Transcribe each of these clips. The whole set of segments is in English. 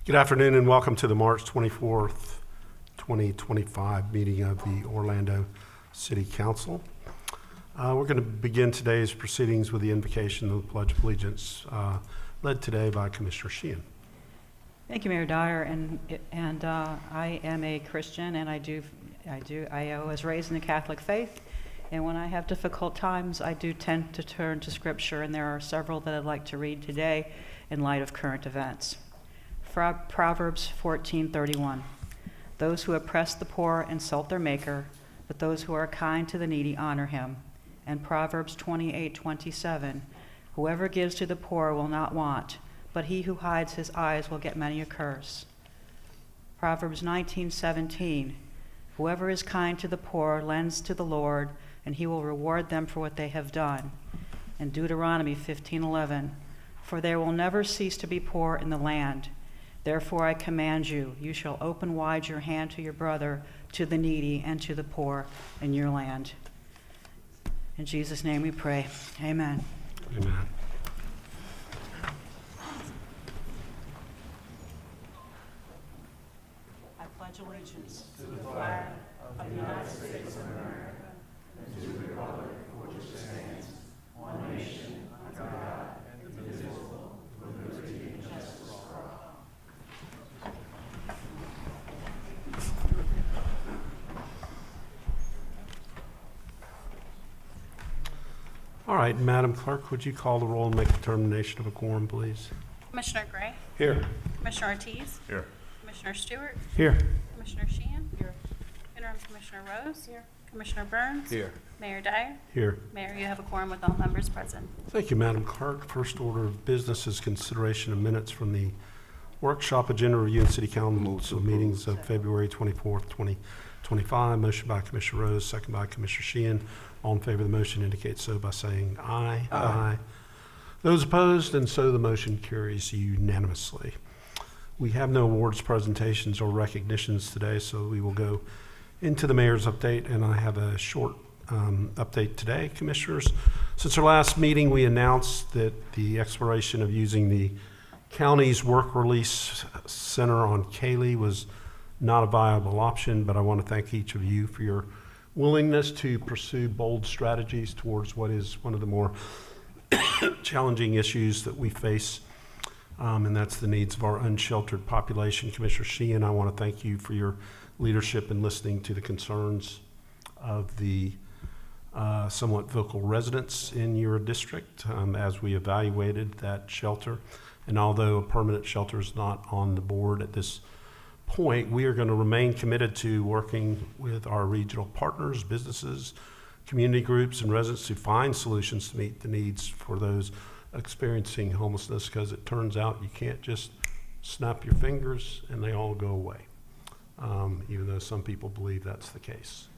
Good afternoon and welcome to the March 24th, 2025 meeting of the Orlando City Council. We're going to begin today's proceedings with the invocation of the Pledge of Allegiance, led today by Commissioner Sheehan. Thank you, Mayor Dyer. And I am a Christian, and I was raised in the Catholic faith. And when I have difficult times, I do tend to turn to Scripture, and there are several that I'd like to read today in light of current events. Proverbs 14:31. Those who oppress the poor insult their maker, but those who are kind to the needy honor him. And Proverbs 28:27. Whoever gives to the poor will not want, but he who hides his eyes will get many a curse. Proverbs 19:17. Whoever is kind to the poor lends to the Lord, and he will reward them for what they have done. And Deuteronomy 15:11. For there will never cease to be poor in the land. Therefore I command you, you shall open wide your hand to your brother, to the needy, and to the poor in your land. In Jesus' name we pray. Amen. Amen. I pledge allegiance to the flag of the United States of America and to the republic for which it stands, one nation, under God, indivisible, with liberty and justice for all. All right, Madam Clerk, would you call the roll and make a determination of a quorum, please? Commissioner Gray, Here. Commissioner Ortiz, Here. Commissioner Stewart, Here. Commissioner Sheehan, Interim Commissioner Rose, Commissioner Burns, Here. Mayor Dyer. Here. Mayor, you have a quorum with all members present. Thank you, Madam Clerk. First order of business is consideration of minutes from the workshop agenda review and City Council meetings of February 24th, 2025. Motion by Commissioner Rose, second by Commissioner Sheehan. All in favor of the motion indicate so by saying aye. Aye. Those opposed, and so the motion carries unanimously. We have no awards presentations or recognitions today, so we will go into the mayor's update, and I have a short update today, Commissioners. Since our last meeting, we announced that the exploration of using the county's work release center on Cayley was not a viable option, but I want to thank each of you for your willingness to pursue bold strategies towards what is one of the more challenging issues that we face, and that's the needs of our unsheltered population. Commissioner Sheehan, I want to thank you for your leadership in listening to the concerns of the somewhat vocal residents in your district as we evaluated that shelter. And although a permanent shelter is not on the board at this point, we are going to remain committed to working with our regional partners, businesses, community groups, and residents to find solutions to meet the needs for those experiencing homelessness, because it turns out you can't just snap your fingers and they all go away, even though some people believe that's the case.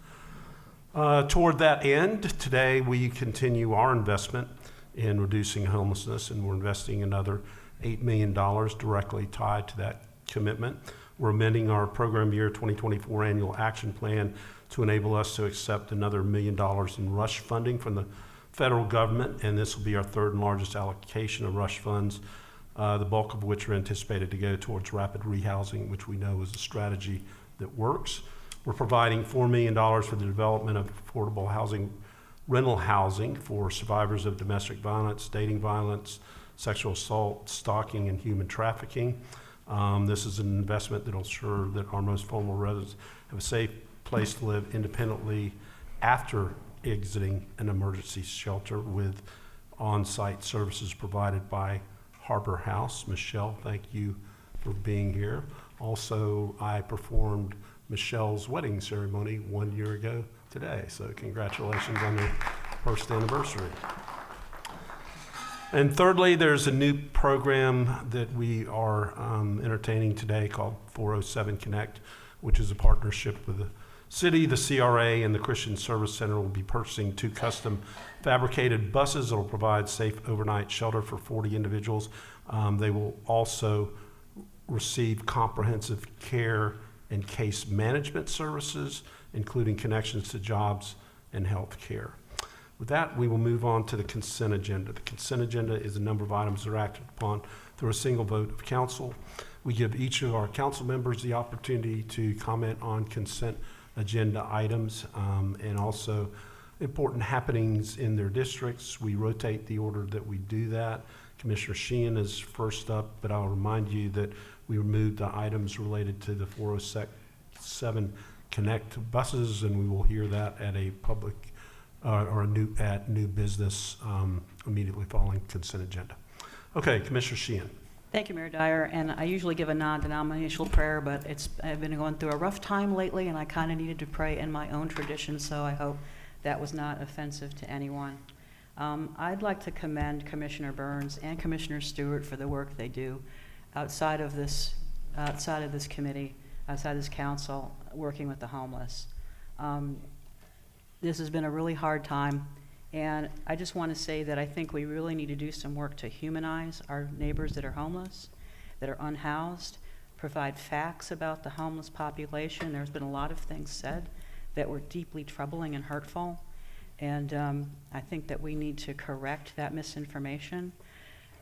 Toward that end, today we continue our investment in reducing homelessness, and we're investing another $8 million directly tied to that commitment. We're amending our program year 2024 annual action plan to enable us to accept another $1 million in rush funding from the federal government, and this will be our third and largest allocation of rush funds, the bulk of which are anticipated to go towards rapid rehousing, which we know is a strategy that works. We're providing $4 million for the development of affordable housing, rental housing for survivors of domestic violence, dating violence, sexual assault, stalking, and human trafficking. This is an investment that will ensure that our most vulnerable residents have a safe place to live independently after exiting an emergency shelter, with on-site services provided by Harbor House. Michelle, thank you for being here. Also, I performed Michelle's wedding ceremony 1 year ago today, so congratulations on your first anniversary. And thirdly, there's a new program that we are entertaining today called 407 Connect, which is a partnership with the city, the CRA, and the Christian Service Center. Will be purchasing 2 custom fabricated buses that will provide safe overnight shelter for 40 individuals. They will also receive comprehensive care and case management services, including connections to jobs and health care. With that, we will move on to the consent agenda. The consent agenda is a number of items that are acted upon through a single vote of council. We give each of our council members the opportunity to comment on consent agenda items and also important happenings in their districts. We rotate the order that we do that. Commissioner Sheehan is first up, but I'll remind you that we removed the items related to the 407 Connect buses, and we will hear that at a public or new business immediately following consent agenda. Okay, Commissioner Sheehan. Thank you, Mayor Dyer. And I usually give a non-denominational prayer, but I've been going through a rough time lately, and I kind of needed to pray in my own tradition, so I hope that was not offensive to anyone. I'd like to commend Commissioner Burns and Commissioner Stewart for the work they do outside of this committee, outside of this council, working with the homeless. This has been a really hard time, and I just want to say that I think we really need to do some work to humanize our neighbors that are homeless, that are unhoused, provide facts about the homeless population. There's been a lot of things said that were deeply troubling and hurtful, and I think that we need to correct that misinformation.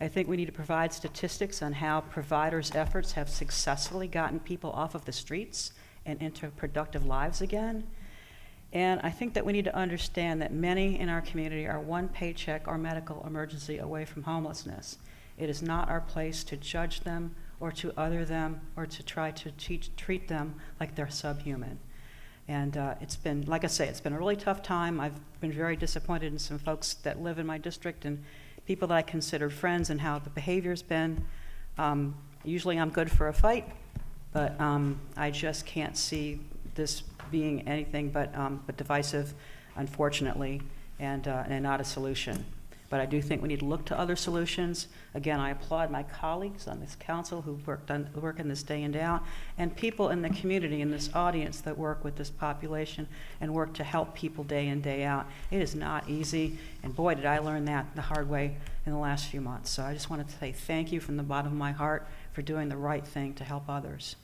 I think we need to provide statistics on how providers' efforts have successfully gotten people off of the streets and into productive lives again. And I think that we need to understand that many in our community are one paycheck or medical emergency away from homelessness. It is not our place to judge them or to other them or to try to treat them like they're subhuman. And it's been, like I say, it's been a really tough time. I've been very disappointed in some folks that live in my district and people that I considered friends and how the behavior's been. Usually I'm good for a fight, but I just can't see this being anything but divisive, unfortunately, and not a solution. But I do think we need to look to other solutions. Again, I applaud my colleagues on this council who work in this day in day out, and people in the community, in this audience that work with this population and work to help people day in, day out. It is not easy, and boy, did I learn that the hard way in the last few months. So I just wanted to say thank you from the bottom of my heart for doing the right thing to help others.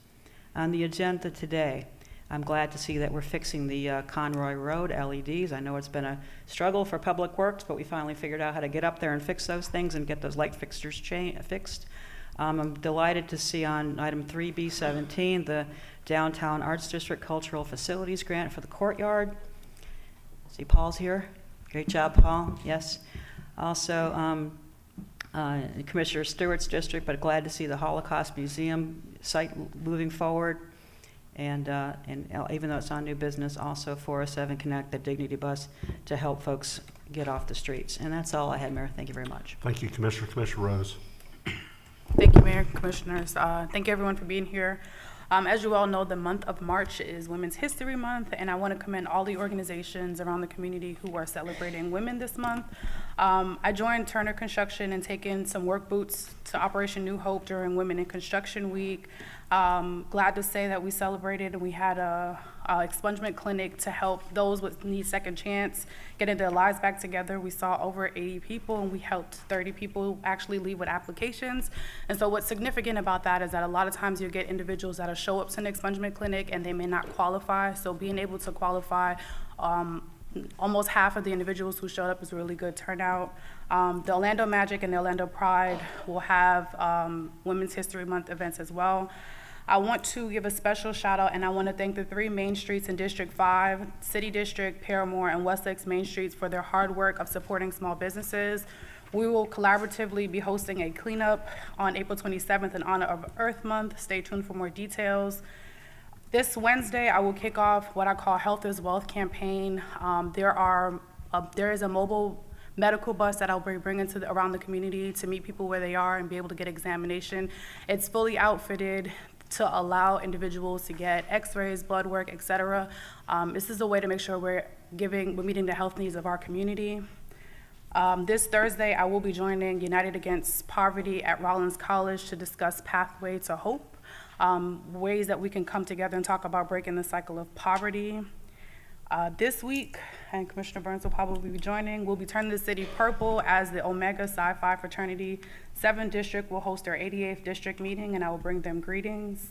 On the agenda today, I'm glad to see that we're fixing the Conroy Road LEDs. I know it's been a struggle for Public Works, but we finally figured out how to get up there and fix those things and get those light fixtures fixed. I'm delighted to see on item 3B17 the Downtown Arts District Cultural Facilities Grant for the courtyard. See, Paul's here. Great job, Paul. Yes. Also, Commissioner Stewart's district, but glad to see the Holocaust Museum site moving forward. And even though it's on new business, also 407 Connect, the Dignity Bus, to help folks get off the streets. And that's all I had, Mayor. Thank you very much. Thank you, Commissioner. Commissioner Rose. Thank you, Mayor, Commissioners. Thank you, everyone, for being here. As you all know, the month of March is Women's History Month, and I want to commend all the organizations around the community who are celebrating women this month. I joined Turner Construction and taken some work boots to Operation New Hope during Women in Construction Week. Glad to say that we celebrated and we had a expungement clinic to help those with need second chance getting their lives back together. We saw over 80 people and we helped 30 people actually leave with applications. And so what's significant about that is that a lot of times you get individuals that'll show up to an expungement clinic and they may not qualify. So being able to qualify, almost half of the individuals who showed up is a really good turnout. The Orlando Magic and the Orlando Pride will have Women's History Month events as well. I want to give a special shout out and I want to thank the 3 main streets in District 5, City District, Paramore, and Westlakes Main Streets for their hard work of supporting small businesses. We will collaboratively be hosting a cleanup on April 27th in honor of Earth Month. Stay tuned for more details. This Wednesday, I will kick off what I call Health is Wealth campaign. There is a mobile medical bus that I'll be bringing around the community to meet people where they are and be able to get examination. It's fully outfitted to allow individuals to get x-rays, blood work, etc. This is a way to make sure we're meeting the health needs of our community. This Thursday, I will be joining United Against Poverty at Rollins College to discuss Pathway to Hope, ways that we can come together and talk about breaking the cycle of poverty. This week, and Commissioner Burns will probably be joining, we'll be turning the city purple as the Omega Psi Phi Fraternity 7th District will host their 88th district meeting, and I will bring them greetings.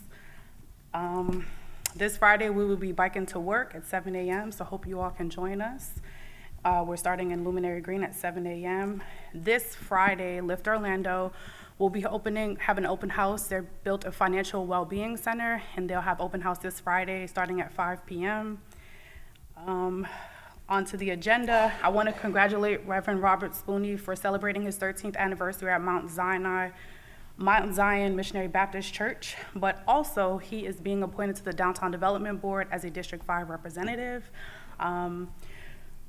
This Friday, we will be biking to work at 7 a.m., so hope you all can join us. We're starting in Luminary Green at 7 a.m. This Friday, Lift Orlando We'll be have an open house. They're built a financial well-being center, and they'll have open house this Friday starting at 5 p.m. Onto the agenda, I want to congratulate Reverend Robert Spooney for celebrating his 13th anniversary at Mount Zion Missionary Baptist Church, but also he is being appointed to the Downtown Development Board as a District 5 representative.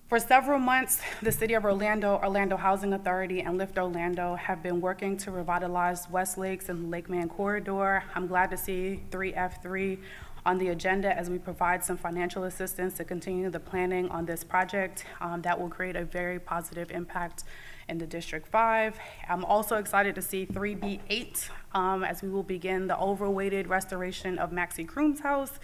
For several months, the City of Orlando, Orlando Housing Authority, and Lift Orlando have been working to revitalize West Lakes and Lakeman Corridor. I'm glad to see 3F3 on the agenda as we provide some financial assistance to continue the planning on this project that will create a very positive impact in the District 5. I'm also excited to see 3B8 as we will begin the overweighted restoration of Maxie Croom's house.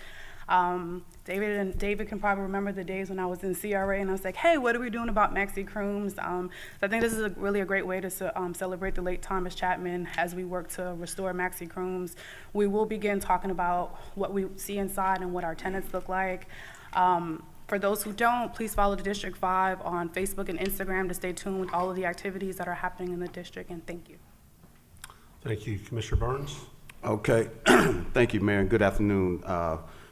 David can probably remember the days when I was in CRA and I was like, hey, what are we doing about Maxie Crooms? So I think this is really a great way to celebrate the late Thomas Chapman as we work to restore Maxie Crooms. We will begin talking about what we see inside and what our tenants look like. For those who don't, please follow the District 5 on Facebook and Instagram to stay tuned with all of the activities that are happening in the district, and thank you. Thank you, Commissioner Burns. Okay, thank you, Mayor, and good afternoon,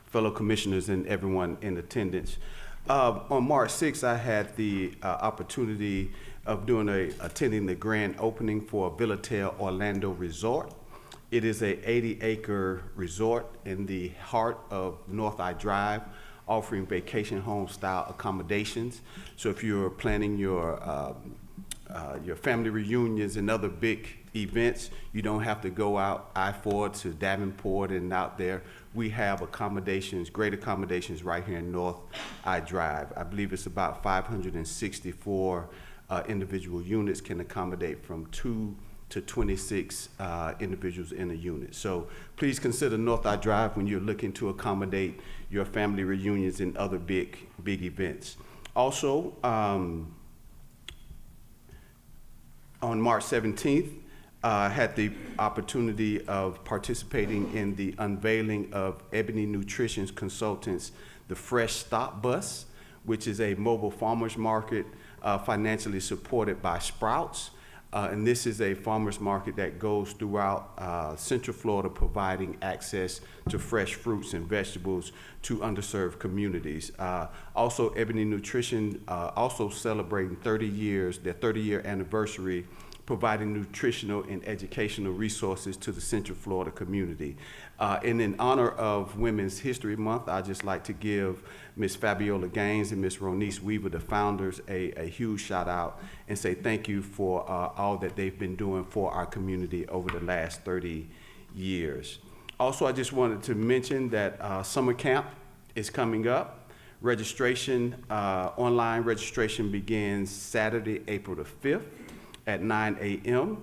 fellow commissioners and everyone in attendance. On March 6th, I had the opportunity of attending the grand opening for Villatel Orlando Resort. It is a 80-acre resort in the heart of North I Drive, offering vacation home style accommodations. So if you're planning your family reunions and other big events, you don't have to go out I-4 to Davenport and out there. We have accommodations, great accommodations right here in North I Drive. I believe it's about 564 individual units, can accommodate from 2 to 26 individuals in a unit. So please consider North I Drive when you're looking to accommodate your family reunions and other big events. Also, on March 17th, had the opportunity of participating in the unveiling of Ebony Nutrition Consultants, the Fresh Stop Bus, which is a mobile farmers market financially supported by Sprouts. And this is a farmers market that goes throughout Central Florida, providing access to fresh fruits and vegetables to underserved communities. Also, Ebony Nutrition also celebrating 30 years, their 30-year anniversary, providing nutritional and educational resources to the Central Florida community. And in honor of Women's History Month, I'd just like to give Ms. Fabiola Gaines and Ms. Ronice Weaver, the founders, a huge shout out and say thank you for all that they've been doing for our community over the last 30 years. Also, I just wanted to mention that summer camp is coming up. Registration, online registration begins Saturday, April the 5th. At 9 a.m.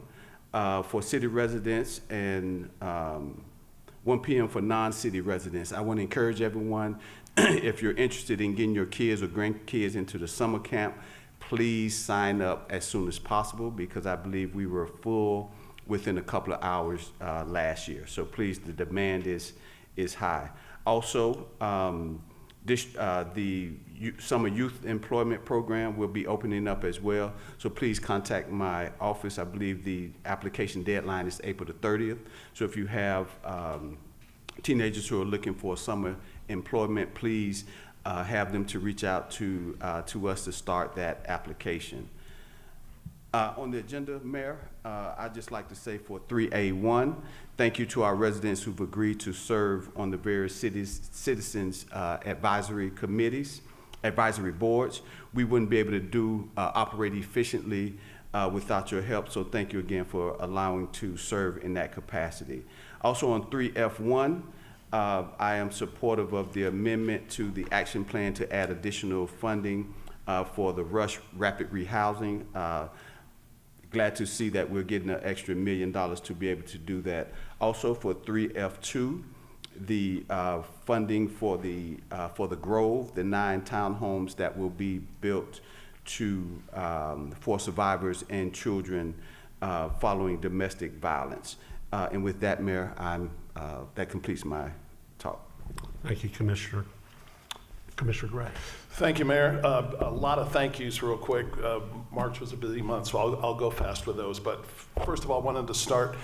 For city residents and 1 p.m. for non-city residents. I want to encourage everyone, if you're interested in getting your kids or grandkids into the summer camp, please sign up as soon as possible, because I believe we were full within a couple of hours last year. So please, the demand is high. Also, the Summer Youth Employment Program will be opening up as well. So please contact my office. I believe the application deadline is April the 30th. So if you have teenagers who are looking for summer employment, please have them to reach out to us to start that application. On the agenda, Mayor, I'd just like to say for 3A1, thank you to our residents who've agreed to serve on the various citizens advisory committees, advisory boards. We wouldn't be able to operate efficiently without your help, so thank you again for allowing to serve in that capacity. Also on 3F1, I am supportive of the amendment to the action plan to add additional funding for the Rush Rapid Rehousing. Glad to see that we're getting an extra $1 million to be able to do that. Also for 3F2, the funding for the Grove, the 9 townhomes that will be built for survivors and children following domestic violence. And with that, Mayor, that completes my talk. Thank you, Commissioner. Commissioner Gray. Thank you, Mayor. A lot of thank yous real quick. March was a busy month, so I'll go fast with those. But first of all, I wanted to start,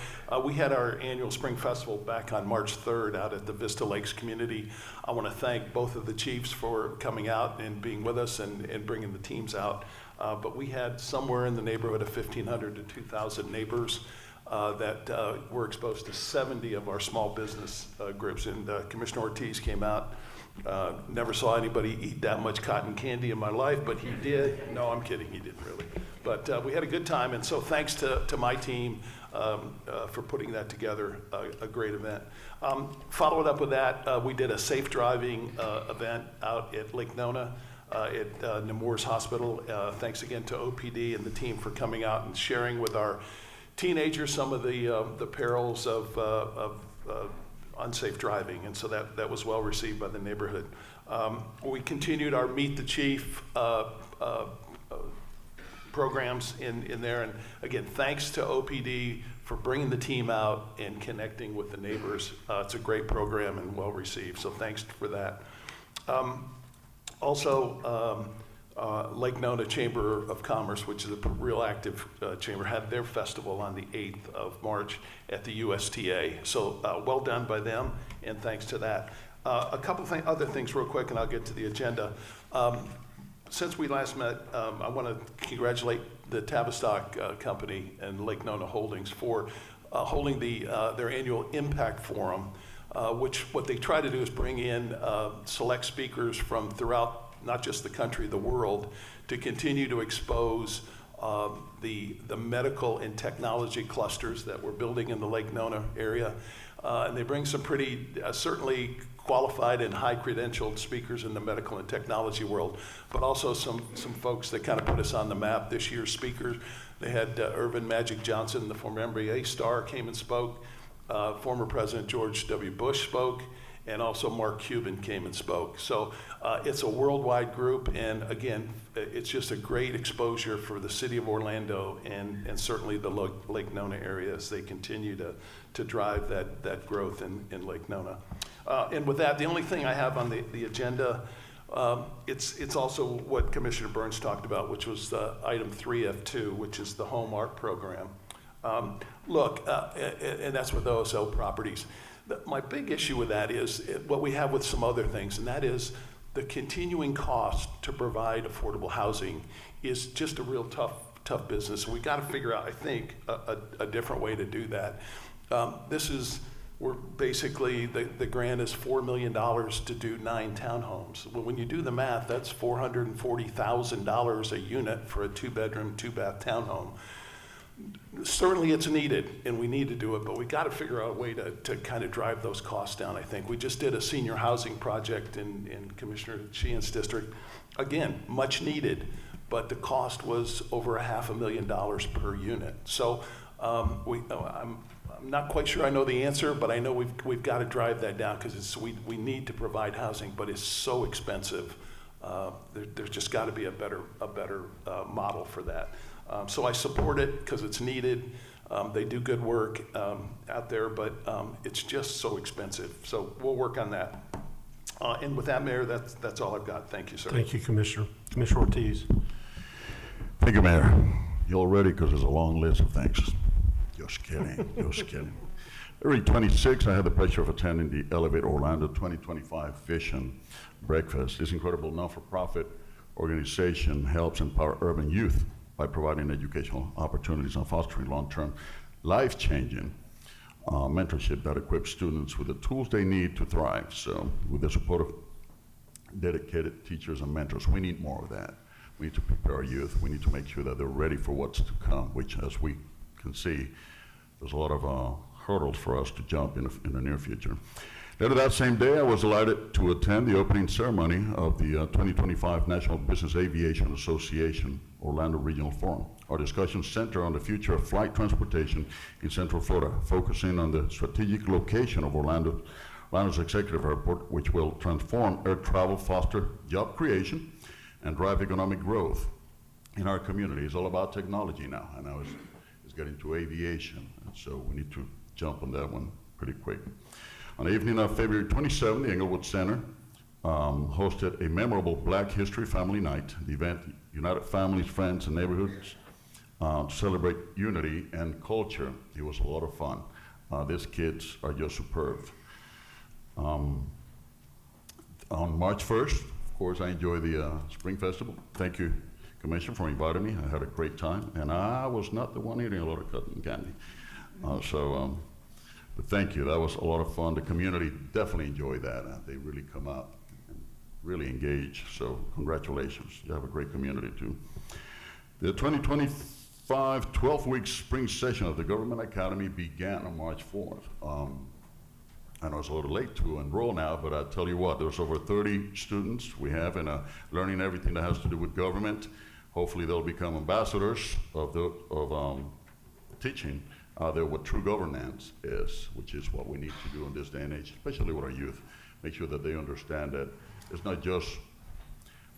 we had our annual Spring Festival back on March 3rd out at the Vista Lakes community. I want to thank both of the chiefs for coming out and being with us and bringing the teams out. But we had somewhere in the neighborhood of 1,500 to 2,000 neighbors that were exposed to 70 of our small business groups. And Commissioner Ortiz came out. Never saw anybody eat that much cotton candy in my life, but he did. No, I'm kidding, he didn't really. But we had a good time, and so thanks to my team for putting that together, a great event. Followed up with that, we did a safe driving event out at Lake Nona at Nemours Hospital. Thanks again to OPD and the team for coming out and sharing with our teenagers some of the perils of unsafe driving, and so that was well received by the neighborhood. We continued our Meet the Chief programs in there, and again, thanks to OPD for bringing the team out and connecting with the neighbors. It's a great program and well received, so thanks for that. Also, Lake Nona Chamber of Commerce, which is a real active chamber, had their festival on the 8th of March at the USTA. So well done by them, and thanks to that. A couple other things real quick, and I'll get to the agenda. Since we last met, I want to congratulate the Tavistock Company and Lake Nona Holdings for holding their annual Impact Forum, which what they try to do is bring in select speakers from throughout not just the country, the world, to continue to expose the medical and technology clusters that we're building in the Lake Nona area. And they bring some pretty, certainly qualified and high-credentialed speakers in the medical and technology world, but also some folks that kind of put us on the map. This year's speakers, they had Irvin Magic Johnson, the former NBA star, came and spoke. Former President George W. Bush spoke. And also Mark Cuban came and spoke. So it's a worldwide group, and again, it's just a great exposure for the city of Orlando and certainly the Lake Nona area as they continue to drive that growth in Lake Nona. And with that, the only thing I have on the agenda, it's also what Commissioner Burns talked about, which was item 3F2, which is the Home Art Program. Look, and that's with OSO properties. My big issue with that is what we have with some other things, and that is the continuing cost to provide affordable housing is just a real tough business. We got to figure out, I think, a different way to do that. We're basically, the grant is $4 million to do 9 townhomes. Well, when you do the math, that's $440,000 a unit for a 2-bedroom, 2-bath townhome. Certainly it's needed, and we need to do it, but we got to figure out a way to kind of drive those costs down, I think. We just did a senior housing project in Commissioner Sheehan's district. Again, much needed, but the cost was over $500,000 per unit. So I'm not quite sure I know the answer, but I know we've got to drive that down because we need to provide housing, but it's so expensive. There's just got to be a better model for that. So I support it because it's needed. They do good work out there, but it's just so expensive. So we'll work on that. And with that, Mayor, that's all I've got. Thank you, sir. Thank you, Commissioner. Commissioner Ortiz. Thank you, Mayor. You're ready because there's a long list of things. Just kidding, just kidding. February 26, I had the pleasure of attending the Elevate Orlando 2025 Vision Breakfast. This incredible not-for-profit organization helps empower urban youth by providing educational opportunities and fostering long-term, life-changing mentorship that equips students with the tools they need to thrive. So with the support of dedicated teachers and mentors, we need more of that. We need to prepare our youth. We need to make sure that they're ready for what's to come, which, as we can see, there's a lot of hurdles for us to jump in the near future. Later that same day, I was delighted to attend the opening ceremony of the 2025 National Business Aviation Association Orlando Regional Forum. Our discussions center on the future of flight transportation in Central Florida, focusing on the strategic location of Orlando's executive airport, which will transform air travel, foster job creation, and drive economic growth in our community. It's all about technology now, and now it's getting to aviation, and so we need to jump on that one pretty quick. On the evening of February 27, the Englewood Center hosted a memorable Black History Family Night. The event united families, friends, and neighborhoods to celebrate unity and culture. It was a lot of fun. These kids are just superb. On March 1st, of course, I enjoyed the Spring Festival. Thank you, Commissioner, for inviting me. I had a great time, and I was not the one eating a lot of cotton candy. But thank you. That was a lot of fun. The community definitely enjoyed that. They really come out and really engage. So congratulations. You have a great community, too. The 2025 12-week spring session of the Government Academy began on March 4th. I know it's a little late to enroll now, but I tell you what, there's over 30 students we have in learning everything that has to do with government. Hopefully they'll become ambassadors of teaching out there what true governance is, which is what we need to do in this day and age, especially with our youth. Make sure that they understand that it's not just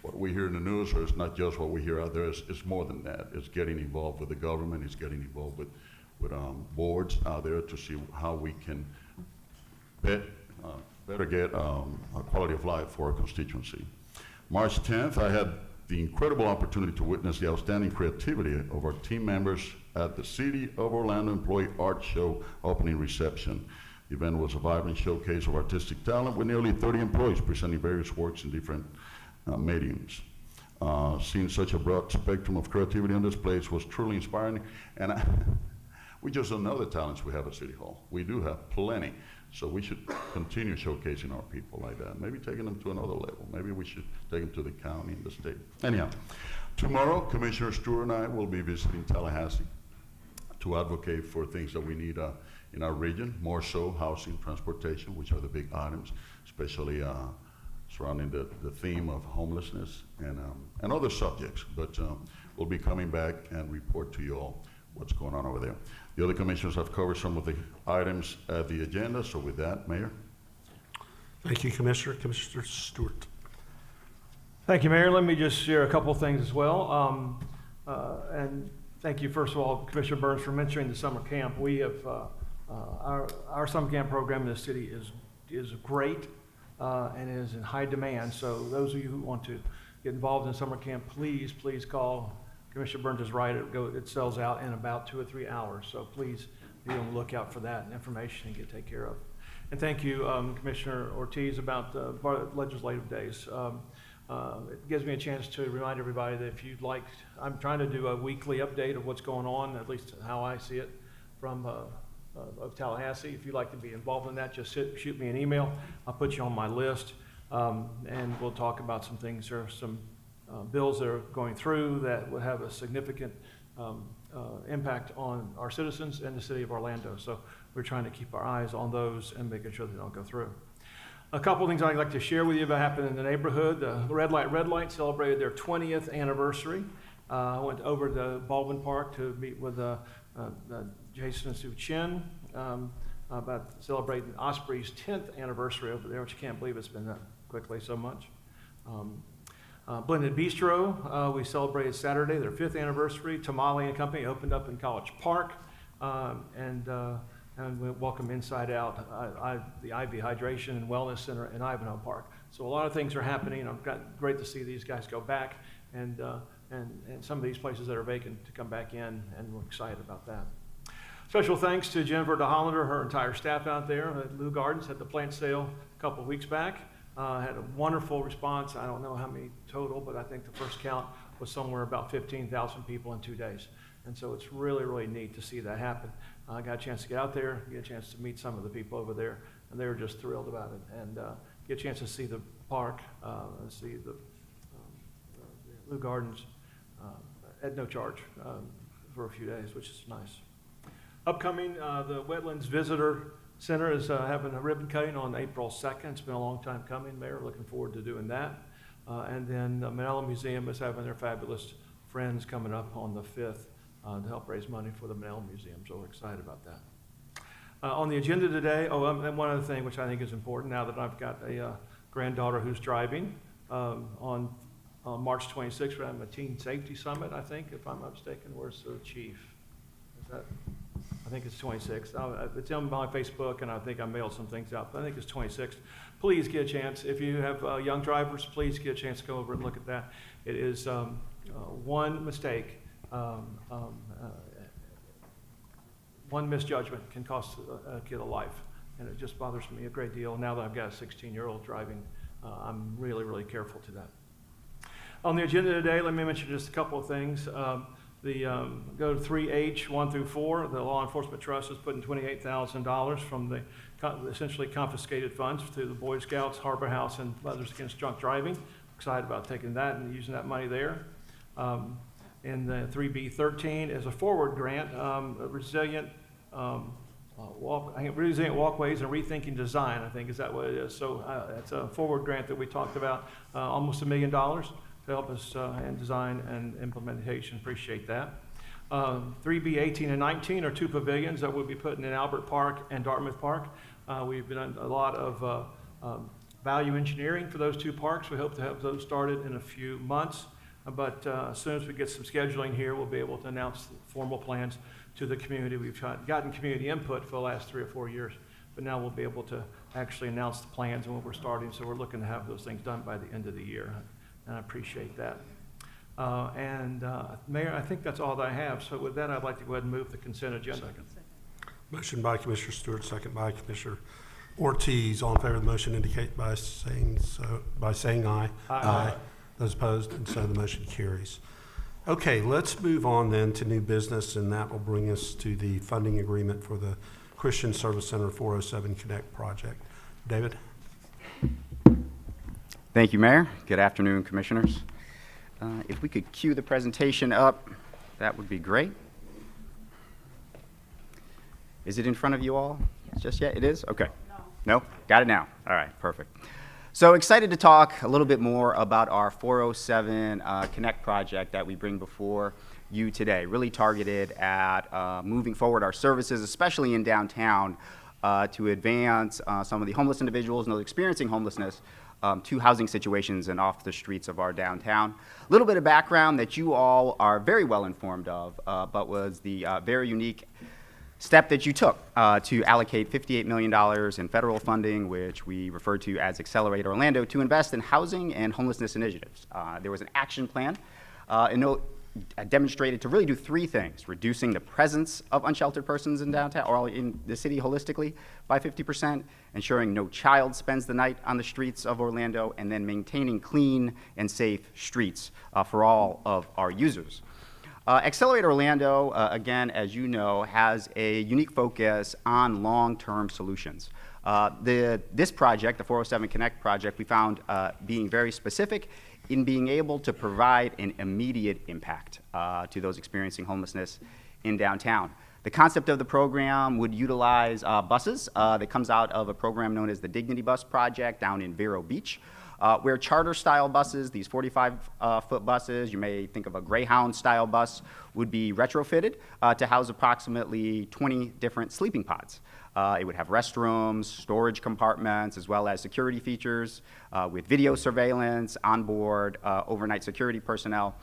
what we hear in the news, or it's not just what we hear out there. It's more than that. It's getting involved with the government. It's getting involved with boards out there to see how we can better get a quality of life for our constituency. March 10th, I had the incredible opportunity to witness the outstanding creativity of our team members at the City of Orlando Employee Art Show opening reception. The event was a vibrant showcase of artistic talent with nearly 30 employees presenting various works in different mediums. Seeing such a broad spectrum of creativity on display was truly inspiring, and we just don't know the talents we have at City Hall. We do have plenty. So we should continue showcasing our people like that. Maybe taking them to another level. Maybe we should take them to the county and the state. Anyhow, tomorrow, Commissioner Stewart and I will be visiting Tallahassee to advocate for things that we need in our region, more so housing, transportation, which are the big items, especially surrounding the theme of homelessness and other subjects. But we'll be coming back and report to you all what's going on over there. The other commissioners have covered some of the items at the agenda. So with that, Mayor. Thank you, Commissioner. Commissioner Stewart. Thank you, Mayor. Let me just share a couple of things as well. And thank you, first of all, Commissioner Burns, for mentioning the summer camp. We have our summer camp program in the city is great and is in high demand. So those of you who want to get involved in summer camp, please call. Commissioner Burns is right. It sells out in about 2 or 3 hours. So please be on the lookout for that information and get taken care of. And thank you, Commissioner Ortiz, about legislative days. It gives me a chance to remind everybody that if you'd like, I'm trying to do a weekly update of what's going on, at least how I see it from of Tallahassee. If you'd like to be involved in that, just shoot me an email. I'll put you on my list, and we'll talk about some things. There are some bills that are going through that will have a significant impact on our citizens and the city of Orlando. So we're trying to keep our eyes on those and making sure they don't go through. A couple of things I'd like to share with you about happened in the neighborhood. The Red Light celebrated their 20th anniversary. I went over to Baldwin Park to meet with Jason and Sue Chin about celebrating Osprey's 10th anniversary over there, which I can't believe it's been that quickly so much. Blended Bistro, we celebrated Saturday, their 5th anniversary. Tamale and Company opened up in College Park, and we welcome Inside Out, the Ivy Hydration and Wellness Center in Ivanhoe Park. So a lot of things are happening. Great to see these guys go back, and some of these places that are vacant to come back in, and we're excited about that. Special thanks to Jennifer DeHollander, her entire staff out there at Lou Gardens at the plant sale a couple of weeks back. Had a wonderful response. I don't know how many total, but I think the first count was somewhere about 15,000 people in 2 days. And so it's really, really neat to see that happen. I got a chance to get out there, get a chance to meet some of the people over there, and they were just thrilled about it. And get a chance to see the park, see the Lou Gardens at no charge for a few days, which is nice. Upcoming, the Wetlands Visitor Center is having a ribbon cutting on April 2nd. It's been a long time coming, Mayor. Looking forward to doing that. And then the Manila Museum is having their fabulous Friends coming up on the 5th to help raise money for the Manila Museum. So we're excited about that. On the agenda today, and one other thing which I think is important now that I've got a granddaughter who's driving, on March 26th, we're having a Teen Safety Summit, I think, if I'm not mistaken. Where's the chief? Is that? I think it's 26th. It's on my Facebook, and I think I mailed some things out, but I think it's 26th. Please get a chance. If you have young drivers, please get a chance to go over and look at that. It is one mistake, one misjudgment can cost a kid a life, and it just bothers me a great deal. Now that I've got a 16-year-old driving, I'm really, really careful to that. On the agenda today, let me mention just a couple of things. Go to 3H, 1 through 4. The Law Enforcement Trust is putting $28,000 from the essentially confiscated funds to the Boy Scouts, Harbor House, and Mothers Against Drunk Driving. Excited about taking that and using that money there. In the 3B13 is a forward grant, resilient walkways and rethinking design, I think, is that what it is. So it's a forward grant that we talked about, almost $1 million to help us in design and implementation. Appreciate that. 3B18 and 19 are two pavilions that we'll be putting in Albert Park and Dartmouth Park. We've done a lot of value engineering for those two parks. We hope to have those started in a few months. But as soon as we get some scheduling here, we'll be able to announce formal plans to the community. We've gotten community input for the last 3 or 4 years, but now we'll be able to actually announce the plans and when we're starting. So we're looking to have those things done by the end of the year, and I appreciate that. Mayor, I think that's all that I have. So with that, I'd like to go ahead and move the consent agenda. Motion by Commissioner Stewart, second by Commissioner Ortiz. All in favor of the motion indicate by saying aye. Aye. Those opposed, and so the motion carries. Okay, let's move on then to new business, and that will bring us to the funding agreement for the Christian Service Center 407 Connect project. David? Thank you, Mayor. Good afternoon, Commissioners. If we could cue the presentation up, that would be great. Is it in front of you all just yet? It is? Okay. No? Got it now. All right, perfect. So excited to talk a little bit more about our 407 Connect project that we bring before you today, really targeted at moving forward our services, especially in downtown, to advance some of the homeless individuals and those experiencing homelessness to housing situations and off the streets of our downtown. A little bit of background that you all are very well informed of, but was the very unique step that you took to allocate $58 million in federal funding, which we refer to as Accelerate Orlando, to invest in housing and homelessness initiatives. There was an action plan demonstrated to really do 3 things: reducing the presence of unsheltered persons in downtown or in the city holistically by 50%, ensuring no child spends the night on the streets of Orlando, and then maintaining clean and safe streets for all of our users. Accelerate Orlando, again, as you know, has a unique focus on long-term solutions. This project, the 407 Connect project, we found being very specific in being able to provide an immediate impact to those experiencing homelessness in downtown. The concept of the program would utilize buses that comes out of a program known as the Dignity Bus Project down in Vero Beach, where charter-style buses, these 45-foot buses, you may think of a Greyhound-style bus, would be retrofitted to house approximately 20 different sleeping pods. It would have restrooms, storage compartments, as well as security features with video surveillance, onboard overnight security personnel.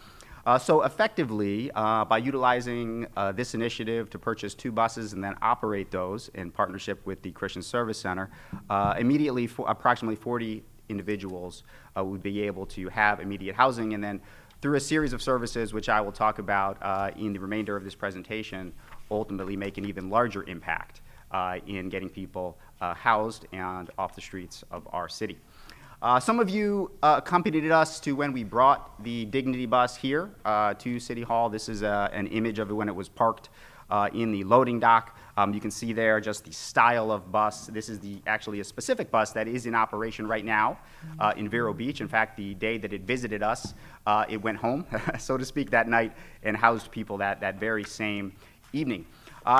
So effectively, by utilizing this initiative to purchase 2 buses and then operate those in partnership with the Christian Service Center, immediately approximately 40 individuals would be able to have immediate housing, and then through a series of services, which I will talk about in the remainder of this presentation, ultimately make an even larger impact in getting people housed and off the streets of our city. Some of you accompanied us to when we brought the Dignity bus here to City Hall. This is an image of it when it was parked in the loading dock. You can see there just the style of bus. This is actually a specific bus that is in operation right now in Vero Beach. In fact, the day that it visited us, it went home, so to speak, that night and housed people that very same evening.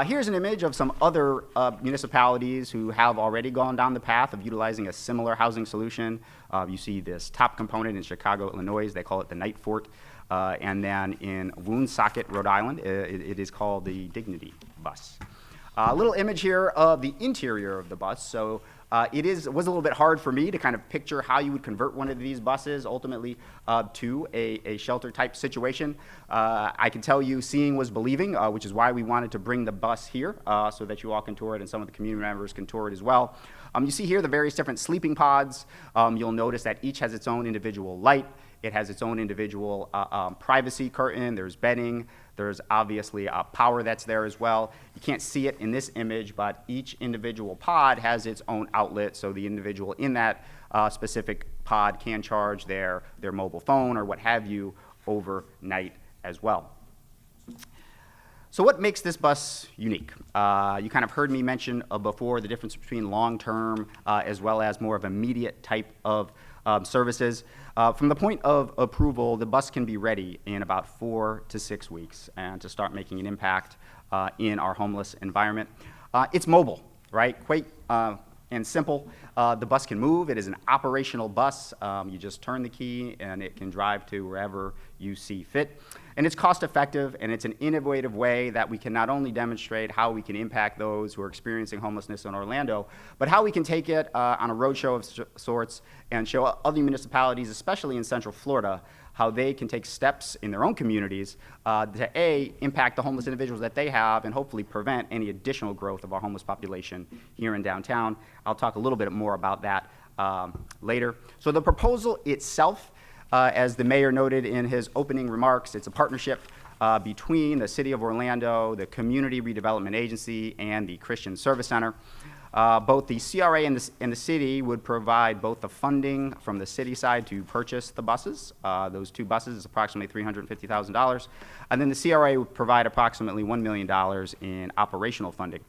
Here's an image of some other municipalities who have already gone down the path of utilizing a similar housing solution. You see this top component in Chicago, Illinois. They call it the Night Fort. And then in Woonsocket, Rhode Island, it is called the Dignity bus. A little image here of the interior of the bus. So Was a little bit hard for me to kind of picture how you would convert one of these buses ultimately to a shelter type situation. I can tell you seeing was believing, which is why we wanted to bring the bus here so that you all can tour it and some of the community members can tour it as well. You see here the various different sleeping pods. You'll notice that each has its own individual light. It has its own individual privacy curtain. There's bedding. There's obviously power that's there as well. You can't see it in this image, but each individual pod has its own outlet, so the individual in that specific pod can charge their mobile phone or what have you overnight as well. So what makes this bus unique? You kind of heard me mention before the difference between long-term as well as more of immediate type of services. From the point of approval, the bus can be ready in about 4 to 6 weeks and to start making an impact in our homeless environment. It's mobile, right? Quite and simple. The bus can move. It is an operational bus. You just turn the key and it can drive to wherever you see fit. And it's cost effective, and it's an innovative way that we can not only demonstrate how we can impact those who are experiencing homelessness in Orlando, but how we can take it on a roadshow of sorts and show other municipalities, especially in Central Florida, how they can take steps in their own communities to A, impact the homeless individuals that they have and hopefully prevent any additional growth of our homeless population here in downtown. I'll talk a little bit more about that later. So the proposal itself, as the mayor noted in his opening remarks, it's a partnership between the City of Orlando, the Community Redevelopment Agency, and the Christian Service Center. Both the CRA and the city would provide both the funding from the city side to purchase the buses. Those 2 buses is approximately $350,000. And then the CRA would provide approximately $1 million in operational funding.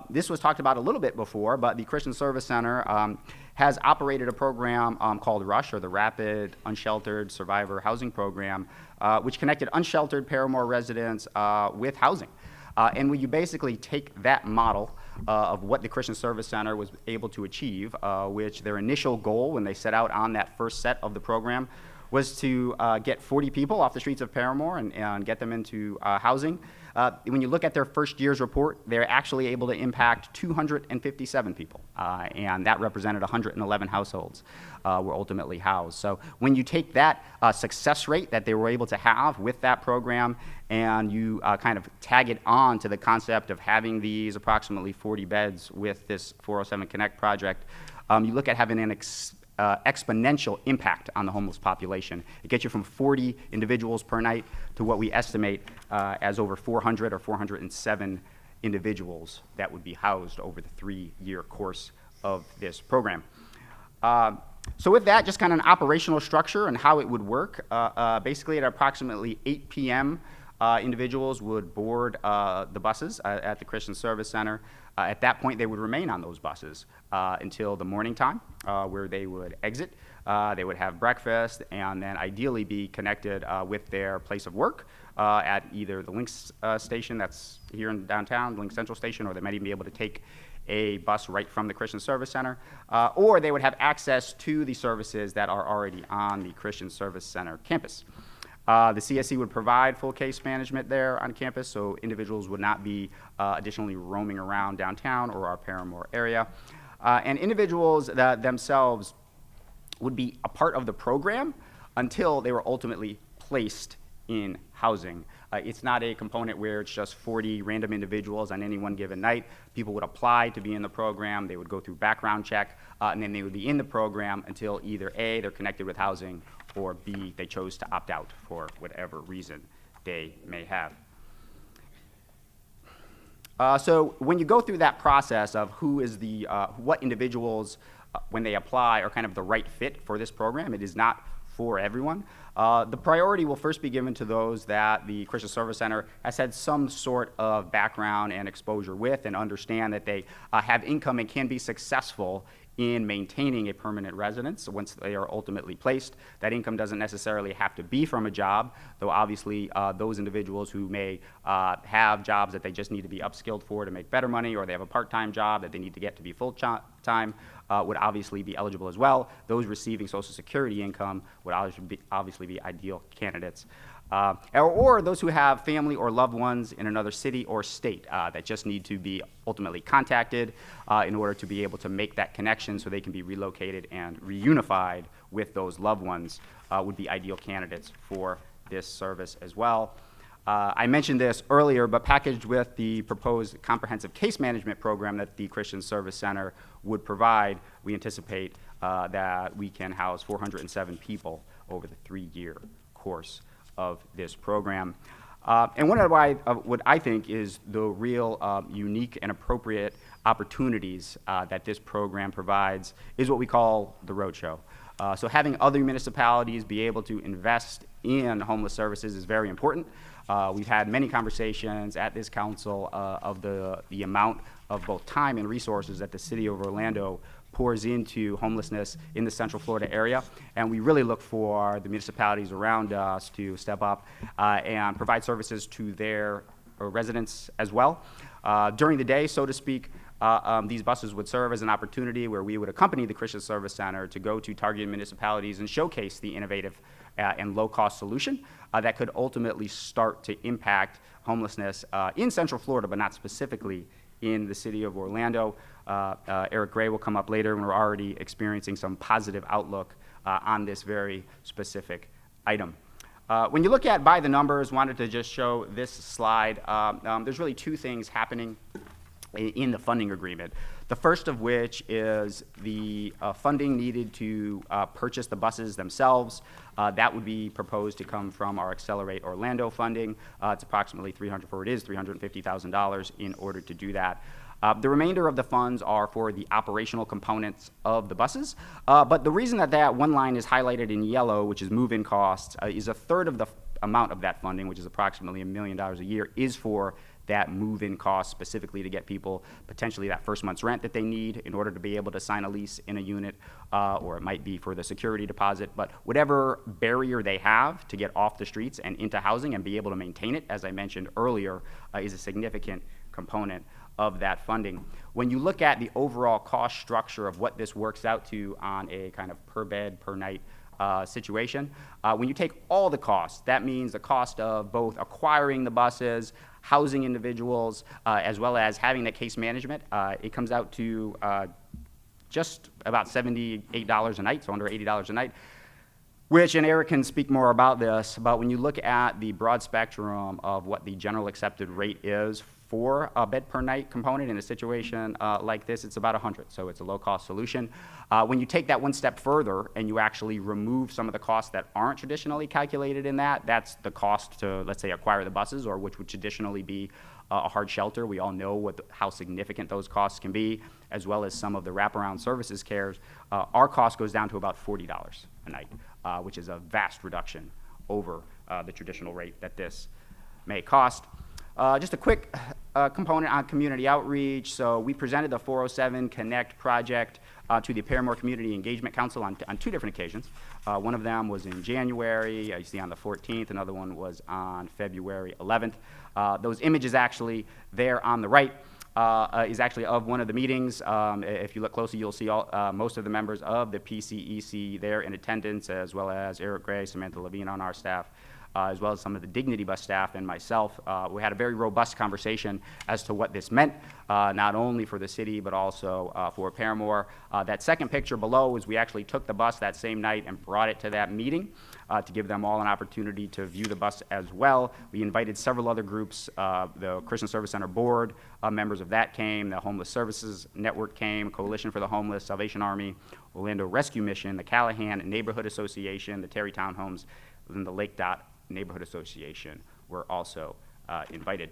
This was talked about a little bit before, but the Christian Service Center has operated a program called RUSH, or the Rapid Unsheltered Survivor Housing Program, which connected unsheltered Paramore residents with housing. And when you basically take that model of what the Christian Service Center was able to achieve, which their initial goal when they set out on that first set of the program was to get 40 people off the streets of Paramore and get them into housing. When you look at their first year's report, they're actually able to impact 257 people, and that represented 111 households were ultimately housed. So when you take that success rate that they were able to have with that program and you kind of tag it on to the concept of having these approximately 40 beds with this 407 Connect project, you look at having an exponential impact on the homeless population. It gets you from 40 individuals per night to what we estimate as over 400 or 407 individuals that would be housed over the 3-year course of this program. So with that, just kind of an operational structure and how it would work. Basically at approximately 8 p.m., individuals would board the buses at the Christian Service Center. At that point, they would remain on those buses until the morning time, where they would exit. They would have breakfast and then ideally be connected with their place of work at either the Lynx station that's here in downtown, Lynx Central Station, or they might even be able to take a bus right from the Christian Service Center, or they would have access to the services that are already on the Christian Service Center campus. The CSC would provide full case management there on campus, so individuals would not be additionally roaming around downtown or our Paramore area. And individuals that themselves would be a part of the program until they were ultimately placed in housing. It's not a component where it's just 40 random individuals on any one given night. People would apply to be in the program, they would go through background check, and then they would be in the program until either A, they're connected with housing, or B, they chose to opt out for whatever reason they may have. So when you go through that process of who is the, what individuals, when they apply, are kind of the right fit for this program, it is not for everyone. The priority will first be given to those that the Christian Service Center has had some sort of background and exposure with and understand that they have income and can be successful in maintaining a permanent residence once they are ultimately placed. That income doesn't necessarily have to be from a job, though obviously those individuals who may have jobs that they just need to be upskilled for to make better money, or they have a part-time job that they need to get to be full-time, would obviously be eligible as well. Those receiving Social Security income would obviously be ideal candidates. or those who have family or loved ones in another city or state that just need to be ultimately contacted in order to be able to make that connection so they can be relocated and reunified with those loved ones would be ideal candidates for this service as well. I mentioned this earlier, but packaged with the proposed comprehensive case management program that the Christian Service Center would provide, we anticipate that we can house 407 people over the 3-year course of this program. And one of what I think is the real unique and appropriate opportunities that this program provides is what we call the roadshow. So having other municipalities be able to invest in homeless services is very important. We've had many conversations at this council of the amount of both time and resources that the city of Orlando pours into homelessness in the Central Florida area, and we really look for the municipalities around us to step up and provide services to their residents as well. During the day, so to speak, these buses would serve as an opportunity where we would accompany the Christian Service Center to go to targeted municipalities and showcase the innovative and low-cost solution that could ultimately start to impact homelessness in Central Florida, but not specifically in the city of Orlando. Eric Gray will come up later, and we're already experiencing some positive outlook on this very specific item. When you look at by the numbers, wanted to just show this slide. There's really two things happening in the funding agreement. The first of which is the funding needed to purchase the buses themselves. That would be proposed to come from our Accelerate Orlando funding. It's approximately $350,000 in order to do that. The remainder of the funds are for the operational components of the buses. But the reason that that one line is highlighted in yellow, which is move-in costs, is a third of the amount of that funding, which is approximately $1 million a year, is for that move-in cost specifically to get people potentially that first month's rent that they need in order to be able to sign a lease in a unit, or it might be for the security deposit. But whatever barrier they have to get off the streets and into housing and be able to maintain it, as I mentioned earlier, is a significant component of that funding. When you look at the overall cost structure of what this works out to on a kind of per bed, per night situation, when you take all the costs, that means the cost of both acquiring the buses, housing individuals, as well as having that case management, it comes out to just about $78 a night, so under $80 a night, which, and Eric can speak more about this, but when you look at the broad spectrum of what the general accepted rate is for a bed per night component in a situation like this, it's about 100, so it's a low-cost solution. When you take that one step further and you actually remove some of the costs that aren't traditionally calculated in that, that's the cost to, let's say, acquire the buses, or which would traditionally be a hard shelter. We all know how significant those costs can be, as well as some of the wraparound services cares. Our cost goes down to about $40 a night, which is a vast reduction over the traditional rate that this may cost. Just a quick component on community outreach. So we presented the 407 Connect project to the Paramore Community Engagement Council on 2 different occasions. One of them was in January, you see on the 14th, another one was on February 11th. Those images actually there on the right is actually of one of the meetings. If you look closely, you'll see most of the members of the PCEC there in attendance, as well as Eric Gray, Samantha Levine on our staff, as well as some of the Dignity Bus staff and myself. We had a very robust conversation as to what this meant, not only for the city, but also for Paramore. That second picture below is we actually took the bus that same night and brought it to that meeting to give them all an opportunity to view the bus as well. We invited several other groups. The Christian Service Center board, members of that came, the Homeless Services Network came, Coalition for the Homeless, Salvation Army, Orlando Rescue Mission, the Callahan Neighborhood Association, the Terry Townhomes, and the Lake Dot Neighborhood Association were also invited.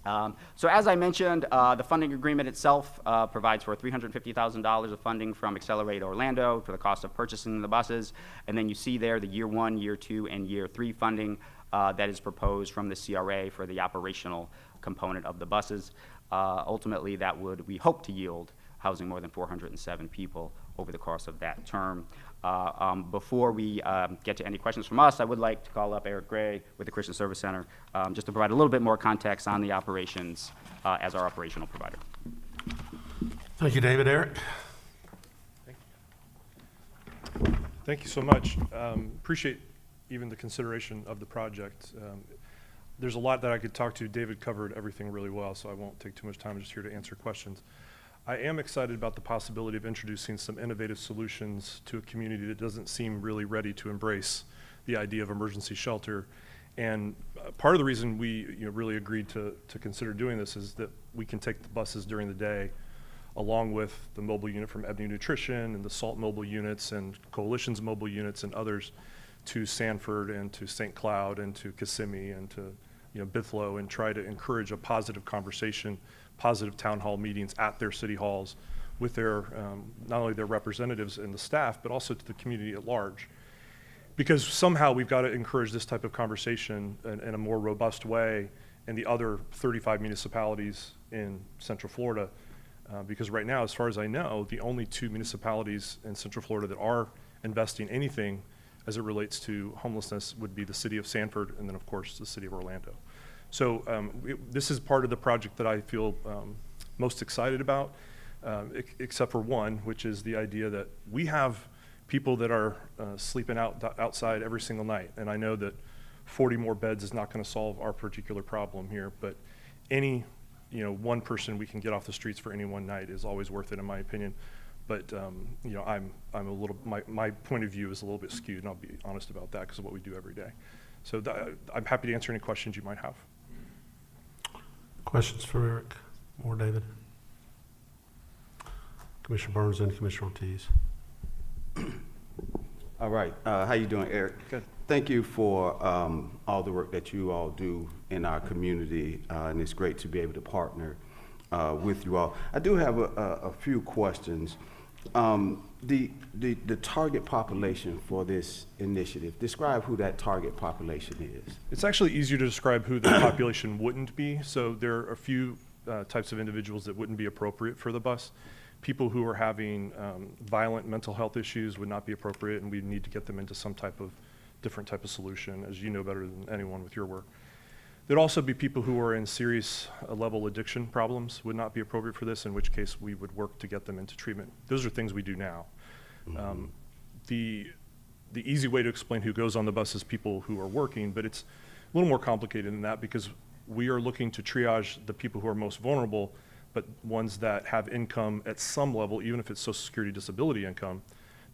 So as I mentioned, the funding agreement itself provides for $350,000 of funding from Accelerate Orlando for the cost of purchasing the buses. And then you see there the year 1, year 2, and year 3 funding that is proposed from the CRA for the operational component of the buses. Ultimately, that would, we hope to yield housing more than 407 people over the course of that term. Before we get to any questions from us, I would like to call up Eric Gray with the Christian Service Center just to provide a little bit more context on the operations as our operational provider. Thank you, David. Eric? Thank you so much. Appreciate even the consideration of the project. There's a lot that I could talk to. David covered everything really well, so I won't take too much time. I'm just here to answer questions. I am excited about the possibility of introducing some innovative solutions to a community that doesn't seem really ready to embrace the idea of emergency shelter. And part of the reason we really agreed to consider doing this is that we can take the buses during the day, along with the mobile unit from Ebony Nutrition and the SALT mobile units and Coalition's mobile units and others, to Sanford and to St. Cloud and to Kissimmee and to Bithlo, and try to encourage a positive conversation, positive town hall meetings at their city halls with their not only their representatives and the staff, but also to the community at large. Because somehow we've got to encourage this type of conversation in a more robust way in the other 35 municipalities in Central Florida. Because right now, as far as I know, the only 2 municipalities in Central Florida that are investing anything as it relates to homelessness would be the city of Sanford and then, of course, the city of Orlando. So this is part of the project that I feel most excited about, except for one, which is the idea that we have people that are sleeping outside every single night. And I know that 40 more beds is not going to solve our particular problem here, but any one person we can get off the streets for any one night is always worth it, in my opinion. But I'm a little, my point of view is a little bit skewed, and I'll be honest about that because of what we do every day. So I'm happy to answer any questions you might have. Questions for Eric or David? Commissioner Burns and Commissioner Ortiz. All right. How you doing, Eric? Good. Thank you for all the work that you all do in our community, and it's great to be able to partner with you all. I do have a few questions. The target population for this initiative, describe who that target population is. It's actually easier to describe who the population wouldn't be. So there are a few types of individuals that wouldn't be appropriate for the bus. People who are having violent mental health issues would not be appropriate, and we need to get them into some type of different type of solution, as you know better than anyone with your work. There'd also be people who are in serious level addiction problems would not be appropriate for this, in which case we would work to get them into treatment. Those are things we do now. Mm-hmm. The easy way to explain who goes on the bus is people who are working, but it's a little more complicated than that, because we are looking to triage the people who are most vulnerable, but ones that have income at some level, even if it's Social Security disability income,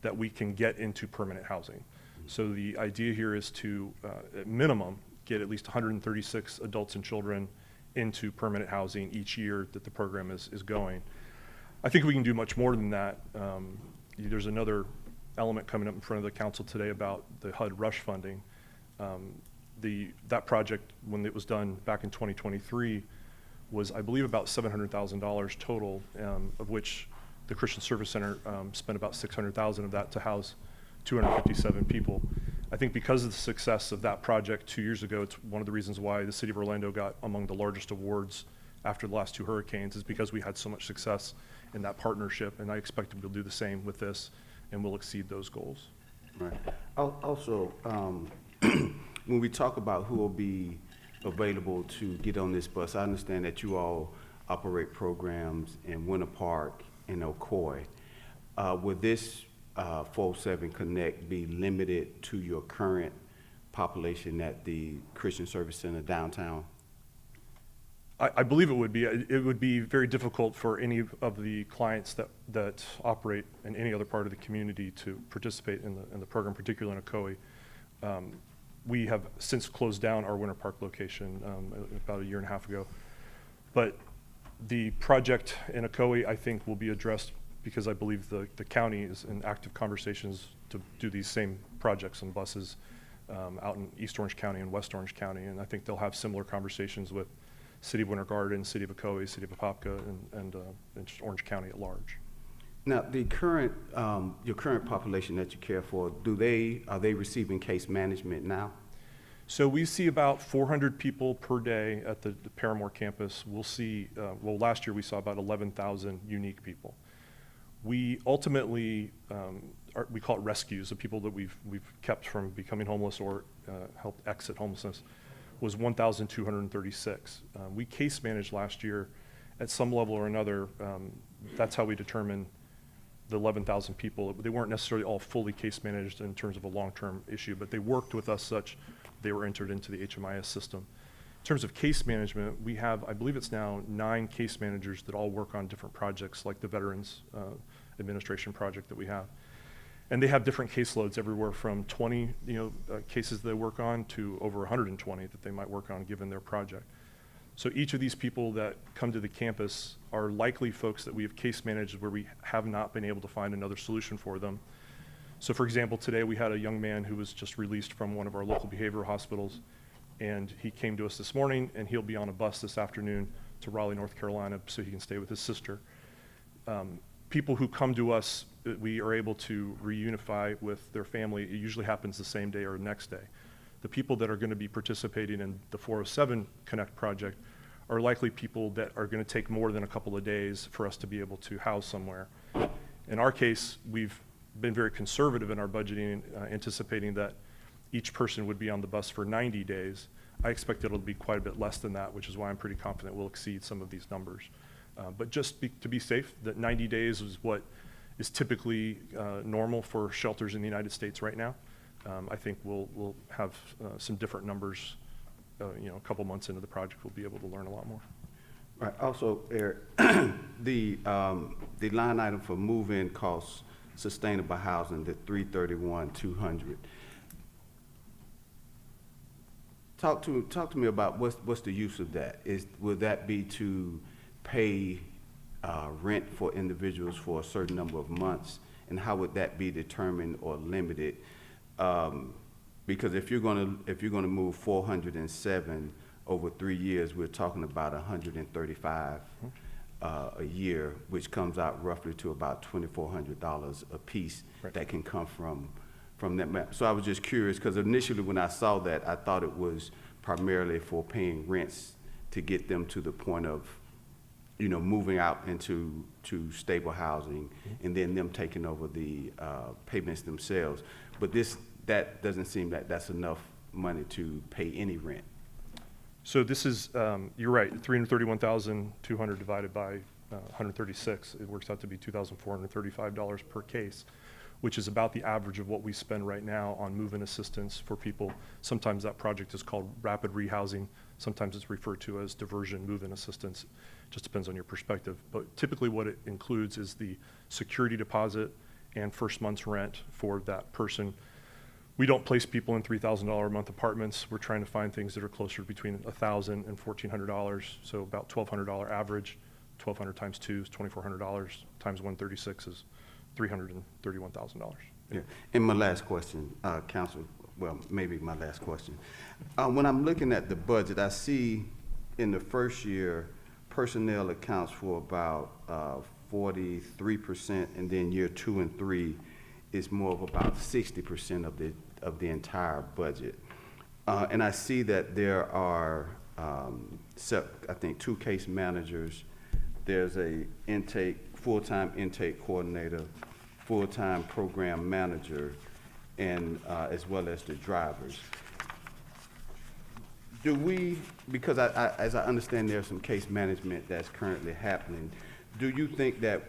that we can get into permanent housing. So the idea here is to, at minimum, get at least 136 adults and children into permanent housing each year that the program is going. I think we can do much more than that. There's another element coming up in front of the council today about the HUD rush funding. That project, when it was done back in 2023, was, I believe, about $700,000 total, of which the Christian Service Center spent about $600,000 of that to house 257 people. I think because of the success of that project 2 years ago, it's one of the reasons why the city of Orlando got among the largest awards after the last 2 hurricanes, is because we had so much success in that partnership, and I expect we'll do the same with this, and we'll exceed those goals. Right. Also, when we talk about who will be available to get on this bus, I understand that you all operate programs in Winter Park and Ocoee. Would this 407 Connect be limited to your current population at the Christian Service Center downtown? I believe it would be. It would be very difficult for any of the clients that operate in any other part of the community to participate in the program, particularly in Ocoee. We have since closed down our Winter Park location about 1.5 years ago. But the project in Ocoee, I think, will be addressed, because I believe the county is in active conversations to do these same projects on buses out in East Orange County and West Orange County. And I think they'll have similar conversations with City of Winter Garden, City of Ocoee, City of Apopka, and Orange County at large. Now, the current, your current population that you care for, are they receiving case management now? So we see about 400 people per day at the Paramore campus. We'll see, well, last year we saw about 11,000 unique people. We ultimately, we call it rescues, the people that we've kept from becoming homeless or helped exit homelessness, was 1,236. We case managed last year at some level or another. That's how we determine the 11,000 people, they weren't necessarily all fully case managed in terms of a long-term issue, but they worked with us such they were entered into the HMIS system. In terms of case management, we have, I believe it's now 9 case managers that all work on different projects, like the Veterans Administration project that we have. And they have different caseloads, everywhere from 20 cases they work on to over 120 that they might work on given their project. So each of these people that come to the campus are likely folks that we have case managed where we have not been able to find another solution for them. So for example, today we had a young man who was just released from one of our local behavioral hospitals, and he came to us this morning, and he'll be on a bus this afternoon to Raleigh, North Carolina, so he can stay with his sister. People who come to us, we are able to reunify with their family. It usually happens the same day or next day. The people that are going to be participating in the 407 Connect project are likely people that are going to take more than a couple of days for us to be able to house somewhere. In our case, we've been very conservative in our budgeting, anticipating that each person would be on the bus for 90 days. I expect it'll be quite a bit less than that, which is why I'm pretty confident we'll exceed some of these numbers. But just to be safe, that 90 days is what is typically normal for shelters in the United States right now. I think we'll have some different numbers, a couple months into the project, we'll be able to learn a lot more. Right. Also, Eric, the line item for move-in costs, sustainable housing, the 331,200. Talk to me about what's the use of that? Would that be to pay rent for individuals for a certain number of months, and how would that be determined or limited? Because if you're going to move 407 over 3 years, we're talking about 135 a year, which comes out roughly to about $2,400 a piece. Right. That can come from that map. So I was just curious, because initially when I saw that, I thought it was primarily for paying rents to get them to the point of moving out into stable housing, and then them taking over the payments themselves. But that doesn't seem like that's enough money to pay any rent. So this is, you're right, 331,200 divided by 136, it works out to be $2,435 per case, which is about the average of what we spend right now on move-in assistance for people. Sometimes that project is called rapid rehousing. Sometimes it's referred to as diversion move-in assistance. Just depends on your perspective. But typically what it includes is the security deposit and first month's rent for that person. We don't place people in $3,000 a month apartments. We're trying to find things that are closer between $1,000 and $1,400, so about $1,200 average. 1,200 times 2 is $2,400, times 136 is $331,000. Yeah. And my last question, Council, well, maybe my last question. When I'm looking at the budget, I see in the first year, personnel accounts for about 43%, and then year 2 and 3 is more of about 60% of the entire budget. And I see that there are, I think, 2 case managers. There's a full-time intake coordinator, full-time program manager, and as well as the drivers. Do we, because as I understand there's some case management that's currently happening, do you think that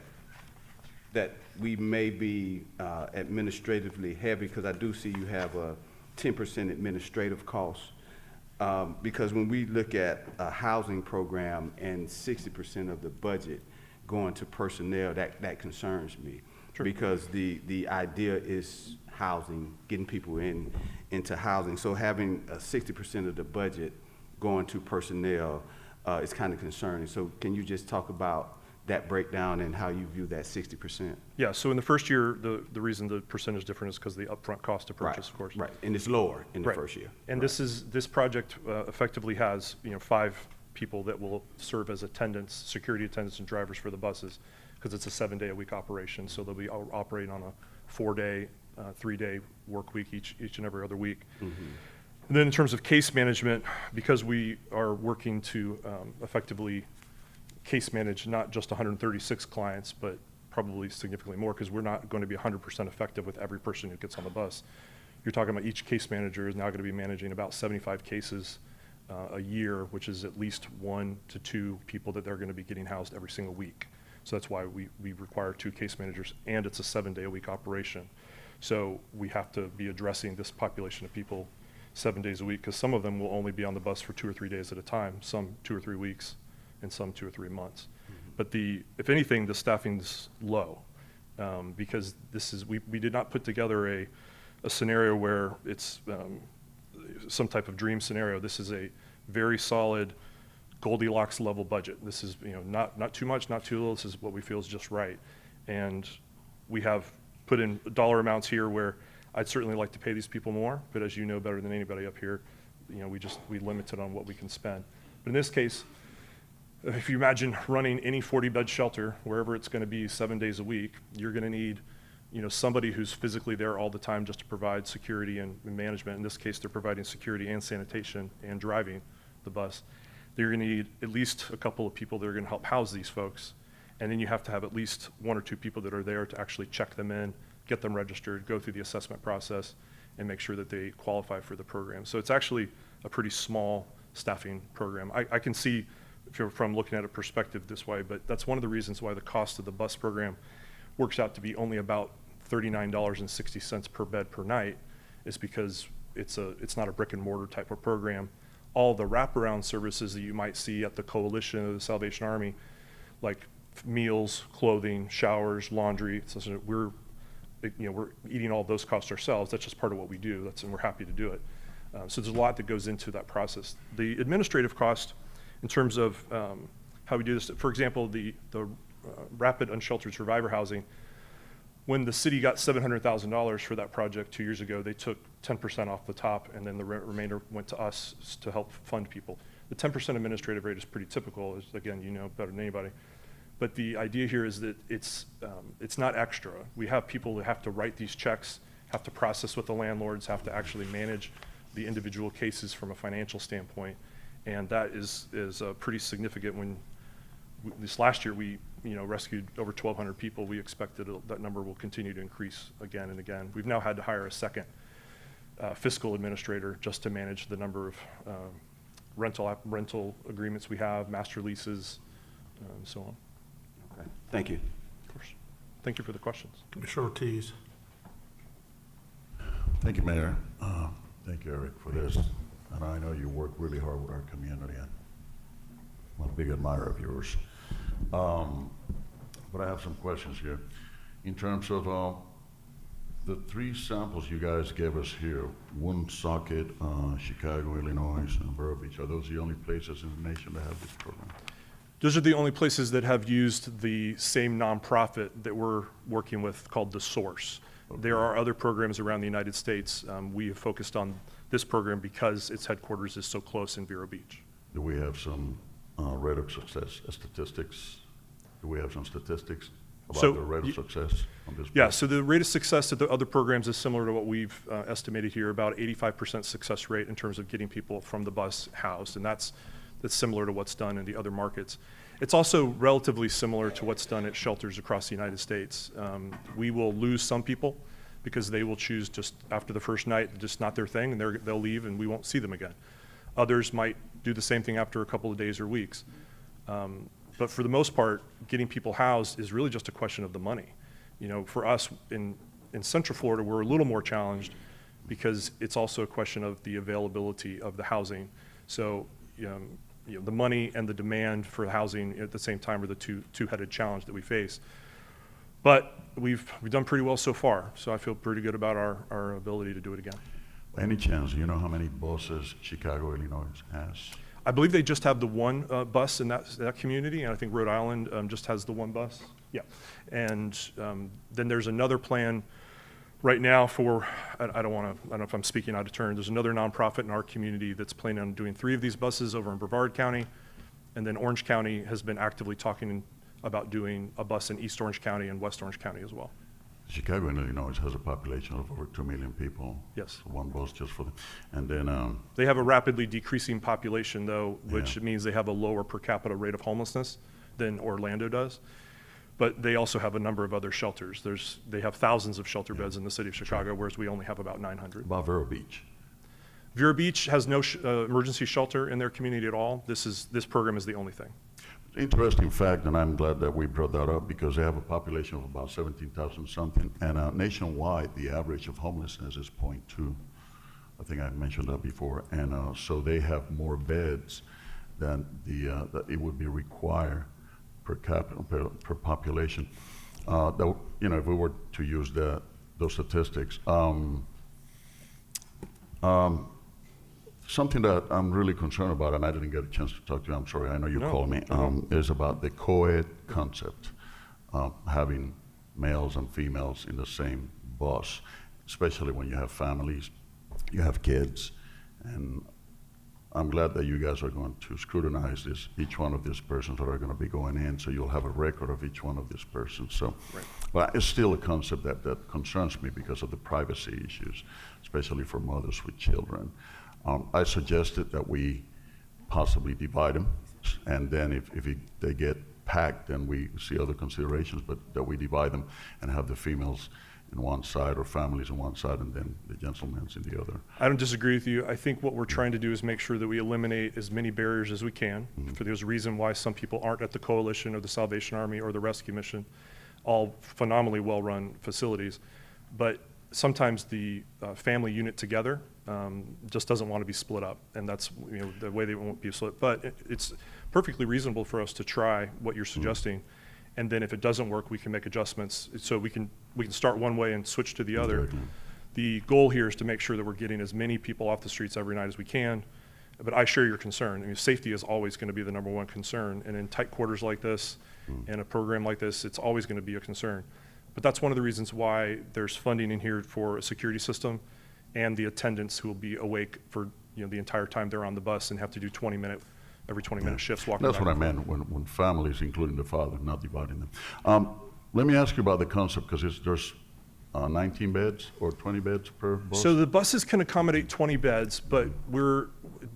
we may be administratively heavy? Because I do see you have a 10% administrative cost. Because when we look at a housing program and 60% of the budget going to personnel, that concerns me. Sure. Because the idea is housing, getting people into housing. So having 60% of the budget going to personnel is kind of concerning. So can you just talk about that breakdown and how you view that 60%? Yeah, so in the first year, the reason the percentage different is because of the upfront cost to purchase, of course. Right, and it's lower in the Right. first year. And this project effectively has 5 people that will serve as attendants, security attendants and drivers for the buses, because it's a 7-day-a-week operation. So they'll be operating on a 4-day, 3-day work week each and every other week. Mm-hmm. And then in terms of case management, because we are working to effectively case manage not just 136 clients, but probably significantly more, because we're not going to be 100% effective with every person who gets on the bus. You're talking about each case manager is now going to be managing about 75 cases a year, which is at least 1 to 2 people that they're going to be getting housed every single week. So that's why we require 2 case managers, and it's a 7-day-a-week operation. So we have to be addressing this population of people 7 days a week, because some of them will only be on the bus for 2 or 3 days at a time, some 2 or 3 weeks, and some 2 or 3 months. But if anything, the staffing's low, because we did not put together a scenario where it's some type of dream scenario. This is a very solid Goldilocks level budget. This is not too much, not too little. This is what we feel is just right. And we have put in dollar amounts here where I'd certainly like to pay these people more, but as you know better than anybody up here, we limit it on what we can spend. But in this case, if you imagine running any 40-bed shelter, wherever it's going to be 7 days a week, you're going to need somebody who's physically there all the time just to provide security and management. In this case, they're providing security and sanitation and driving the bus. They're going to need at least a couple of people that are going to help house these folks. And then you have to have at least 1 or 2 people that are there to actually check them in, get them registered, go through the assessment process, and make sure that they qualify for the program. So it's actually a pretty small staffing program. I can see from looking at a perspective this way, but that's one of the reasons why the cost of the bus program works out to be only about $39.60 per bed per night, is because it's not a brick and mortar type of program. All the wraparound services that you might see at the Coalition or the Salvation Army, like meals, clothing, showers, laundry, we're eating all those costs ourselves. That's just part of what we do. And we're happy to do it. So there's a lot that goes into that process. The administrative cost, in terms of how we do this, for example, the rapid unsheltered survivor housing, when the city got $700,000 for that project 2 years ago, they took 10% off the top, and then the remainder went to us to help fund people. The 10% administrative rate is pretty typical, again, you know better than anybody. But the idea here is that it's not extra. We have people that have to write these checks, have to process with the landlords, have to actually manage the individual cases from a financial standpoint, and that is pretty significant. When this last year we rescued over 1,200 people, we expect that number will continue to increase again and again. We've now had to hire a second fiscal administrator just to manage the number of rental agreements we have, master leases, so on. Okay. Thank you. Of course. Thank you for the questions. Commissioner Ortiz. Thank you, Mayor. Thank you, Eric, for this. And I know you work really hard with our community, and I'm a big admirer of yours. But I have some questions here. In terms of the 3 samples you guys gave us here, Woonsocket, Chicago, Illinois, and Vero Beach, are those the only places in the nation that have this program? Those are the only places that have used the same nonprofit that we're working with called The Source. Okay. There are other programs around the United States. We have focused on this program because its headquarters is so close in Vero Beach. Do we have some rate of success statistics? Do we have some statistics about the rate of success on this? Yeah, so the rate of success of the other programs is similar to what we've estimated here, about 85% success rate in terms of getting people from the bus housed, and that's similar to what's done in the other markets. It's also relatively similar to what's done at shelters across the United States. We will lose some people because they will choose just after the first night, just not their thing, and they'll leave and we won't see them again. Others might do the same thing after a couple of days or weeks. But for the most part, getting people housed is really just a question of the money. For us in Central Florida, we're a little more challenged because it's also a question of the availability of the housing. So the money and the demand for housing at the same time are the two-headed challenge that we face. But we've done pretty well so far, so I feel pretty good about our ability to do it again. By any chance, do you know how many buses Chicago, Illinois has? I believe they just have the one bus in that community, and I think Rhode Island just has the one bus. Yeah, and then there's another plan right now for, I don't know if I'm speaking out of turn, there's another nonprofit in our community that's planning on doing 3 of these buses over in Brevard County, and then Orange County has been actively talking about doing a bus in East Orange County and West Orange County as well. Chicago, Illinois has a population of over 2 million people. Yes. So one bus just for them. And then they have a rapidly decreasing population, though, which means they have a lower per capita rate of homelessness than Orlando does. But they also have a number of other shelters. They have thousands of shelter beds in the city of Chicago, whereas we only have about 900. About Vero Beach? Vero Beach has no emergency shelter in their community at all. This program is the only thing. Interesting fact, and I'm glad that we brought that up because they have a population of about 17,000 something, and nationwide, the average of homelessness is 0.2. I think I mentioned that before, and so they have more beds than that it would be required per capita per population. That, you know, if we were to use those statistics. Something that I'm really concerned about, and I didn't get a chance to talk to you, I'm sorry, I know you called me, is about the co-ed concept, having males and females in the same bus, especially when you have families, you have kids, and I'm glad that you guys are going to scrutinize each one of these persons that are going to be going in, so you'll have a record of each one of these persons. So, but it's still a concept that concerns me because of the privacy issues, especially for mothers with children. I suggested that we possibly divide them, and then if they get packed, then we see other considerations, but that we divide them and have the females in one side or families in one side and then the gentlemen's in the other. I don't disagree with you. I think what we're trying to do is make sure that we eliminate as many barriers as we can. For there's a reason why some people aren't at the Coalition or the Salvation Army or the Rescue Mission, all phenomenally well-run facilities. But sometimes the family unit together just doesn't want to be split up, and that's, you know, the way they won't be split. But it's perfectly reasonable for us to try what you're suggesting, and then if it doesn't work, we can make adjustments. So we can start one way and switch to the other. Exactly. The goal here is to make sure that we're getting as many people off the streets every night as we can. But I share your concern. I mean, safety is always going to be the number one concern, and in tight quarters like this, and a program like this, it's always going to be a concern. But that's one of the reasons why there's funding in here for a security system and the attendants who will be awake for, you know, the entire time they're on the bus and have to do every 20-minute shifts walking That's back what I and meant when families, including the father, not dividing them. Let me ask you about the concept, because there's 19 beds or 20 beds per bus? So the buses can accommodate 20 beds, but we're,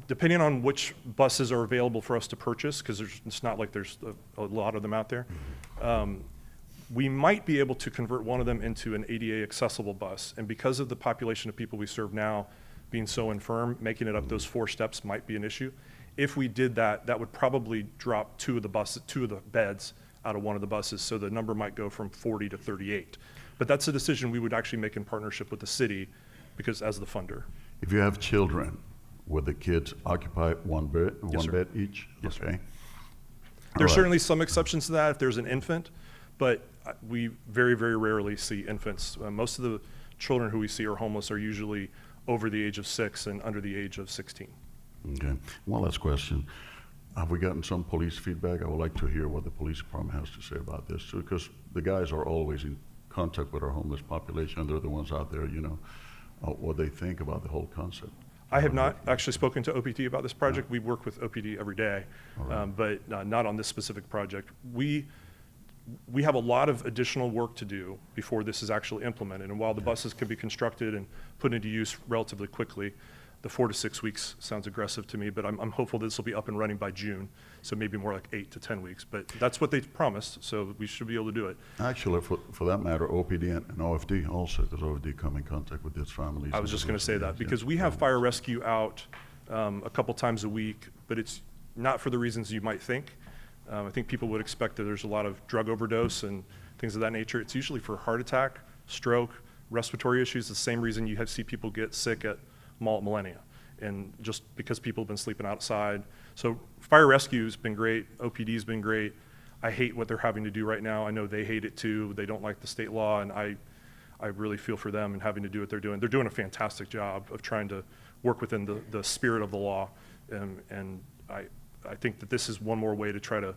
depending on which buses are available for us to purchase, because it's not like there's a lot of them out there, we might be able to convert one of them into an ADA accessible bus. And because of the population of people we serve now being so infirm, making it up those 4 steps might be an issue. If we did that, that would probably drop 2 of the beds out of one of the buses, so the number might go from 40 to 38. But that's a decision we would actually make in partnership with the city, because as the funder. If you have children, would the kids occupy one bed each? Yes, sir. Okay. There's All right. certainly some exceptions to that if there's an infant, but we very, very rarely see infants. Most of the children who we see are homeless are usually over the age of 6 and under the age of 16. Okay. One last question. Have we gotten some police feedback? I would like to hear what the police department has to say about this too, because the guys are always in contact with our homeless population. They're the ones out there, you know, what they think about the whole concept. I have not actually spoken to OPD about this project. We work with OPD every day, but not on this specific project. We have a lot of additional work to do before this is actually implemented. And while the buses can be constructed and put into use relatively quickly, the 4 to 6 weeks sounds aggressive to me, but I'm hopeful this will be up and running by June. So maybe more like 8 to 10 weeks, but that's what they promised. So we should be able to do it. Actually, for that matter, OPD and OFD also, because OFD come in contact with these families. I was just going to say that because we have fire rescue out a couple times a week, but it's not for the reasons you might think. I think people would expect that there's a lot of drug overdose and things of that nature. It's usually for heart attack, stroke, respiratory issues, the same reason you see people get sick at Mall at Millennia, and just because people have been sleeping outside. So fire rescue's been great, OPD's been great. I hate what they're having to do right now. I know they hate it too. They don't like the state law, and I really feel for them and having to do what they're doing. They're doing a fantastic job of trying to work within the spirit of the law, and I think that this is one more way to try to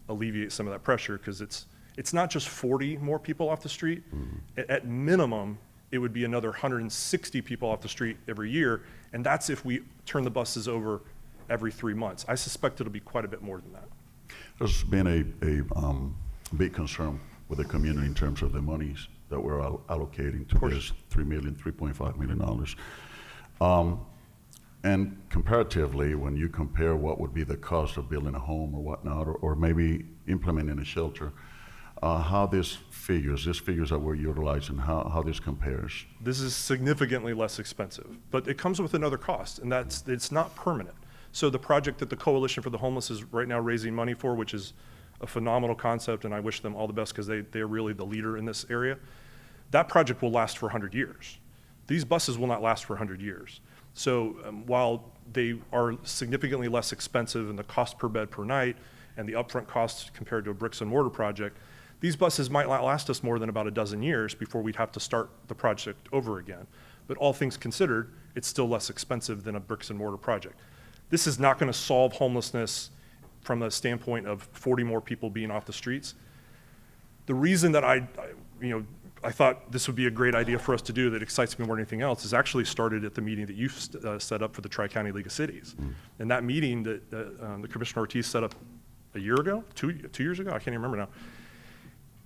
alleviate some of that pressure, because it's not just 40 more people off the street. At minimum, it would be another 160 people off the street every year, and that's if we turn the buses over every 3 months. I suspect it'll be quite a bit more than that. There's been a big concern with the community in terms of the monies that we're allocating to this $3.5 million. And comparatively, when you compare what would be the cost of building a home or whatnot, or maybe implementing a shelter, how these figures that we're utilizing, how this compares? This is significantly less expensive, but it comes with another cost, and it's not permanent. So the project that the Coalition for the Homeless is right now raising money for, which is a phenomenal concept, and I wish them all the best because they're really the leader in this area, that project will last for 100 years. These buses will not last for 100 years. So while they are significantly less expensive in the cost per bed per night and the upfront costs compared to a bricks and mortar project, these buses might not last us more than about a dozen years before we'd have to start the project over again. But all things considered, it's still less expensive than a bricks and mortar project. This is not going to solve homelessness from the standpoint of 40 more people being off the streets. The reason that I thought this would be a great idea for us to do that excites me more than anything else is actually started at the meeting that you set up for the Tri-County League of Cities. And that meeting that the Commissioner Ortiz set up a year ago, two years ago, I can't even remember now.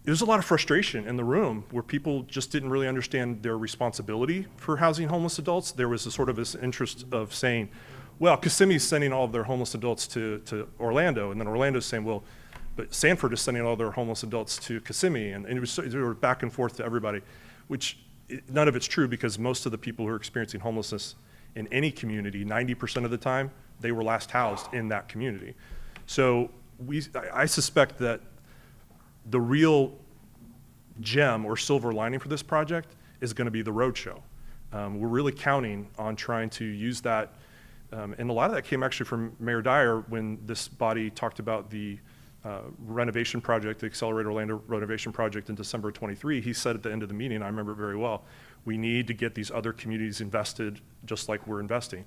There's a lot of frustration in the room where people just didn't really understand their responsibility for housing homeless adults. There was a sort of this interest of saying, well, Kissimmee's sending all of their homeless adults to Orlando, and then Orlando's saying, well, but Sanford is sending all their homeless adults to Kissimmee, and it was sort of back and forth to everybody, which none of it's true because most of the people who are experiencing homelessness in any community, 90% of the time, they were last housed in that community. So I suspect that the real gem or silver lining for this project is going to be the roadshow. We're really counting on trying to use that, and a lot of that came actually from Mayor Dyer when this body talked about the renovation project, the Accelerate Orlando renovation project in December of 23. He said at the end of the meeting, I remember it very well, we need to get these other communities invested just like we're investing.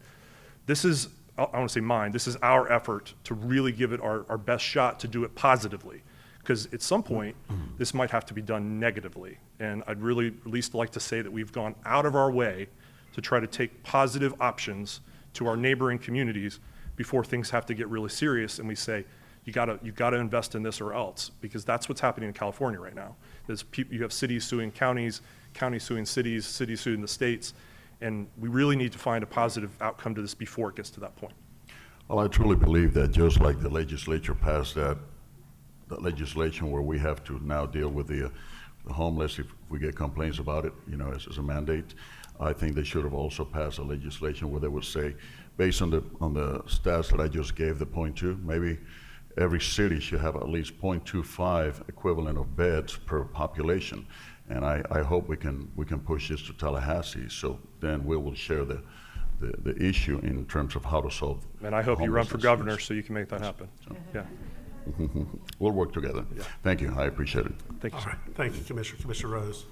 This is, I want to say mine, this is our effort to really give it our best shot to do it positively. Because at some point, this might have to be done negatively. And I'd really at least like to say that we've gone out of our way to try to take positive options to our neighboring communities before things have to get really serious and we say, you gotta invest in this or else, because that's what's happening in California right now. You have cities suing counties, counties suing cities, cities suing the states, and we really need to find a positive outcome to this before it gets to that point. Well, I truly believe that just like the legislature passed that legislation where we have to now deal with the homeless if we get complaints about it, as a mandate, I think they should have also passed a legislation where they would say, based on the stats that I just gave, the 0.2, maybe every city should have at least 0.25 equivalent of beds per population. And I hope we can push this to Tallahassee, so then we will share the issue in terms of how to solve. And I hope you run for governor so you can make that happen. So, yeah. We'll work together. Yeah. Thank you. I appreciate it. Thank you, sir. All right. Thank you, Commissioner. Commissioner Rose.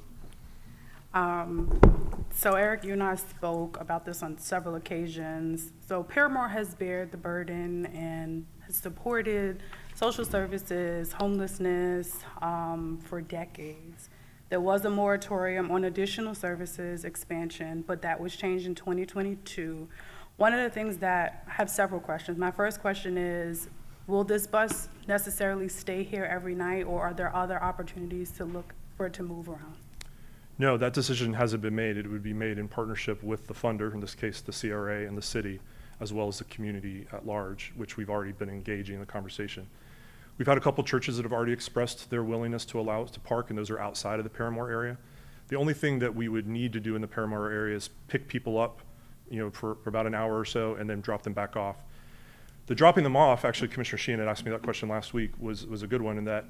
So Eric, you and I spoke about this on several occasions. So Paramore has bared the burden and has supported social services, homelessness for decades. There was a moratorium on additional services expansion, but that was changed in 2022. One of the things that I have several questions. My first question is, will this bus necessarily stay here every night, or are there other opportunities to look for it to move around? No, that decision hasn't been made. It would be made in partnership with the funder, in this case the CRA and the city, as well as the community at large, which we've already been engaging in the conversation. We've had a couple churches that have already expressed their willingness to allow us to park, and those are outside of the Paramore area. The only thing that we would need to do in the Paramore area is pick people up, for about an hour or so, and then drop them back off. The dropping them off, actually, Commissioner Sheehan had asked me that question last week, was a good one in that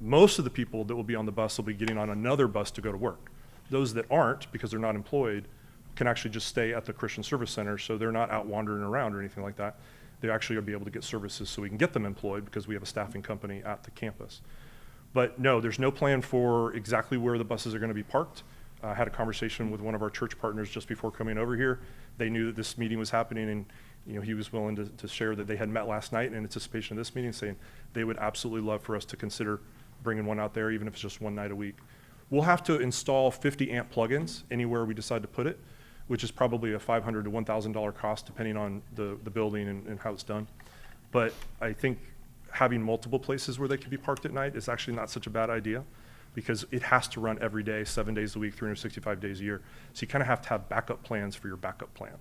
most of the people that will be on the bus will be getting on another bus to go to work. Those that aren't, because they're not employed, can actually just stay at the Christian Service Center, so they're not out wandering around or anything like that. They actually will be able to get services so we can get them employed because we have a staffing company at the campus. But no, there's no plan for exactly where the buses are going to be parked. I had a conversation with one of our church partners just before coming over here. They knew that this meeting was happening, and he was willing to share that they had met last night in anticipation of this meeting, saying they would absolutely love for us to consider bringing one out there, even if it's just one night a week. We'll have to install 50 amp plugins anywhere we decide to put it, which is probably a $500 to $1,000 cost depending on the building and how it's done. But I think having multiple places where they can be parked at night is actually not such a bad idea, because it has to run every day, 7 days a week, 365 days a year. So you kind of have to have backup plans for your backup plan.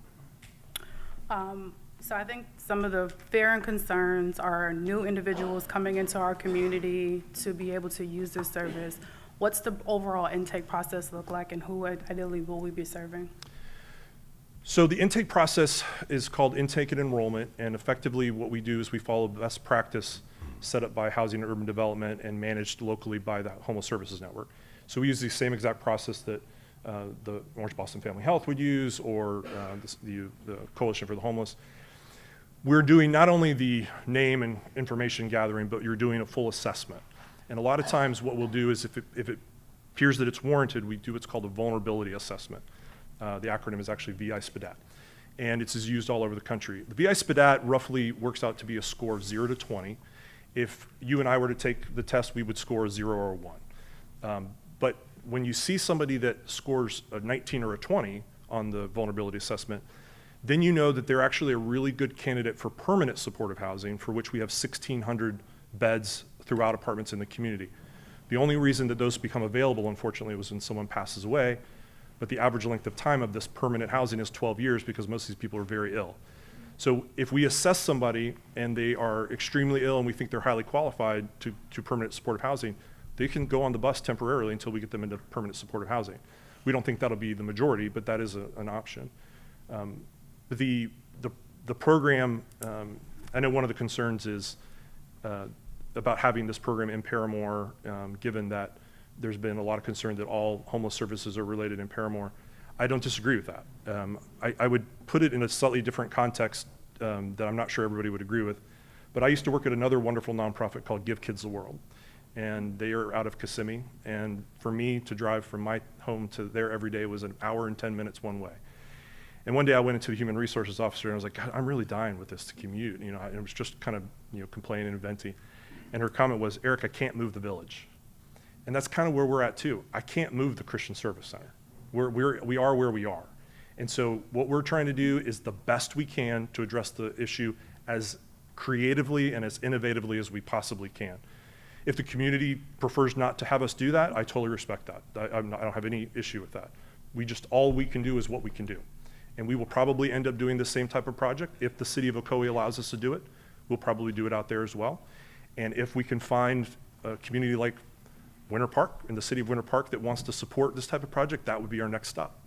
So I think some of the fear and concerns are new individuals coming into our community to be able to use this service. What's the overall intake process look like, and who ideally will we be serving? So the intake process is called intake and enrollment, and effectively what we do is we follow best practice set up by Housing and Urban Development and managed locally by the Homeless Services Network. So we use the same exact process that the Orange Boston Family Health would use, or the Coalition for the Homeless. We're doing not only the name and information gathering, but you're doing a full assessment. And a lot of times what we'll do is if it appears that it's warranted, we do what's called a vulnerability assessment. The acronym is actually VI-SPDAT, and it's used all over the country. The VI-SPDAT roughly works out to be a score of 0 to 20. If you and I were to take the test, we would score a 0 or a 1. But when you see somebody that scores a 19 or a 20 on the vulnerability assessment, then you know that they're actually a really good candidate for permanent supportive housing, for which we have 1,600 beds throughout apartments in the community. The only reason that those become available, unfortunately, was when someone passes away, but the average length of time of this permanent housing is 12 years because most of these people are very ill. So if we assess somebody and they are extremely ill and we think they're highly qualified to permanent supportive housing, they can go on the bus temporarily until we get them into permanent supportive housing. We don't think that'll be the majority, but that is an option. The program, I know one of the concerns is about having this program in Paramore, given that there's been a lot of concern that all homeless services are related in Paramore. I don't disagree with that. I would put it in a slightly different context that I'm not sure everybody would agree with. But I used to work at another wonderful nonprofit called Give Kids the World. And they are out of Kissimmee. And for me to drive from my home to there every day was an hour and 10 minutes one way. And one day I went into the human resources officer and I was like, God, I'm really dying with this to commute. You know, I was just kind of, complaining and venting. And her comment was, Eric, I can't move the village. And that's kind of where we're at too. I can't move the Christian Service Center. We are where we are. And so what we're trying to do is the best we can to address the issue as creatively and as innovatively as we possibly can. If the community prefers not to have us do that, I totally respect that. I don't have any issue with that. All we can do is what we can do. And we will probably end up doing the same type of project. If the city of Ocoee allows us to do it, we'll probably do it out there as well. And if we can find a community like Winter Park, in the city of Winter Park, that wants to support this type of project, that would be our next stop.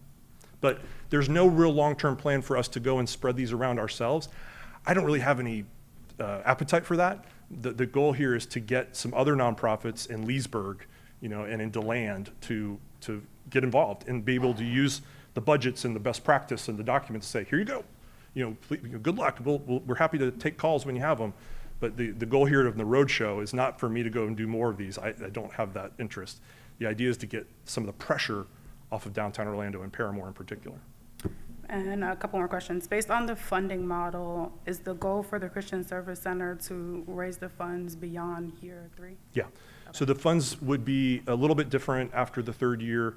But there's no real long-term plan for us to go and spread these around ourselves. I don't really have any appetite for that. The goal here is to get some other nonprofits in Leesburg, and in DeLand to get involved and be able to use the budgets and the best practice and the documents to say, here you go, good luck. We're happy to take calls when you have them. But the goal here of the roadshow is not for me to go and do more of these. I don't have that interest. The idea is to get some of the pressure off of downtown Orlando and Paramore in particular. And a couple more questions. Based on the funding model, is the goal for the Christian Service Center to raise the funds beyond year 3? Yeah. Okay. So the funds would be a little bit different after the 3rd year,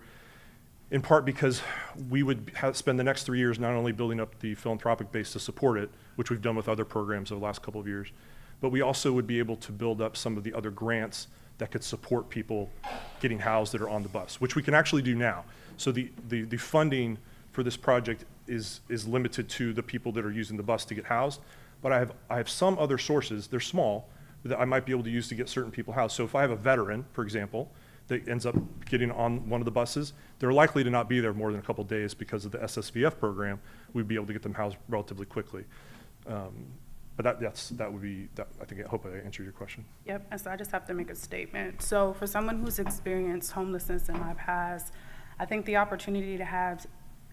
in part because we would spend the next 3 years not only building up the philanthropic base to support it, which we've done with other programs over the last couple of years, but we also would be able to build up some of the other grants that could support people getting housed that are on the bus, which we can actually do now. So the funding for this project is limited to the people that are using the bus to get housed, but I have some other sources, they're small, that I might be able to use to get certain people housed. So if I have a veteran, for example, that ends up getting on one of the buses, they're likely to not be there more than a couple days because of the SSVF program. We'd be able to get them housed relatively quickly. But that would be, I hope I answered your question. Yep, and so I just have to make a statement. So for someone who's experienced homelessness in my past, I think the opportunity to have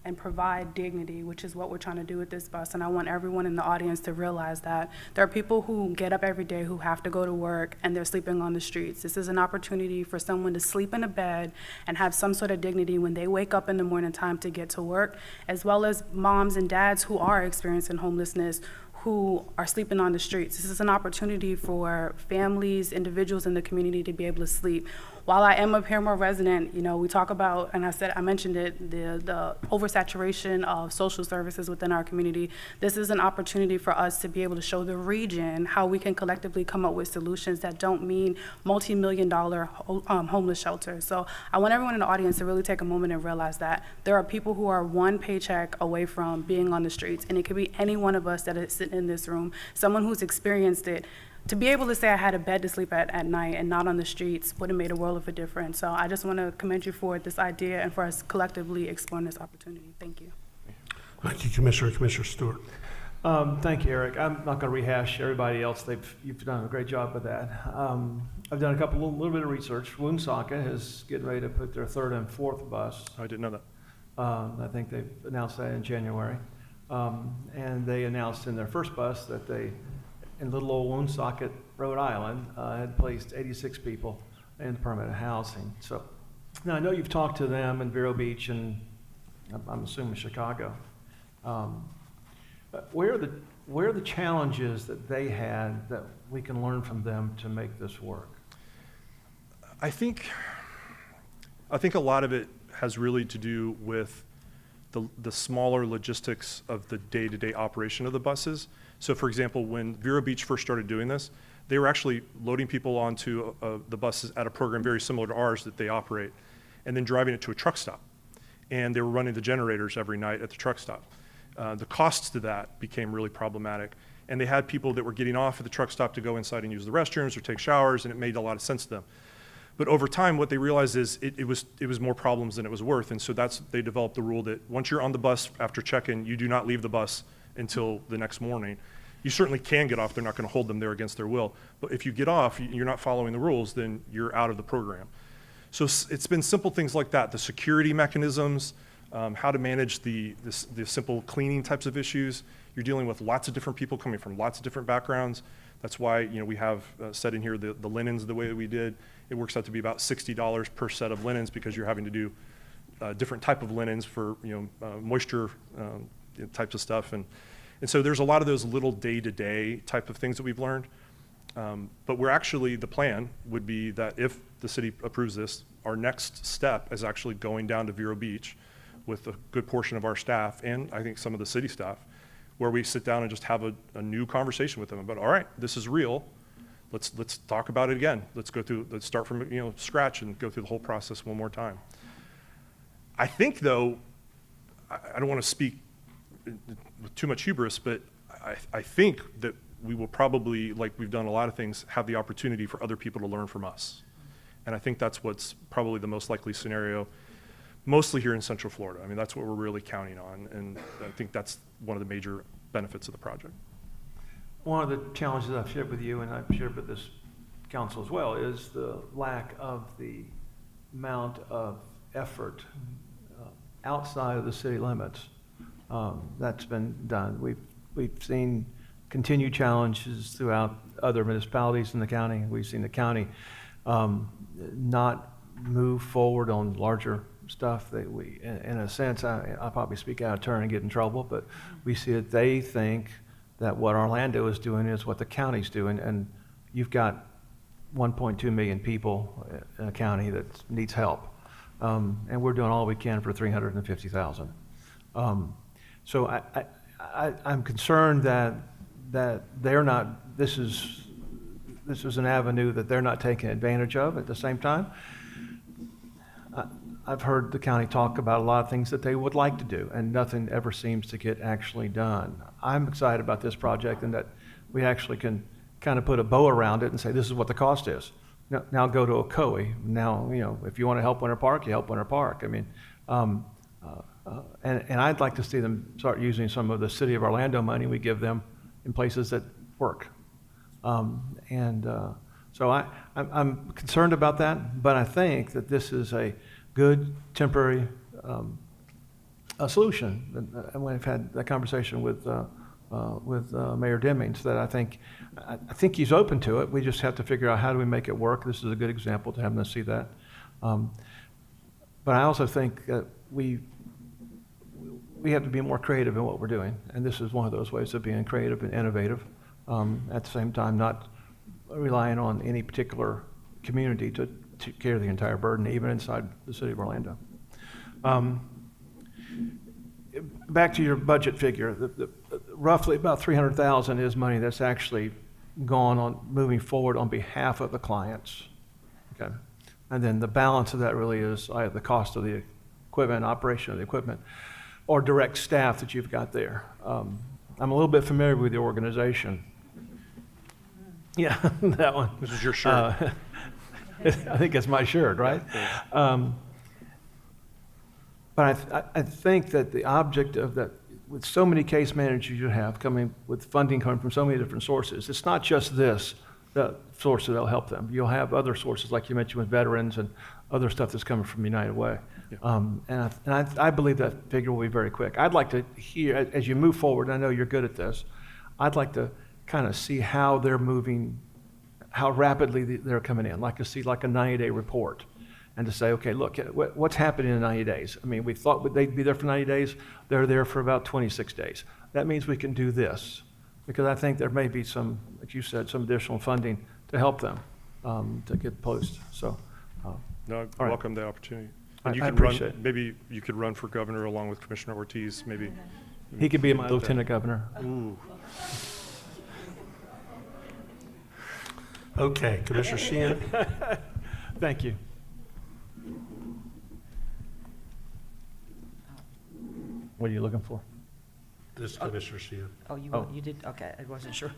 and provide dignity, which is what we're trying to do with this bus, and I want everyone in the audience to realize that there are people who get up every day who have to go to work and they're sleeping on the streets. This is an opportunity for someone to sleep in a bed and have some sort of dignity when they wake up in the morning time to get to work, as well as moms and dads who are experiencing homelessness who are sleeping on the streets. This is an opportunity for families, individuals in the community to be able to sleep. While I am a Paramore resident, we talk about, and I mentioned it, the oversaturation of social services within our community. This is an opportunity for us to be able to show the region how we can collectively come up with solutions that don't mean multi-million-dollar homeless shelters. So I want everyone in the audience to really take a moment and realize that there are people who are one paycheck away from being on the streets, and it could be any one of us that is sitting in this room, someone who's experienced it. To be able to say I had a bed to sleep at night and not on the streets would have made a world of a difference. So I just want to commend you for this idea and for us collectively exploring this opportunity. Thank you. Thank you, Commissioner. Commissioner Stewart. Thank you, Eric. I'm not going to rehash everybody else. You've done a great job with that. I've done a little bit of research. Woonsocket is getting ready to put their 3rd and 4th bus. I didn't know that. I think they've announced that in January. And they announced in their first bus that they, in little old Woonsocket, Rhode Island, had placed 86 people in permanent housing. So now I know you've talked to them in Vero Beach and I'm assuming Chicago. Where are the challenges that they had that we can learn from them to make this work? I think a lot of it has really to do with the smaller logistics of the day-to-day operation of the buses. So for example, when Vero Beach first started doing this, they were actually loading people onto the buses at a program very similar to ours that they operate, and then driving it to a truck stop. And they were running the generators every night at the truck stop. The costs to that became really problematic. And they had people that were getting off at the truck stop to go inside and use the restrooms or take showers, and it made a lot of sense to them. But over time, what they realized is it was more problems than it was worth. And so they developed the rule that once you're on the bus after check-in, you do not leave the bus until the next morning. You certainly can get off. They're not going to hold them there against their will. But if you get off, you're not following the rules, then you're out of the program. So it's been simple things like that, the security mechanisms, how to manage the simple cleaning types of issues. You're dealing with lots of different people coming from lots of different backgrounds. That's why we have set in here the linens the way that we did. It works out to be about $60 per set of linens because you're having to do different type of linens for moisture types of stuff. And so there's a lot of those little day-to-day type of things that we've learned. But the plan would be that if the city approves this, our next step is actually going down to Vero Beach with a good portion of our staff and I think some of the city staff, where we sit down and just have a new conversation with them about, all right, this is real. Let's talk about it again. Let's start from scratch and go through the whole process one more time. I think though, I don't want to speak with too much hubris, but I think that we will probably, like we've done a lot of things, have the opportunity for other people to learn from us. And I think that's what's probably the most likely scenario, mostly here in Central Florida. I mean, that's what we're really counting on. And I think that's one of the major benefits of the project. One of the challenges I've shared with you, and I've shared with this council as well, is the lack of the amount of effort outside of the city limits that's been done. We've seen continued challenges throughout other municipalities in the county. We've seen the county not move forward on larger stuff that in a sense, I'll probably speak out of turn and get in trouble, but we see that they think that what Orlando is doing is what the county's doing, and you've got 1.2 million people in a county that needs help, and we're doing all we can for 350,000. So I'm concerned that they're not. This is an avenue that they're not taking advantage of. At the same time, I've heard the county talk about a lot of things that they would like to do, and nothing ever seems to get actually done. I'm excited about this project and that we actually can kind of put a bow around it and say, this is what the cost is. Now go to a COE. Now, if you want to help Winter Park, you help Winter Park. I mean, and I'd like to see them start using some of the City of Orlando money we give them in places that work. So I'm concerned about that, but I think that this is a good temporary solution. And we've had that conversation with Mayor Demings that I think he's open to it. We just have to figure out how do we make it work. This is a good example to have them see that. But I also think that we have to be more creative in what we're doing, and this is one of those ways of being creative and innovative. At the same time, not relying on any particular community to carry the entire burden, even inside the city of Orlando. Back to your budget figure, roughly about $300,000 is money that's actually gone on moving forward on behalf of the clients. Okay, and then the balance of that really is the cost of the equipment, operation of the equipment, or direct staff that you've got there. I'm a little bit familiar with the organization. Yeah, that one. This is your shirt. I think it's my shirt, right? But I think that the object of that, with so many case managers you have coming, with funding coming from so many different sources, it's not just this the source that'll help them. You'll have other sources, like you mentioned with veterans and other stuff that's coming from United Way. And I believe that figure will be very quick. I'd like to hear, as you move forward, and I know you're good at this, I'd like to kind of see how they're moving, how rapidly they're coming in, like to see like a 90-day report. And to say, okay, look, what's happening in 90 days? I mean, we thought they'd be there for 90 days. They're there for about 26 days. That means we can do this. Because I think there may be some, like you said, some additional funding to help them to get post. So, No, I welcome the opportunity. I And you could appreciate it. maybe you could run for governor along with Commissioner Ortiz, maybe. He could be my lieutenant governor. Ooh. Okay, Commissioner Sheehan. Thank you. What are you looking for? This is Commissioner Sheehan. Oh, Oh. you did, okay, I wasn't sure.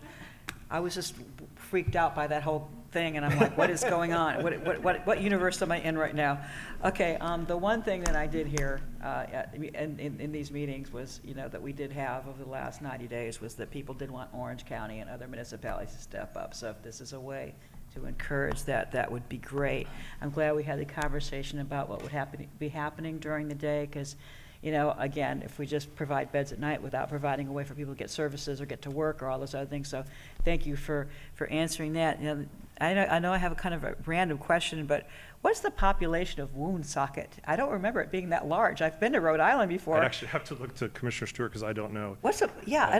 I was just freaked out by that whole thing, and I'm like, what is going on? What universe am I in right now? Okay, the one thing that I did hear in these meetings was, that we did have over the last 90 days was that people did want Orange County and other municipalities to step up. So if this is a way to encourage that, that would be great. I'm glad we had the conversation about what would be happening during the day, because again, if we just provide beds at night without providing a way for people to get services or get to work or all those other things. So thank you for answering that. I know I have a kind of a random question, but what's the population of Woonsocket? I don't remember it being that large. I've been to Rhode Island before. I'd actually have to look to Commissioner Stewart because I don't know. I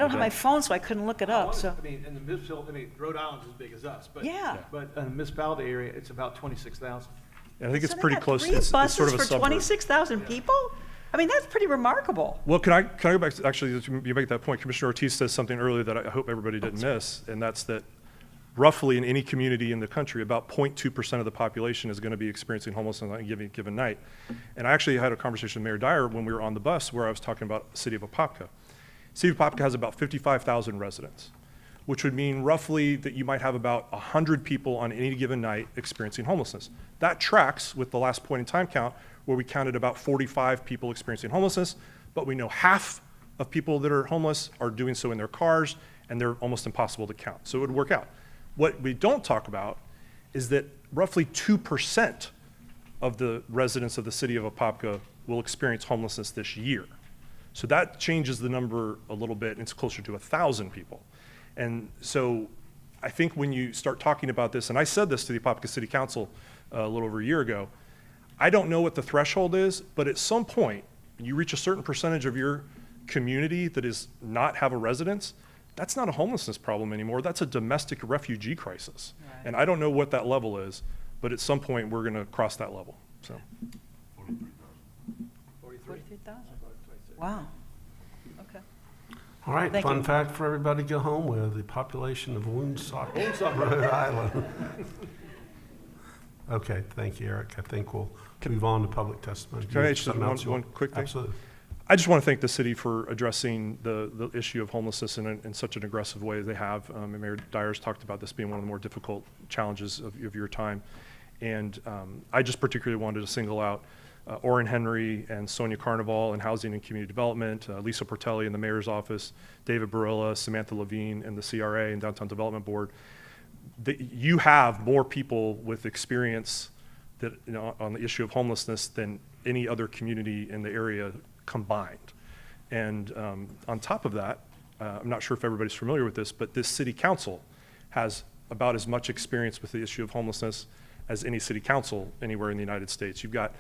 don't have my phone, so I couldn't look it up. So I mean, in the municipality, Rhode Island's as big as us, but Yeah. but in the municipality area, it's about 26,000. And I think it's So they pretty got close. 3 It's buses sort of a for suburb. 26,000 people? I mean, that's pretty remarkable. Well, can I go back to, actually, you make that point. Commissioner Ortiz says something earlier that I hope everybody didn't miss, and that's that roughly in any community in the country, about 0.2% of the population is going to be experiencing homelessness on a given night. And I actually had a conversation with Mayor Dyer when we were on the bus where I was talking about the city of Apopka. City of Apopka has about 55,000 residents, which would mean roughly that you might have about 100 people on any given night experiencing homelessness. That tracks with the last point in time count, where we counted about 45 people experiencing homelessness, but we know half of people that are homeless are doing so in their cars, and they're almost impossible to count. So it would work out. What we don't talk about is that roughly 2% of the residents of the city of Apopka will experience homelessness this year. So that changes the number a little bit, and it's closer to 1,000 people. And so I think when you start talking about this, and I said this to the Apopka City Council a little over a year ago, I don't know what the threshold is, but at some point, when you reach a certain percentage of your community that is not have a residence, that's not a homelessness problem anymore. That's a domestic refugee crisis. Right. And I don't know what that level is, but at some point, we're going to cross that level. So, 43,000. Wow. Okay. All right, Thank fun you. fact for everybody to go home with, the population of Woonsocket, Rhode Island. Okay, thank you, Eric. I think we'll move on to public testimony. Can I just Something else you one want? quick thing? Absolutely. I just want to thank the city for addressing the issue of homelessness in such an aggressive way as they have. And Mayor Dyer's talked about this being one of the more difficult challenges of your time. And I just particularly wanted to single out Orrin Henry and Sonia Carnival in Housing and Community Development, Lisa Portelli in the Mayor's Office, David Barilla, Samantha Levine in the CRA and Downtown Development Board. You have more people with experience that, on the issue of homelessness than any other community in the area combined. And on top of that, I'm not sure if everybody's familiar with this, but this city council has about as much experience with the issue of homelessness as any city council anywhere in the United States. You've got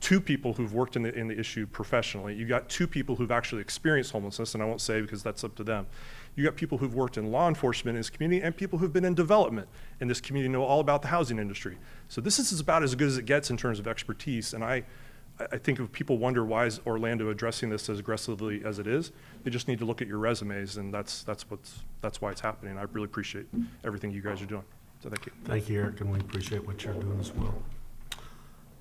2 people who've worked in the issue professionally. You've got 2 people who've actually experienced homelessness, and I won't say because that's up to them. You got people who've worked in law enforcement in this community and people who've been in development in this community, know all about the housing industry. So this is about as good as it gets in terms of expertise. And I think if people wonder why is Orlando addressing this as aggressively as it is, they just need to look at your resumes, and that's why it's happening. I really appreciate everything you guys are doing. So thank you. Thank you, Eric, and we appreciate what you're doing as well.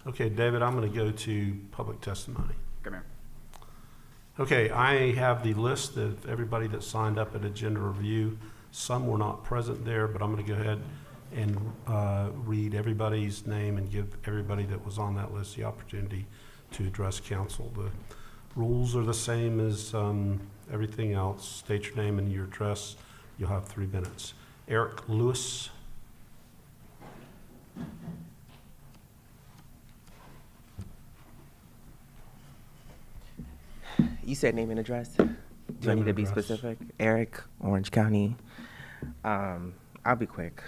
Okay, David, I'm going to go to public testimony. Come here. Okay, I have the list of everybody that signed up at agenda review. Some were not present there, but I'm going to go ahead and read everybody's name and give everybody that was on that list the opportunity to address council. The Rules are the same as everything else. State your name and your address. You'll have 3 minutes. Eric Lewis. You said name and address. Do I Name need to and be address. specific? Eric, Orange County. I'll be quick.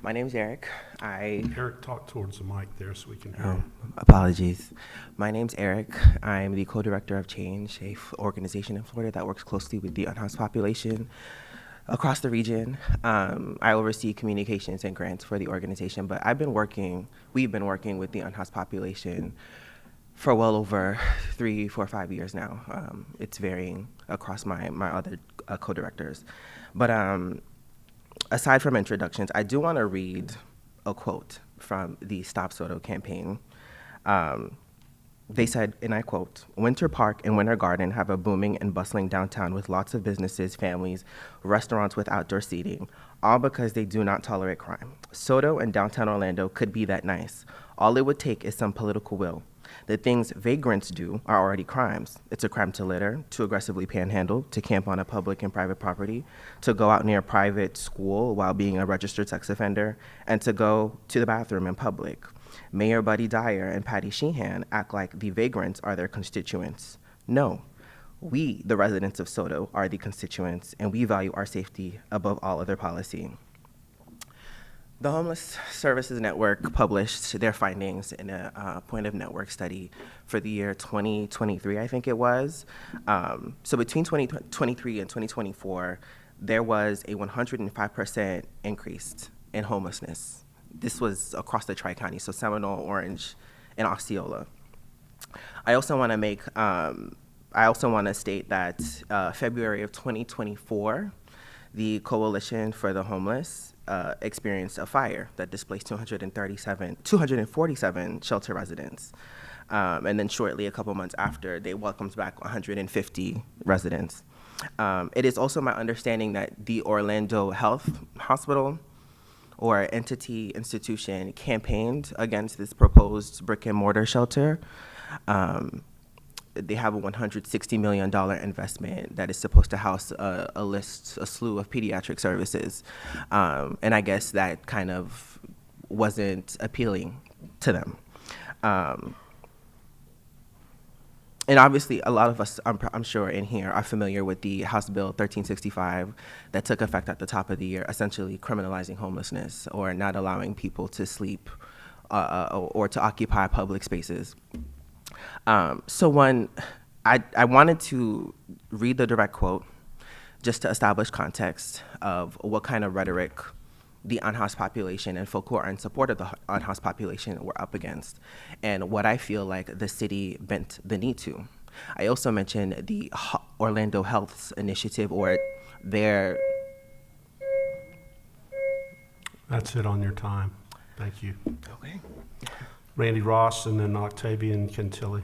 My name's Eric. Eric, talk towards the mic there so we can hear you. Apologies. My name's Eric. I'm the co-director of Change, a organization in Florida that works closely with the unhoused population across the region. I oversee communications and grants for the organization, but we've been working with the unhoused population for well over 3, 4, 5 years now. It's varying across my other co-directors. But aside from introductions, I do want to read a quote from the Stop Soto campaign. They said, and I quote, "Winter Park and Winter Garden have a booming and bustling downtown with lots of businesses, families, restaurants with outdoor seating, all because they do not tolerate crime. Soto and downtown Orlando could be that nice. All it would take is some political will. The things vagrants do are already crimes. It's a crime to litter, to aggressively panhandle, to camp on a public and private property, to go out near a private school while being a registered sex offender, and to go to the bathroom in public. Mayor Buddy Dyer and Patty Sheehan act like the vagrants are their constituents. No, we, the residents of Soto, are the constituents, and we value our safety above all other policy." The Homeless Services Network published their findings in a point of network study for the year 2023, I think it was. So between 2023 and 2024, there was a 105% increase in homelessness. This was across the Tri-County, so Seminole, Orange, and Osceola. I also want to state that February of 2024, the Coalition for the Homeless experienced a fire that displaced 247 shelter residents. And then shortly, a couple months after, they welcomed back 150 residents. It is also my understanding that the Orlando Health Hospital or institution campaigned against this proposed brick and mortar shelter. They have a $160 million investment that is supposed to house a slew of pediatric services. And I guess that kind of wasn't appealing to them. And obviously, a lot of us, I'm sure in here, are familiar with the House Bill 1365 that took effect at the top of the year, essentially criminalizing homelessness or not allowing people to sleep or to occupy public spaces. So I wanted to read the direct quote just to establish context of what kind of rhetoric the unhoused population and folk who are in support of the unhoused population were up against, and what I feel like the city bent the knee to. I also mentioned the Orlando Health's initiative or their... That's it on your time. Thank you. Okay. Randy Ross and then Octavian Kentilly.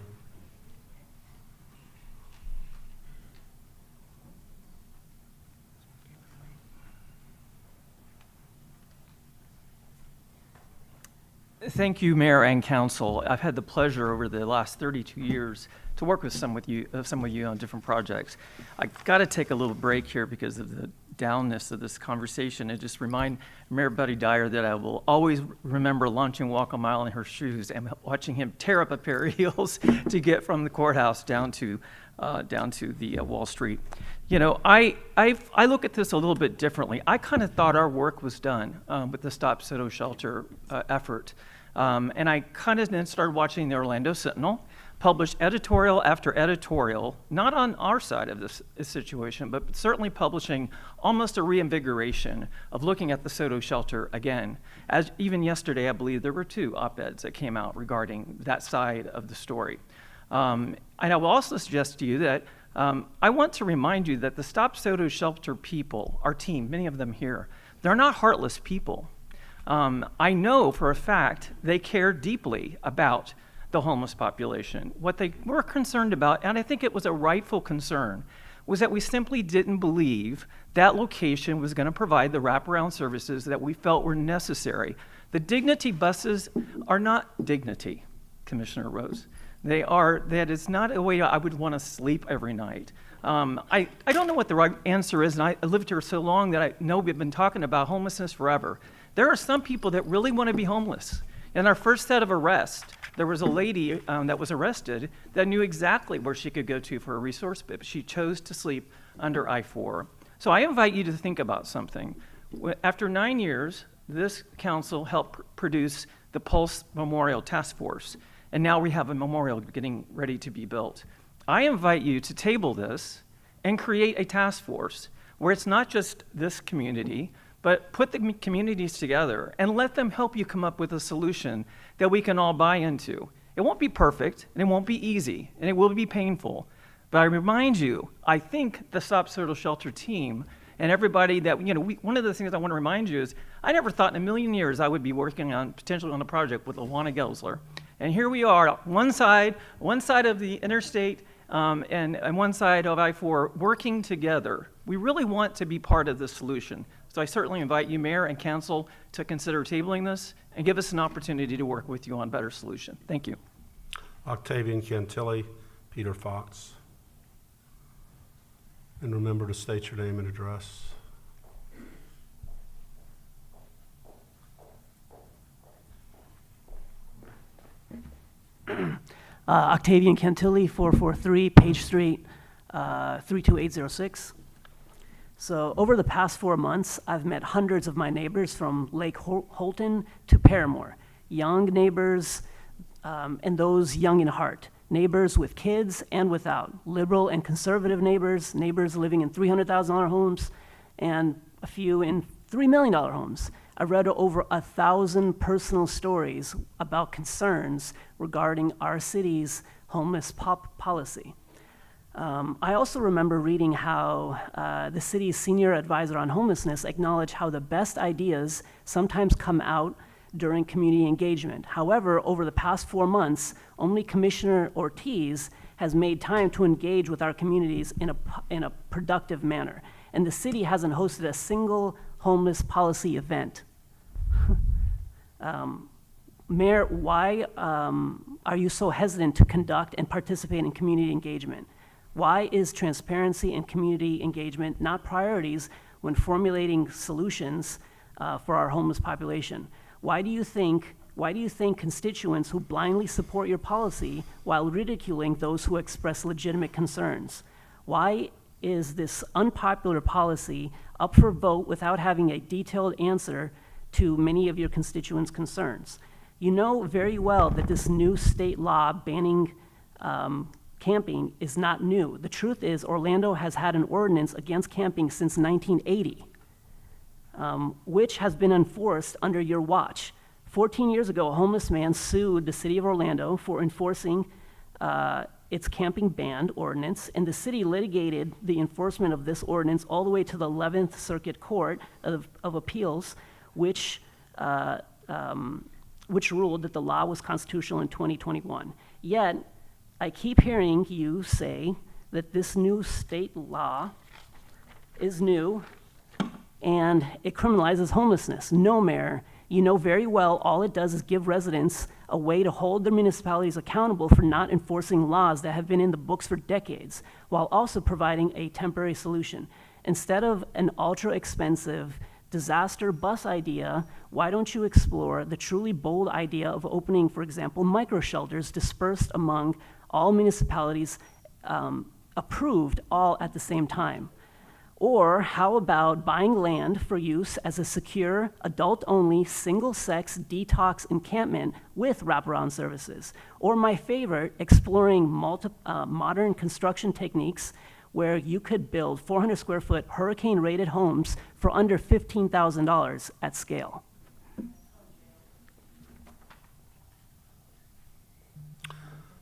Thank you, Mayor and Council. I've had the pleasure over the last 32 years to work with some of you on different projects. I've got to take a little break here because of the downness of this conversation and just remind Mayor Buddy Dyer that I will always remember launching Walk a Mile in her shoes and watching him tear up a pair of heels to get from the courthouse down to the Wall Street. You know, I look at this a little bit differently. I kind of thought our work was done with the Stop Soto Shelter effort. And I kind of then started watching the Orlando Sentinel, published editorial after editorial, not on our side of this situation, but certainly publishing almost a reinvigoration of looking at the Soto Shelter again. As even yesterday, I believe there were 2 op-eds that came out regarding that side of the story. And I will also suggest to you that I want to remind you that the Stop Soto Shelter people, our team, many of them here, they're not heartless people. I know for a fact they care deeply about the homeless population. What they were concerned about, and I think it was a rightful concern, was that we simply didn't believe that location was going to provide the wraparound services that we felt were necessary. The Dignity buses are not Dignity. Commissioner Rose. That is not a way I would want to sleep every night. I don't know what the right answer is, and I lived here so long that I know we've been talking about homelessness forever. There are some people that really want to be homeless. In our first set of arrests, there was a lady that was arrested that knew exactly where she could go to for a resource, but she chose to sleep under I-4. So I invite you to think about something. After 9 years, this council helped produce the Pulse Memorial Task Force, and now we have a memorial getting ready to be built. I invite you to table this and create a task force where it's not just this community, but put the communities together and let them help you come up with a solution that we can all buy into. It won't be perfect, and it won't be easy, and it will be painful. But I remind you, I think the Stop Turtle Shelter team and everybody that, one of the things I want to remind you is I never thought in a million years I would be working potentially on a project with Alana Gelsler. And here we are, one side of the interstate and one side of I-4 working together. We really want to be part of the solution. So I certainly invite you, Mayor and Council, to consider tabling this and give us an opportunity to work with you on a better solution. Thank you. Octavian Cantilli, Peter Fox. And remember to state your name and address. Octavian Cantilli, 443 Page Street, 32806. So over the past 4 months, I've met hundreds of my neighbors from Lake Holton to Paramore, young neighbors and those young in heart, neighbors with kids and without, liberal and conservative neighbors, neighbors living in $300,000 homes, and a few in $3 million homes. I read over 1,000 personal stories about concerns regarding our city's homeless policy. I also remember reading how the city's senior advisor on homelessness acknowledged how the best ideas sometimes come out during community engagement. However, over the past 4 months, only Commissioner Ortiz has made time to engage with our communities in a productive manner, and the city hasn't hosted a single homeless policy event. Mayor, why are you so hesitant to conduct and participate in community engagement? Why is transparency and community engagement not priorities when formulating solutions for our homeless population? Why do you think constituents who blindly support your policy while ridiculing those who express legitimate concerns? Why is this unpopular policy up for vote without having a detailed answer to many of your constituents' concerns? You know very well that this new state law banning camping is not new. The truth is Orlando has had an ordinance against camping since 1980, which has been enforced under your watch. 14 years ago, a homeless man sued the city of Orlando for enforcing its camping ban ordinance, and the city litigated the enforcement of this ordinance all the way to the 11th Circuit Court of Appeals, which ruled that the law was constitutional in 2021. Yet, I keep hearing you say that this new state law is new and it criminalizes homelessness. No, Mayor, you know very well all it does is give residents a way to hold their municipalities accountable for not enforcing laws that have been in the books for decades, while also providing a temporary solution. Instead of an ultra-expensive disaster bus idea, why don't you explore the truly bold idea of opening, for example, micro-shelters dispersed among all municipalities, approved all at the same time? Or how about buying land for use as a secure, adult-only, single-sex detox encampment with wraparound services? Or my favorite, exploring modern construction techniques where you could build 400 square foot hurricane-rated homes for under $15,000 at scale.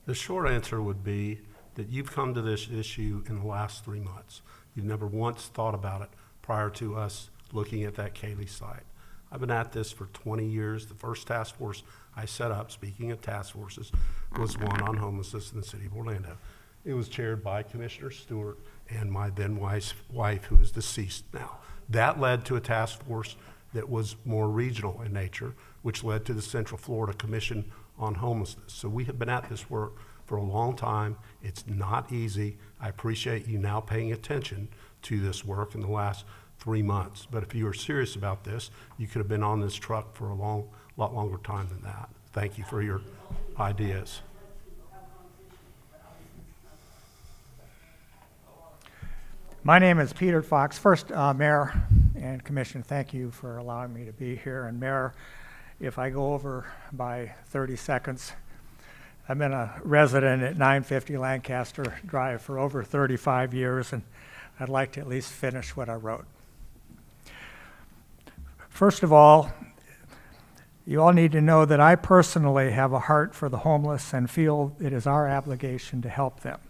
The short answer would be that you've come to this issue in the last 3 months. You've never once thought about it prior to us looking at that Cayley site. I've been at this for 20 years. The first task force I set up, speaking of task forces, was one on homelessness in the city of Orlando. It was chaired by Commissioner Stewart and my then wife's wife, who is deceased now. That led to a task force that was more regional in nature, which led to the Central Florida Commission on homelessness. So we have been at this work for a long time. It's not easy. I appreciate you now paying attention to this work in the last 3 months. But if you are serious about this, you could have been on this truck for a lot longer time than that. Thank you for your ideas. My name is Peter Fox. First, Mayor and Commission, thank you for allowing me to be here. And Mayor, if I go over by 30 seconds, I've been a resident at 950 Lancaster Drive for over 35 years, and I'd like to at least finish what I wrote. First of all, you all need to know that I personally have a heart for the homeless and feel it is our obligation to help them.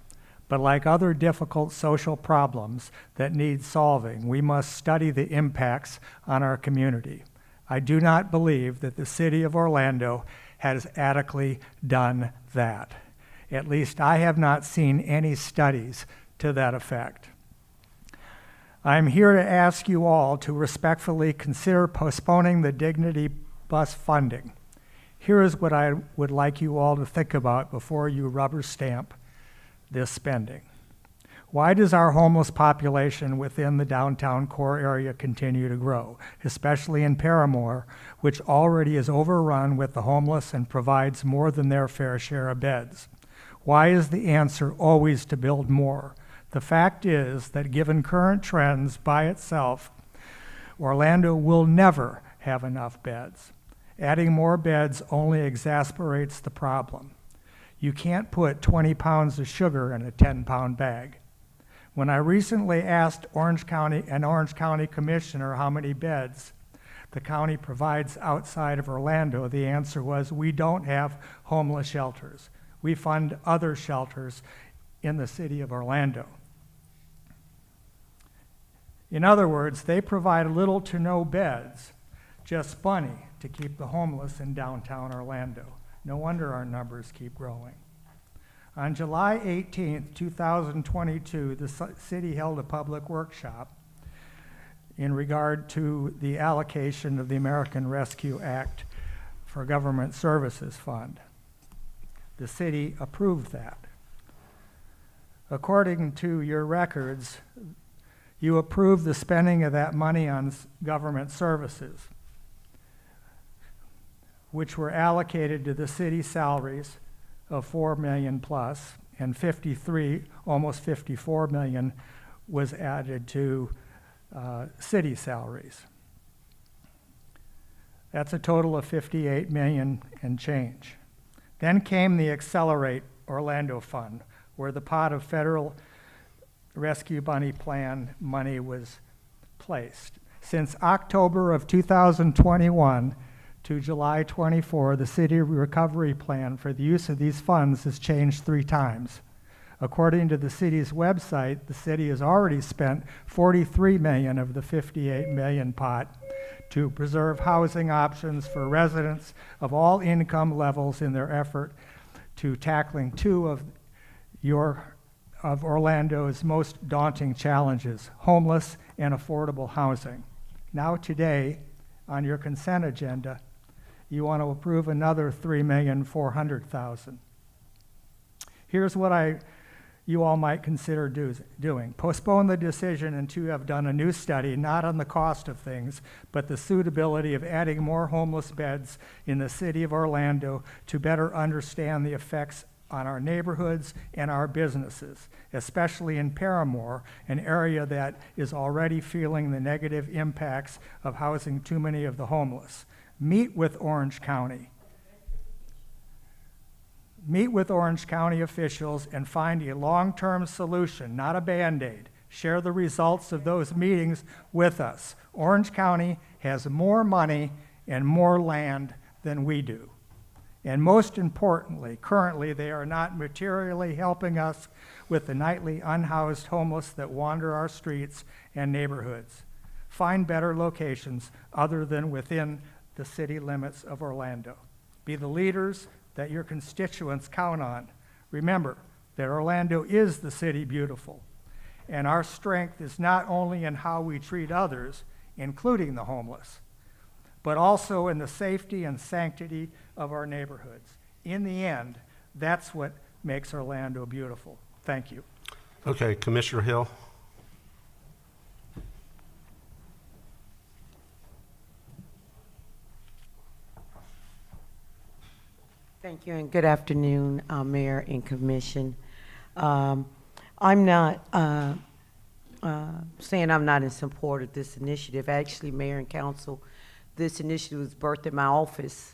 But like other difficult social problems that need solving, we must study the impacts on our community. I do not believe that the city of Orlando has adequately done that. At least I have not seen any studies to that effect. I'm here to ask you all to respectfully consider postponing the Dignity Bus funding. Here is what I would like you all to think about before you rubber stamp this spending. Why does our homeless population within the downtown core area continue to grow, especially in Paramore, which already is overrun with the homeless and provides more than their fair share of beds? Why is the answer always to build more? The fact is that given current trends by itself, Orlando will never have enough beds. Adding more beds only exasperates the problem. You can't put 20 pounds of sugar in a 10-pound bag. When I recently asked Orange County Commissioner how many beds the county provides outside of Orlando, the answer was, we don't have homeless shelters. We fund other shelters in the city of Orlando. In other words, they provide little to no beds, just money to keep the homeless in downtown Orlando. No wonder our numbers keep growing. On July 18th, 2022, the city held a public workshop in regard to the allocation of the American Rescue Act for Government Services Fund. The city approved that. According to your records, you approved the spending of that money on government services, which were allocated to the city salaries of $4 million plus, and almost $54 million was added to city salaries. That's a total of $58 million and change. Then came the Accelerate Orlando Fund, where the pot of federal rescue money plan money was placed. Since October of 2021 to July 24, the city recovery plan for the use of these funds has changed 3 times. According to the city's website, the city has already spent $43 million of the $58 million pot to preserve housing options for residents of all income levels in their effort to tackling 2 of Orlando's most daunting challenges, homeless and affordable housing. Now today, on your consent agenda, you want to approve another $3,400,000. Here's what you all might consider doing. Postpone the decision until you have done a new study, not on the cost of things, but the suitability of adding more homeless beds in the city of Orlando to better understand the effects on our neighborhoods and our businesses, especially in Paramore, an area that is already feeling the negative impacts of housing too many of the homeless. Meet with Orange County. Meet with Orange County officials and find a long-term solution, not a Band-Aid. Share the results of those meetings with us. Orange County has more money and more land than we do. And most importantly, currently they are not materially helping us with the nightly unhoused homeless that wander our streets and neighborhoods. Find better locations other than within the city limits of Orlando. Be the leaders that your constituents count on. Remember that Orlando is the city beautiful, and our strength is not only in how we treat others, including the homeless, but also in the safety and sanctity of our neighborhoods. in the end, that's what makes Orlando beautiful. Thank you. Okay, Commissioner Hill. Thank you, and good afternoon, Mayor and Commission. I'm not saying I'm not in support of this initiative. Actually, Mayor and Council, this initiative was birthed in my office.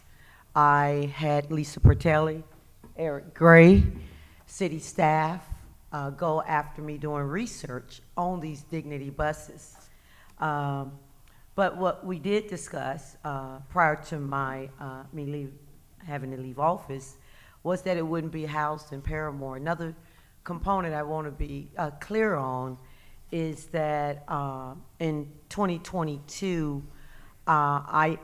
I had Lisa Pertelli, Eric Gray, city staff go after me doing research on these dignity buses. But what we did discuss prior to my having to leave office was that it wouldn't be housed in Paramore. Another component I want to be clear on is that in 2022, I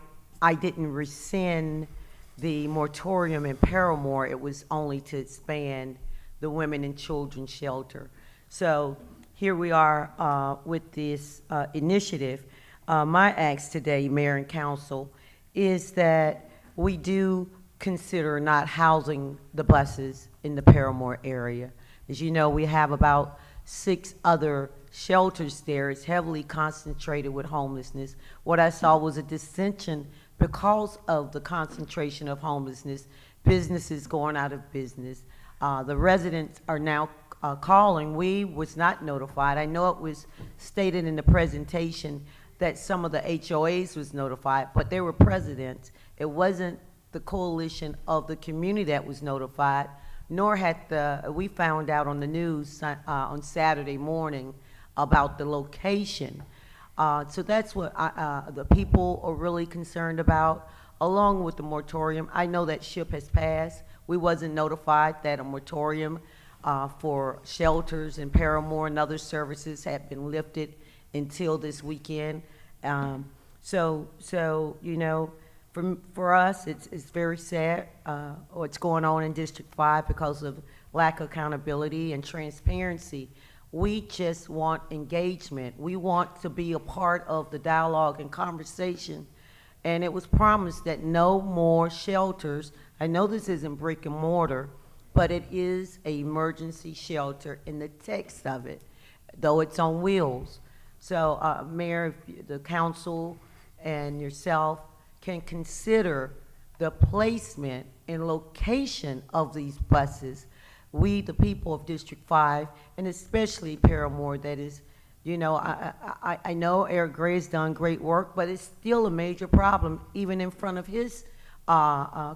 didn't rescind the moratorium in Paramore. It was only to expand the women and children shelter. So here we are with this initiative. My ask today, Mayor and Council, is that we do consider not housing the buses in the Paramore area. As you know, we have about 6 other shelters there. It's heavily concentrated with homelessness. What I saw was a dissension because of the concentration of homelessness, businesses going out of business. The residents are now calling. We was not notified. I know it was stated in the presentation that some of the HOAs was notified, but they were presidents. It wasn't the coalition of the community that was notified, nor had we found out on the news on Saturday morning about the location. So that's what the people are really concerned about, along with the moratorium. I know that ship has passed. We wasn't notified that a moratorium for shelters in Paramore and other services had been lifted until this weekend. So you know, for us, it's very sad what's going on in District 5 because of lack of accountability and transparency. We just want engagement. We want to be a part of the dialogue and conversation. And it was promised that no more shelters. I know this isn't brick and mortar, but it is an emergency shelter in the text of it, though it's on wheels. So, Mayor, if the council and yourself can consider the placement and location of these buses, we, the people of District 5, and especially Paramore, that is, you know, I know Eric Gray has done great work, but it's still a major problem, even in front of his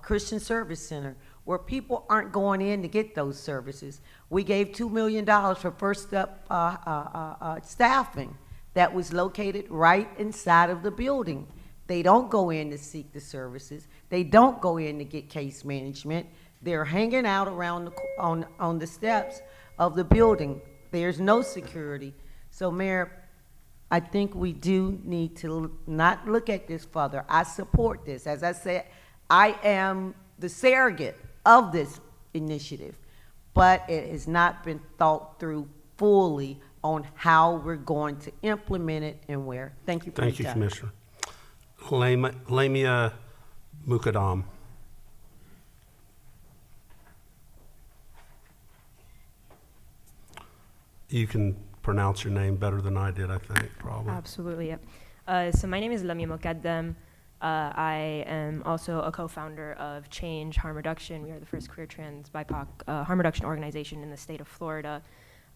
Christian Service Center, where people aren't going in to get those services. We gave $2 million for First Up staffing that was located right inside of the building. They don't go in to seek the services. They don't go in to get case management. They're hanging out around on the steps of the building. There's no security. So, Mayor, I think we do need to not look at this further. I support this. As I said, I am the surrogate of this initiative, but it has not been thought through fully on how we're going to implement it and where. Thank you for your time. Thank you, Commissioner. Lamia Mukadam. You can pronounce your name better than I did, I think, probably. Absolutely, yeah. So my name is Lamia Mokaddam. I am also a co-founder of Change Harm Reduction. We are the first queer trans BIPOC harm reduction organization in the state of Florida.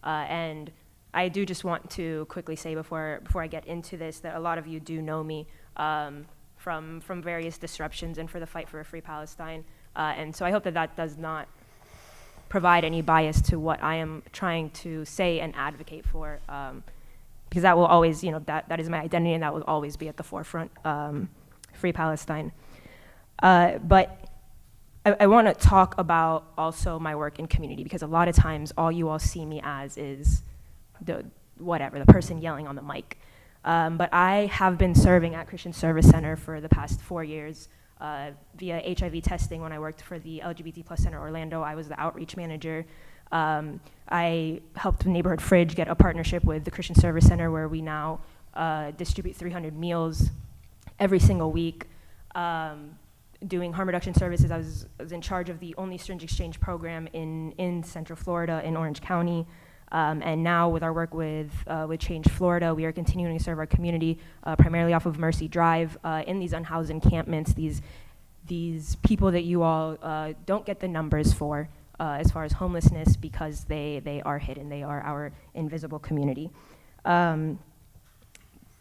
And I do just want to quickly say before I get into this that a lot of you do know me from various disruptions and for the fight for a free Palestine. And so I hope that that does not provide any bias to what I am trying to say and advocate for, because that will always, you know, that is my identity and that will always be at the forefront, free Palestine. But I want to talk about also my work in community, because a lot of times all you all see me as is the person yelling on the mic. But I have been serving at Christian Service Center for the past 4 years via HIV testing. When I worked for the LGBT Plus Center Orlando, I was the outreach manager. I helped the Neighborhood Fridge get a partnership with the Christian Service Center, where we now distribute 300 meals every single week. doing harm reduction services. I was in charge of the only syringe exchange program in Central Florida, in Orange County. And now with our work with Change Florida, we are continuing to serve our community primarily off of Mercy Drive in these unhoused encampments, these people that you all don't get the numbers for as far as homelessness, because they are hidden. They are our invisible community.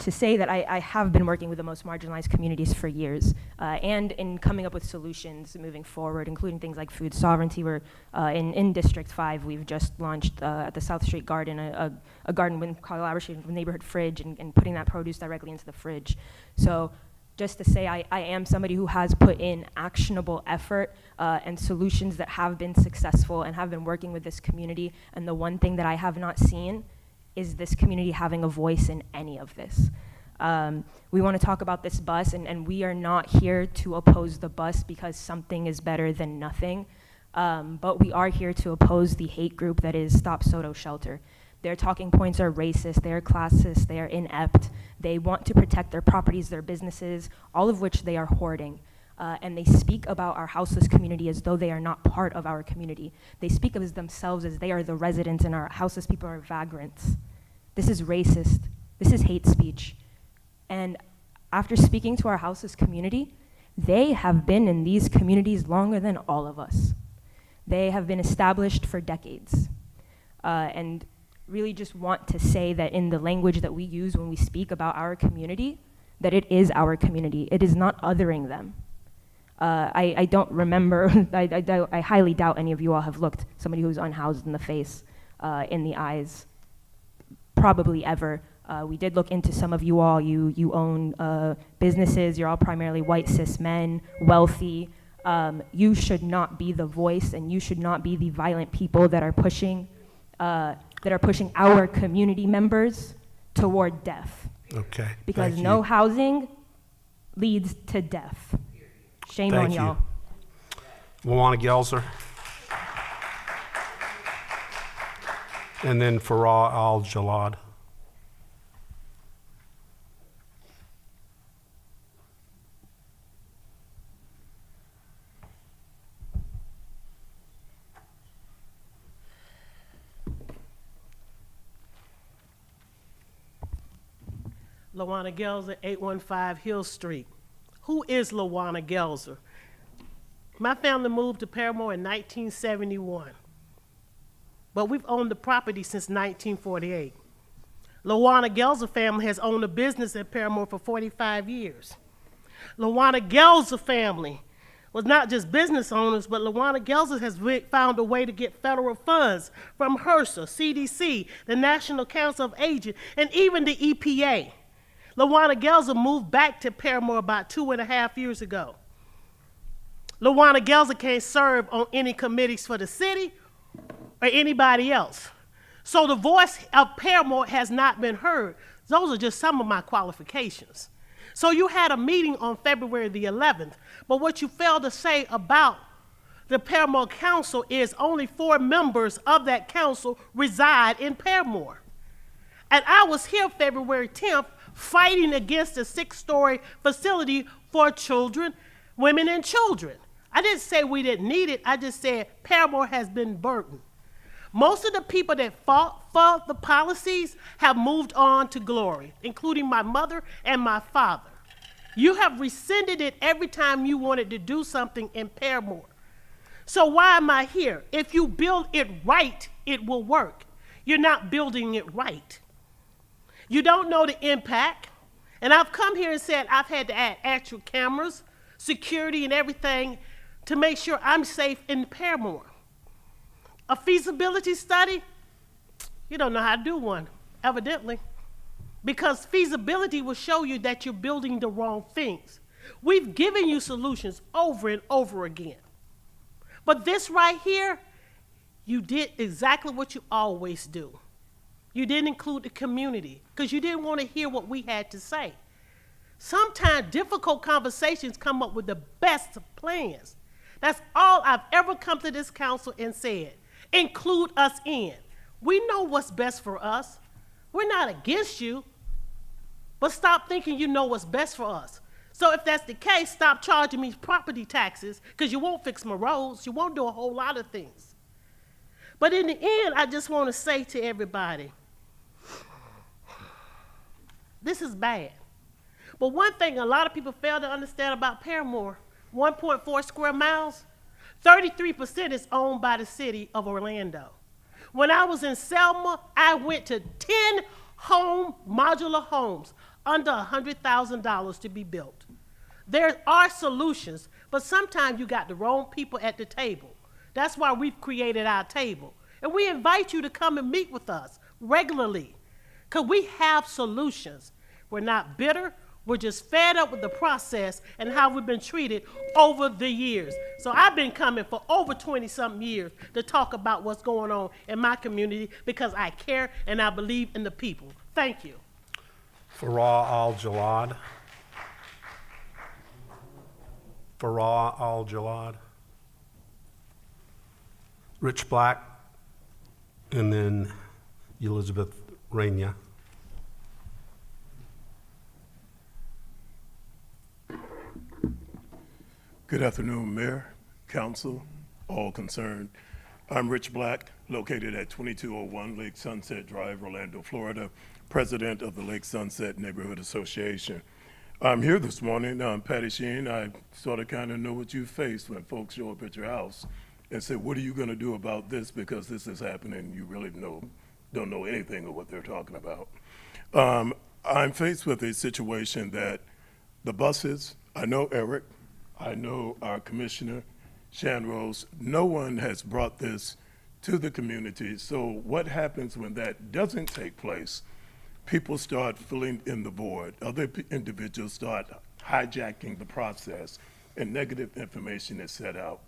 To say that I have been working with the most marginalized communities for years, and in coming up with solutions moving forward, including things like food sovereignty. Where in District 5, we've just launched at the South Street Garden a garden in collaboration with Neighborhood Fridge, and putting that produce directly into the fridge. So just to say I am somebody who has put in actionable effort and solutions that have been successful and have been working with this community. And the one thing that I have not seen is this community having a voice in any of this. We want to talk about this bus, and we are not here to oppose the bus because something is better than nothing, but we are here to oppose the hate group that is Stop Soto Shelter. Their talking points are racist, they are classist, they are inept. They want to protect their properties, their businesses, all of which they are hoarding. And they speak about our houseless community as though they are not part of our community. They speak of themselves as they are the residents and our houseless people are vagrants. This is racist. This is hate speech. And after speaking to our houseless community, they have been in these communities longer than all of us. They have been established for decades. And really just want to say that in the language that we use when we speak about our community, that it is our community. It is not othering them. I don't remember, I highly doubt any of you all have looked somebody who's unhoused in the face, in the eyes, probably ever. We did look into some of you all. You own businesses. You're all primarily white cis men, wealthy. You should not be the voice, and you should not be the violent people that are pushing our community members toward death. Okay. Because thank no you. housing leads to death. Shame on Thank you. y'all. Luana Gelser. And then Farah Al-Jalad. Lawana Gelser, 815 Hill Street. Who is Lawana Gelser? My family moved to Paramore in 1971, but we've owned the property since 1948. Lawana Gelser family has owned a business at Paramore for 45 years. Lawana Gelser family was not just business owners, but Lawana Gelser has found a way to get federal funds from HRSA, CDC, the National Council of Agents, and even the EPA. Lawana Gelser moved back to Paramore about 2.5 years ago. Lawana Gelser can't serve on any committees for the city or anybody else. So the voice of Paramore has not been heard. Those are just some of my qualifications. So you had a meeting on February the 11th, but what you failed to say about the Paramore Council is only 4 members of that council reside in Paramore. And I was here February 10th fighting against a 6-story facility for children, women and children. I didn't say we didn't need it, I just said Paramore has been burdened. Most of the people that fought for the policies have moved on to glory, including my mother and my father. You have rescinded it every time you wanted to do something in Paramore. So why am I here? If you build it right, it will work. You're not building it right. You don't know the impact. And I've come here and said I've had to add actual cameras, security, and everything to make sure I'm safe in Paramore. A feasibility study? You don't know how to do one, evidently. Because feasibility will show you that you're building the wrong things. We've given you solutions over and over again. But this right here, you did exactly what you always do. You didn't include the community because you didn't want to hear what we had to say. Sometimes difficult conversations come up with the best plans. That's all I've ever come to this council and said. Include us in. We know what's best for us. We're not against you, but stop thinking you know what's best for us. So if that's the case, stop charging me property taxes, because you won't fix my roads, you won't do a whole lot of things. But in the end, I just want to say to everybody, this is bad. But one thing a lot of people fail to understand about Paramore, 1.4 square miles, 33% is owned by the city of Orlando. When I was in Selma, I went to 10 modular homes under $100,000 to be built. There are solutions, but sometimes you got the wrong people at the table. That's why we've created our table. And we invite you to come and meet with us regularly, because we have solutions. We're not bitter. We're just fed up with the process and how we've been treated over the years. So I've been coming for over 20-something years to talk about what's going on in my community, because I care and I believe in the people. Thank you. Farah Al-Jalad. Farah Al-Jalad. Rich Black, and then Elizabeth Rainier. Good afternoon, Mayor, Council, all concerned. I'm Rich Black, located at 2201 Lake Sunset Drive, Orlando, Florida, president of the Lake Sunset Neighborhood Association. I'm here this morning, Patty Sheen. I sort of kind of know what you face when folks show up at your house and say, what are you going to do about this, because this is happening. You really don't know anything of what they're talking about. I'm faced with a situation that the buses, I know Eric, I know our commissioner, Shan Rose, no one has brought this to the community. So what happens when that doesn't take place? People start filling in the void. Other individuals start hijacking the process, and negative information is set out.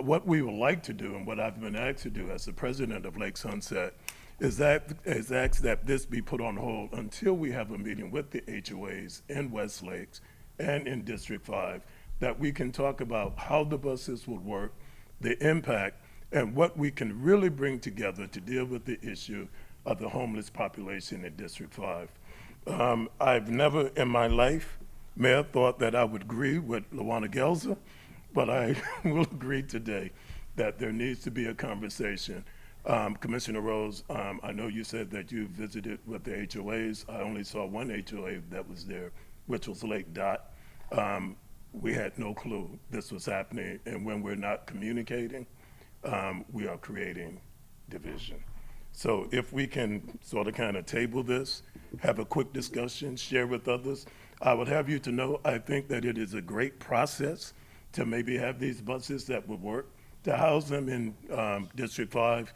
What we would like to do, and what I've been asked to do as the president of Lake Sunset, is ask that this be put on hold until we have a meeting with the HOAs in West Lakes and in District 5, that we can talk about how the buses would work, the impact, and what we can really bring together to deal with the issue of the homeless population in District 5. I've never in my life, Mayor, thought that I would agree with Lawana Gelzer, but I will agree today that there needs to be a conversation. Commissioner Rose, I know you said that you visited with the HOAs. I only saw one HOA that was there, which was Lake Dot. We had no clue this was happening, and when we're not communicating, we are creating division. So if we can sort of kind of table this, have a quick discussion, share with others, I would have you to know, I think that it is a great process to maybe have these buses that would work, to house them in District 5.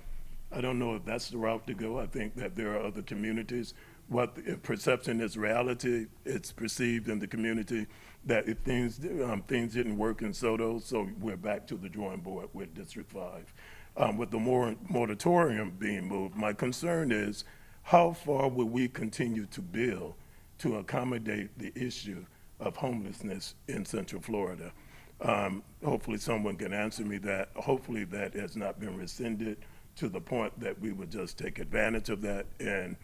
I don't know if that's the route to go. I think that there are other communities. If perception is reality, it's perceived in the community that if things didn't work in Soto, so we're back to the drawing board with District 5. With the moratorium being moved, my concern is how far will we continue to build to accommodate the issue of homelessness in Central Florida? Hopefully someone can answer me that. Hopefully that has not been rescinded to the point that we would just take advantage of that and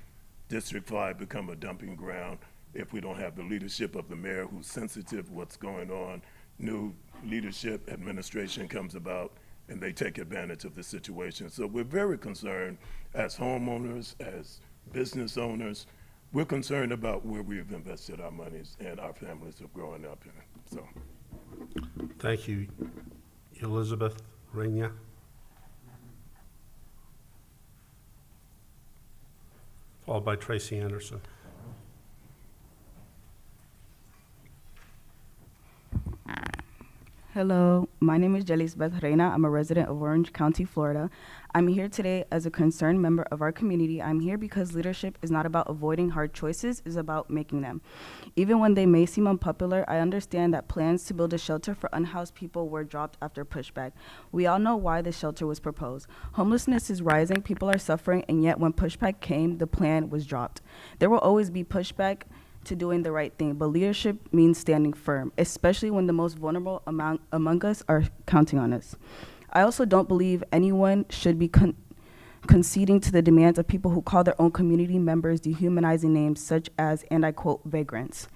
District 5 become a dumping ground if we don't have the leadership of the mayor who's sensitive to what's going on. New leadership, administration comes about, and they take advantage of the situation. So we're very concerned as homeowners, as business owners. We're concerned about where we've invested our monies and our families are growing up in. So, thank you, Elizabeth Rainier. Followed by Tracy Anderson. Hello, my name is Jelisbeth Reina. I'm a resident of Orange County, Florida. I'm here today as a concerned member of our community. I'm here because leadership is not about avoiding hard choices, it's about making them. Even when they may seem unpopular, I understand that plans to build a shelter for unhoused people were dropped after pushback. We all know why the shelter was proposed. Homelessness is rising, people are suffering, and yet when pushback came, the plan was dropped. There will always be pushback to doing the right thing, but leadership means standing firm, especially when the most vulnerable among us are counting on us. I also don't believe anyone should be conceding to the demands of people who call their own community members dehumanizing names such as, and I quote, vagrants.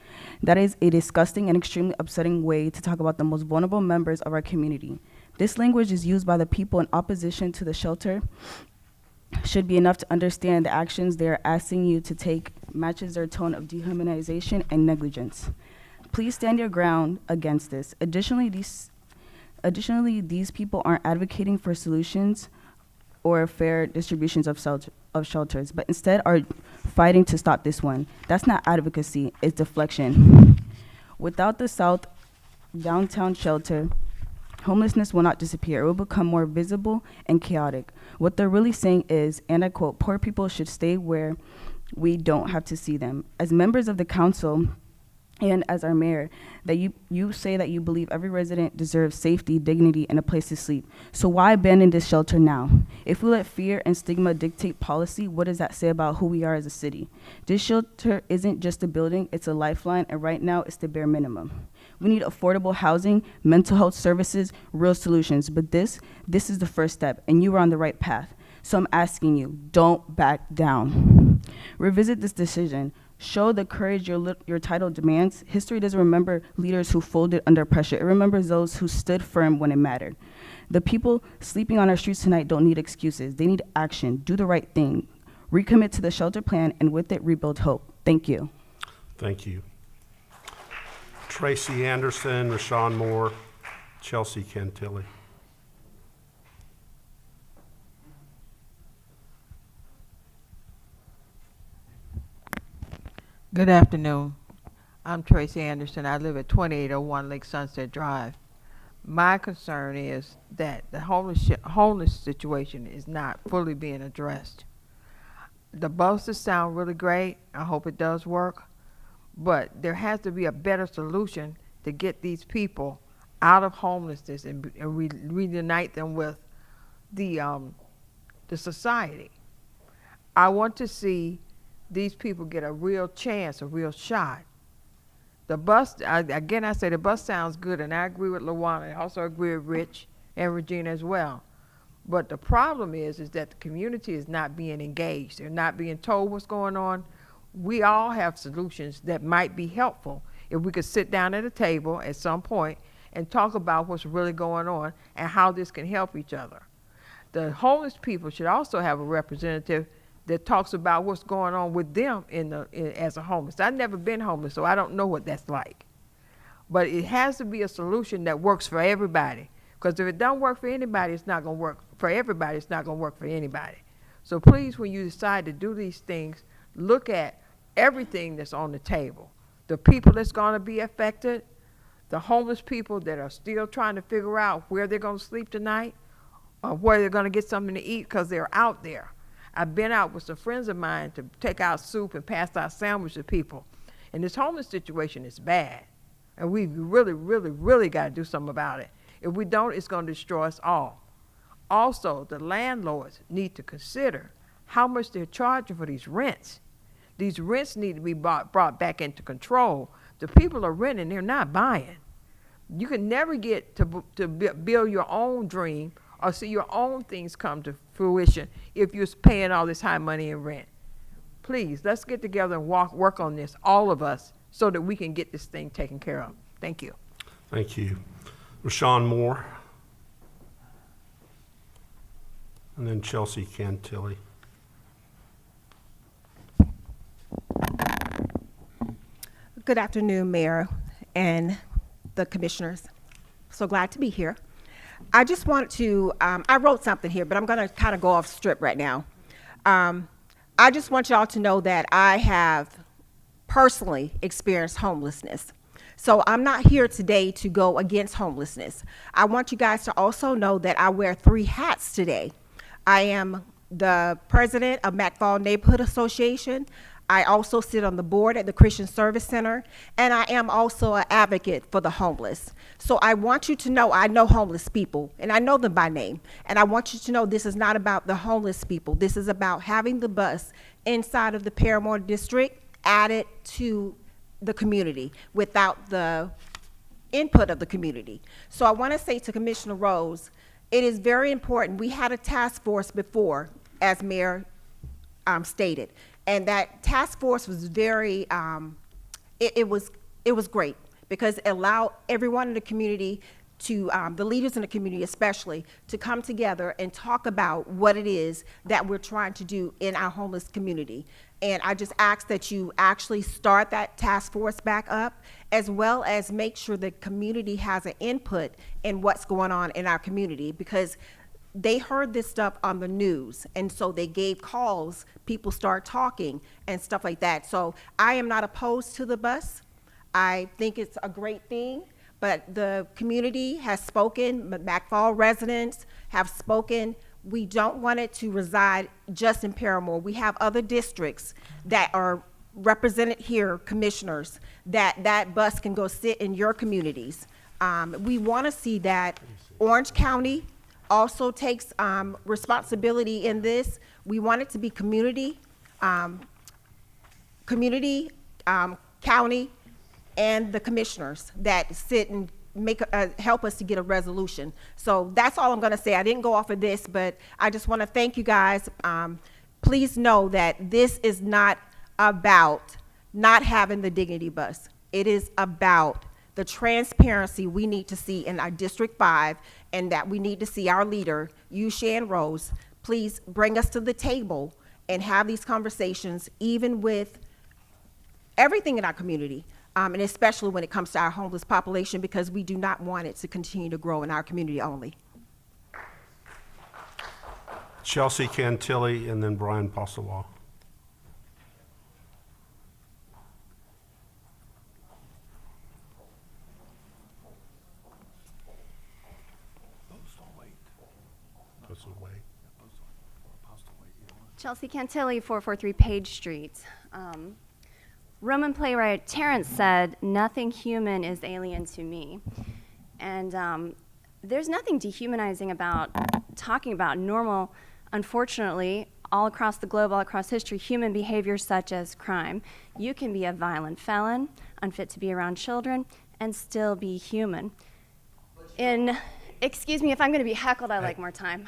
That is a disgusting and extremely upsetting way to talk about the most vulnerable members of our community. This language is used by the people in opposition to the shelter should be enough to understand the actions they are asking you to take matches their tone of dehumanization and negligence. Please stand your ground against this. Additionally, these people aren't advocating for solutions or fair distributions of shelters, but instead are fighting to stop this one. That's not advocacy, it's deflection. Without the South downtown shelter, homelessness will not disappear. It will become more visible and chaotic. What they're really saying is, and I quote, poor people should stay where we don't have to see them. As members of the council and as our mayor, that you say that you believe every resident deserves safety, dignity, and a place to sleep. So why abandon this shelter now? If we let fear and stigma dictate policy, what does that say about who we are as a city? This shelter isn't just a building, it's a lifeline, and right now it's the bare minimum. We need affordable housing, mental health services, real solutions, but this is the first step, and you are on the right path. So I'm asking you, don't back down. Revisit this decision. Show the courage your title demands. History doesn't remember leaders who folded under pressure. It remembers those who stood firm when it mattered. The people sleeping on our streets tonight don't need excuses. They need action. Do the right thing. Recommit to the shelter plan, and with it, rebuild hope. Thank you. Thank you. Tracy Anderson, Rashawn Moore, Chelsea Cantilli. Good afternoon. I'm Tracy Anderson. I live at 2801 Lake Sunset Drive. My concern is that the homeless situation is not fully being addressed. The buses sound really great. I hope it does work. But there has to be a better solution to get these people out of homelessness and reunite them with the society. I want to see these people get a real chance, a real shot. The bus, again, I say the bus sounds good, and I agree with LaWanna. I also agree with Rich and Regina as well. But the problem is that the community is not being engaged. They're not being told what's going on. We all have solutions that might be helpful if we could sit down at a table at some point and talk about what's really going on and how this can help each other. The homeless people should also have a representative that talks about what's going on with them as a homeless. I've never been homeless, so I don't know what that's like. But it has to be a solution that works for everybody. Because if it don't work for anybody, it's not going to work for everybody. It's not going to work for anybody. So please, when you decide to do these things, look at everything that's on the table. The people that's going to be affected, the homeless people that are still trying to figure out where they're going to sleep tonight, or where they're going to get something to eat because they're out there. I've been out with some friends of mine to take out soup and pass out sandwiches to people. And this homeless situation is bad. And we really, really, really got to do something about it. If we don't, it's going to destroy us all. Also, the landlords need to consider how much they're charging for these rents. These rents need to be brought back into control. The people are renting, they're not buying. You can never get to build your own dream or see your own things come to fruition if you're paying all this high money in rent. Please, let's get together and work on this, all of us, so that we can get this thing taken care of. Thank you. Thank you. Rashawn Moore. And then Chelsea Cantilli. Good afternoon, Mayor and the commissioners. So glad to be here. I just wanted to, I wrote something here, but I'm going to kind of go off strip right now. I just want y'all to know that I have personally experienced homelessness. So I'm not here today to go against homelessness. I want you guys to also know that I wear 3 hats today. I am the president of McFall Neighborhood Association. I also sit on the board at the Christian Service Center, and I am also an advocate for the homeless. So I want you to know I know homeless people, and I know them by name. And I want you to know this is not about the homeless people. This is about having the bus inside of the Paramore District added to the community without the input of the community. So I want to say to Commissioner Rose, it is very important. We had a task force before as Mayor stated. And that task force was very, it was great because it allowed everyone in the community to, the leaders in the community especially, to come together and talk about what it is that we're trying to do in our homeless community. And I just ask that you actually start that task force back up, as well as make sure the community has an input in what's going on in our community, because they heard this stuff on the news, and so they gave calls, people start talking and stuff like that. So I am not opposed to the bus. I think it's a great thing, but the community has spoken, McFall residents have spoken. We don't want it to reside just in Paramore. We have other districts that are represented here, commissioners, that bus can go sit in your communities. We want to see that Orange County also takes responsibility in this. We want it to be community, county, and the commissioners that sit and help us to get a resolution. So that's all I'm going to say. I didn't go off of this, but I just want to thank you guys. Please know that this is not about not having the dignity bus. It is about the transparency we need to see in our District 5, and that we need to see our leader, you, Shan Rose, please bring us to the table and have these conversations, even with everything in our community. And especially when it comes to our homeless population, because we do not want it to continue to grow in our community only. Chelsea Cantilli, and then Brian Postlewall. Chelsea Cantilli, 443 Page Street. Roman playwright Terence said, "Nothing human is alien to me." And there's nothing dehumanizing about talking about normal, unfortunately, all across the globe, all across history, human behavior such as crime. You can be a violent felon, unfit to be around children, and still be human. Excuse me, if I'm going to be heckled, I like more time.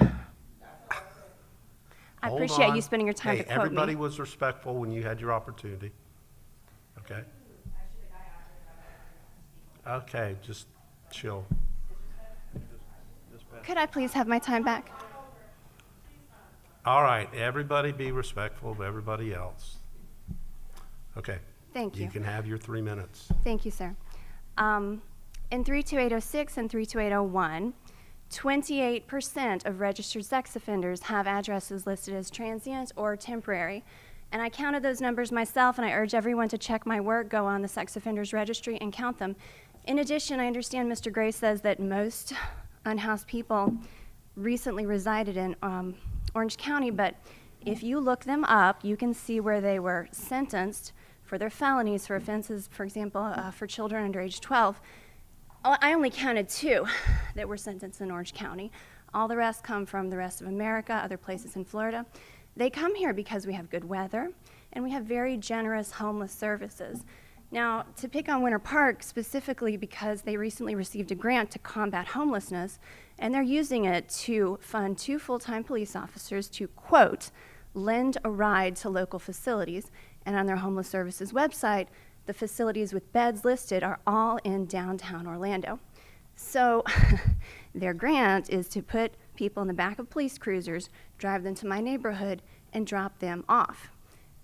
I Hold appreciate on. you spending your time Hey, to quote me. everybody was respectful when you had your opportunity. Okay? Okay, just chill. Could I please have my time back? All right, everybody be respectful of everybody else. Okay. Thank you. You can have your 3 minutes. Thank you, sir. In 32806 and 32801, 28% of registered sex offenders have addresses listed as transient or temporary. And I counted those numbers myself, and I urge everyone to check my work, go on the sex offenders registry and count them. In addition, I understand Mr. Gray says that most unhoused people recently resided in Orange County, but if you look them up, you can see where they were sentenced for their felonies, for offenses, for example, for children under age 12. I only counted 2 that were sentenced in Orange County. All the rest come from the rest of America, other places in Florida. They come here because we have good weather and we have very generous homeless services. Now, to pick on Winter Park specifically because they recently received a grant to combat homelessness, and they're using it to fund 2 full-time police officers to, quote, lend a ride to local facilities. And on their homeless services website, the facilities with beds listed are all in downtown Orlando. So their grant is to put people in the back of police cruisers, drive them to my neighborhood, and drop them off.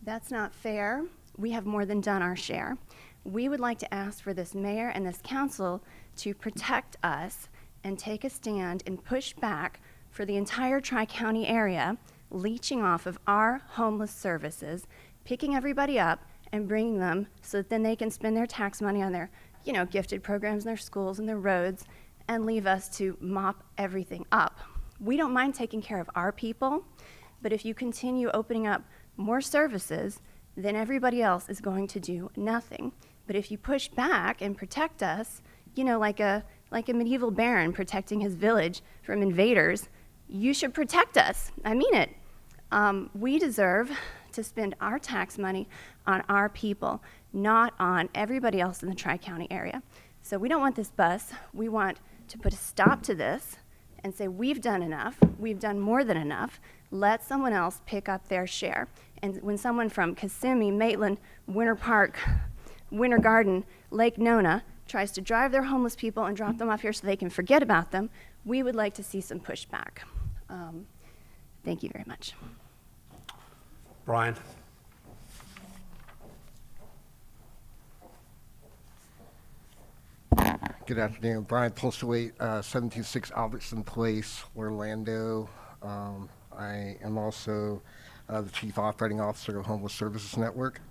That's not fair. We have more than done our share. We would like to ask for this mayor and this council to protect us and take a stand and push back for the entire Tri-County area, leeching off of our homeless services, picking everybody up and bringing them so that then they can spend their tax money on their, gifted programs in their schools and their roads, and leave us to mop everything up. We don't mind taking care of our people, but if you continue opening up more services, then everybody else is going to do nothing. But if you push back and protect us, like a medieval baron protecting his village from invaders, you should protect us. I mean it. We deserve to spend our tax money on our people, not on everybody else in the Tri-County area. So we don't want this bus. We want to put a stop to this and say, we've done enough, we've done more than enough, let someone else pick up their share. And when someone from Kissimmee, Maitland, Winter Park, Winter Garden, Lake Nona tries to drive their homeless people and drop them off here so they can forget about them, we would like to see some pushback. Thank you very much. Brian? Good afternoon. Brian Postlewaite, 726 Albertson Place, Orlando. I am also the Chief Operating Officer of Homeless Services Network.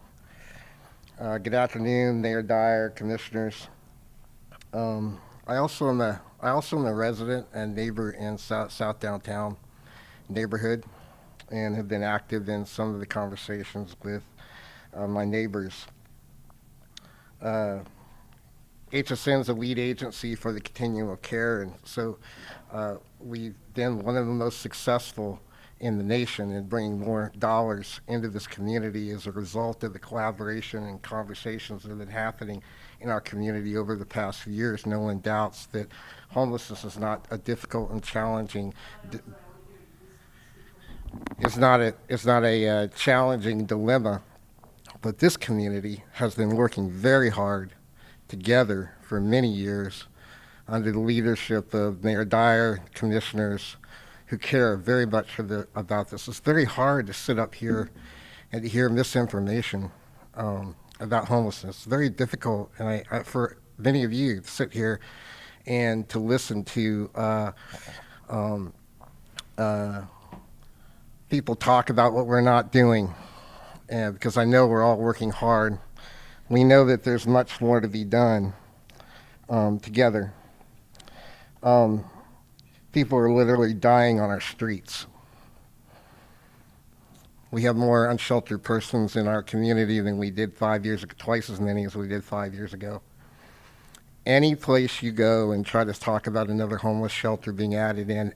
Good afternoon, Mayor Dyer, Commissioners. I also am a resident and neighbor in South Downtown neighborhood, and have been active in some of the conversations with my neighbors. HSN is a lead agency for the continuum of care, and so we've been one of the most successful in the nation in bringing more dollars into this community as a result of the collaboration and conversations that have been happening in our community over the past few years. No one doubts that homelessness is not a difficult and challenging it's not a challenging dilemma, but this community has been working very hard together for many years under the leadership of Mayor Dyer, commissioners who care very much about this. It's very hard to sit up here and to hear misinformation about homelessness. It's very difficult, and for many of you to sit here and to listen to people talk about what we're not doing, and because I know we're all working hard. We know that there's much more to be done together. People are literally dying on our streets. We have more unsheltered persons in our community than we did 5 years ago, twice as many as we did 5 years ago. Any place you go and try to talk about another homeless shelter being added in,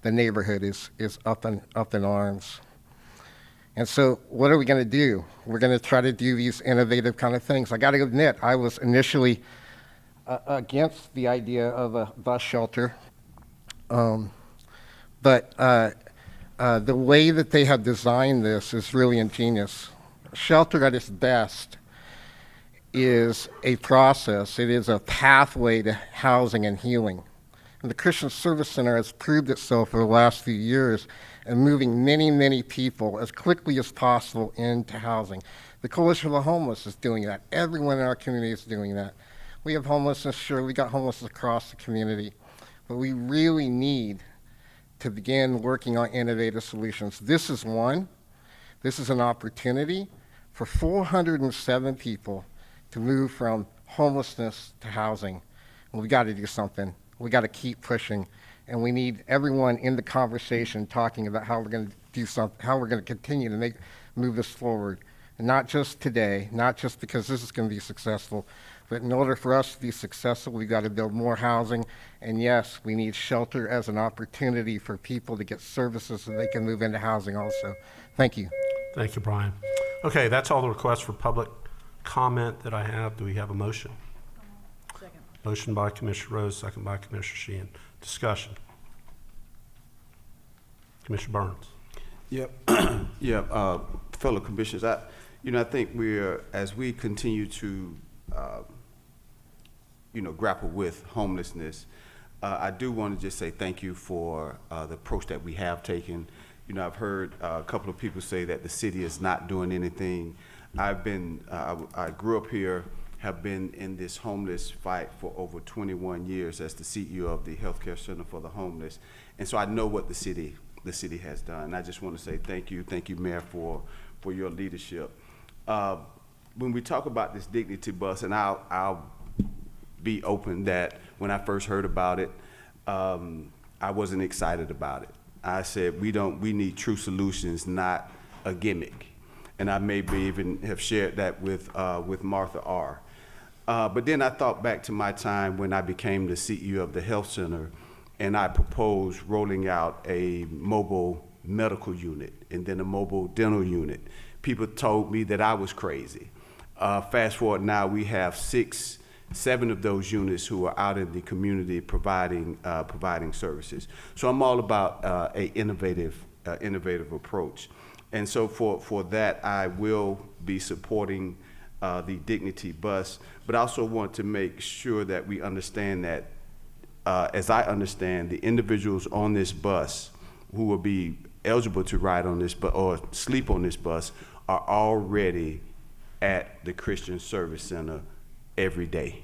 the neighborhood is up in arms. And so what are we going to do? We're going to try to do these innovative kind of things. I got to admit, I was initially against the idea of a bus shelter. But the way that they have designed this is really ingenious. A shelter at its best is a process. It is a pathway to housing and healing. And the Christian Service Center has proved itself over the last few years in moving many, many people as quickly as possible into housing. The Coalition of the Homeless is doing that. Everyone in our community is doing that. We have homelessness, sure, we got homelessness across the community, but we really need to begin working on innovative solutions. This is one. This is an opportunity for 407 people to move from homelessness to housing. And we've got to do something. We got to keep pushing, and we need everyone in the conversation talking about how we're going to do something, how we're going to continue to move this forward. And not just today, not just because this is going to be successful, but in order for us to be successful, we've got to build more housing. And yes, we need shelter as an opportunity for people to get services so they can move into housing also. Thank you. Thank you, Brian. Okay, that's all the requests for public comment that I have. Do we have a motion? Second. Motion by Commissioner Rose, second by Commissioner Sheehan. Discussion. Commissioner Burns. Yep. Fellow commissioners, I think as we continue to, grapple with homelessness, I do want to just say thank you for the approach that we have taken. I've heard a couple of people say that the city is not doing anything. I grew up here, have been in this homeless fight for over 21 years as the CEO of the Healthcare Center for the Homeless, and so I know what the city has done. And I just want to say thank you, Mayor, for your leadership. When we talk about this dignity bus, and I'll be open that when I first heard about it, I wasn't excited about it. I said we need true solutions, not a gimmick. And I maybe even have shared that with Martha R. But then I thought back to my time when I became the CEO of the health center, and I proposed rolling out a mobile medical unit and then a mobile dental unit. People told me that I was crazy. Fast forward now, we have 6 7 of those units who are out in the community providing services. So I'm all about a innovative approach. And so for that, I will be supporting the Dignity Bus, but I also want to make sure that we understand that, as I understand, the individuals on this bus who will be eligible to ride on this bus or sleep on this bus are already at the Christian Service Center every day.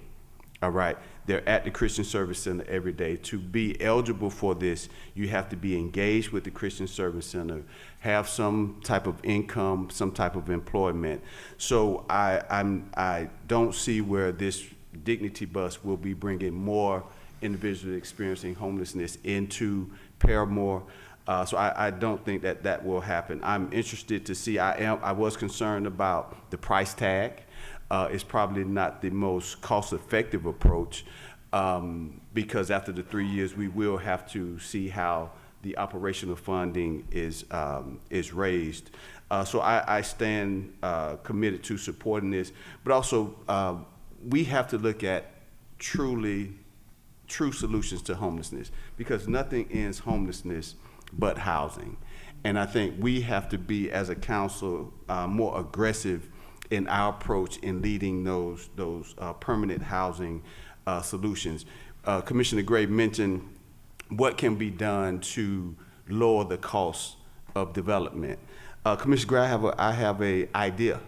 All right, they're at the Christian Service Center every day. To be eligible for this, you have to be engaged with the Christian Service Center, have some type of income, some type of employment. So I don't see where this Dignity Bus will be bringing more individuals experiencing homelessness into Paramore. So I don't think that will happen. I'm interested to see. I was concerned about the price tag. It's probably not the most cost-effective approach because after the 3 years, we will have to see how the operational funding is raised. So I stand committed to supporting this, but also we have to look at true solutions to homelessness, because nothing ends homelessness but housing. And I think we have to be, as a council, more aggressive in our approach in leading those permanent housing solutions. Commissioner Gray mentioned what can be done to lower the cost of development. Commissioner Gray, I have an idea.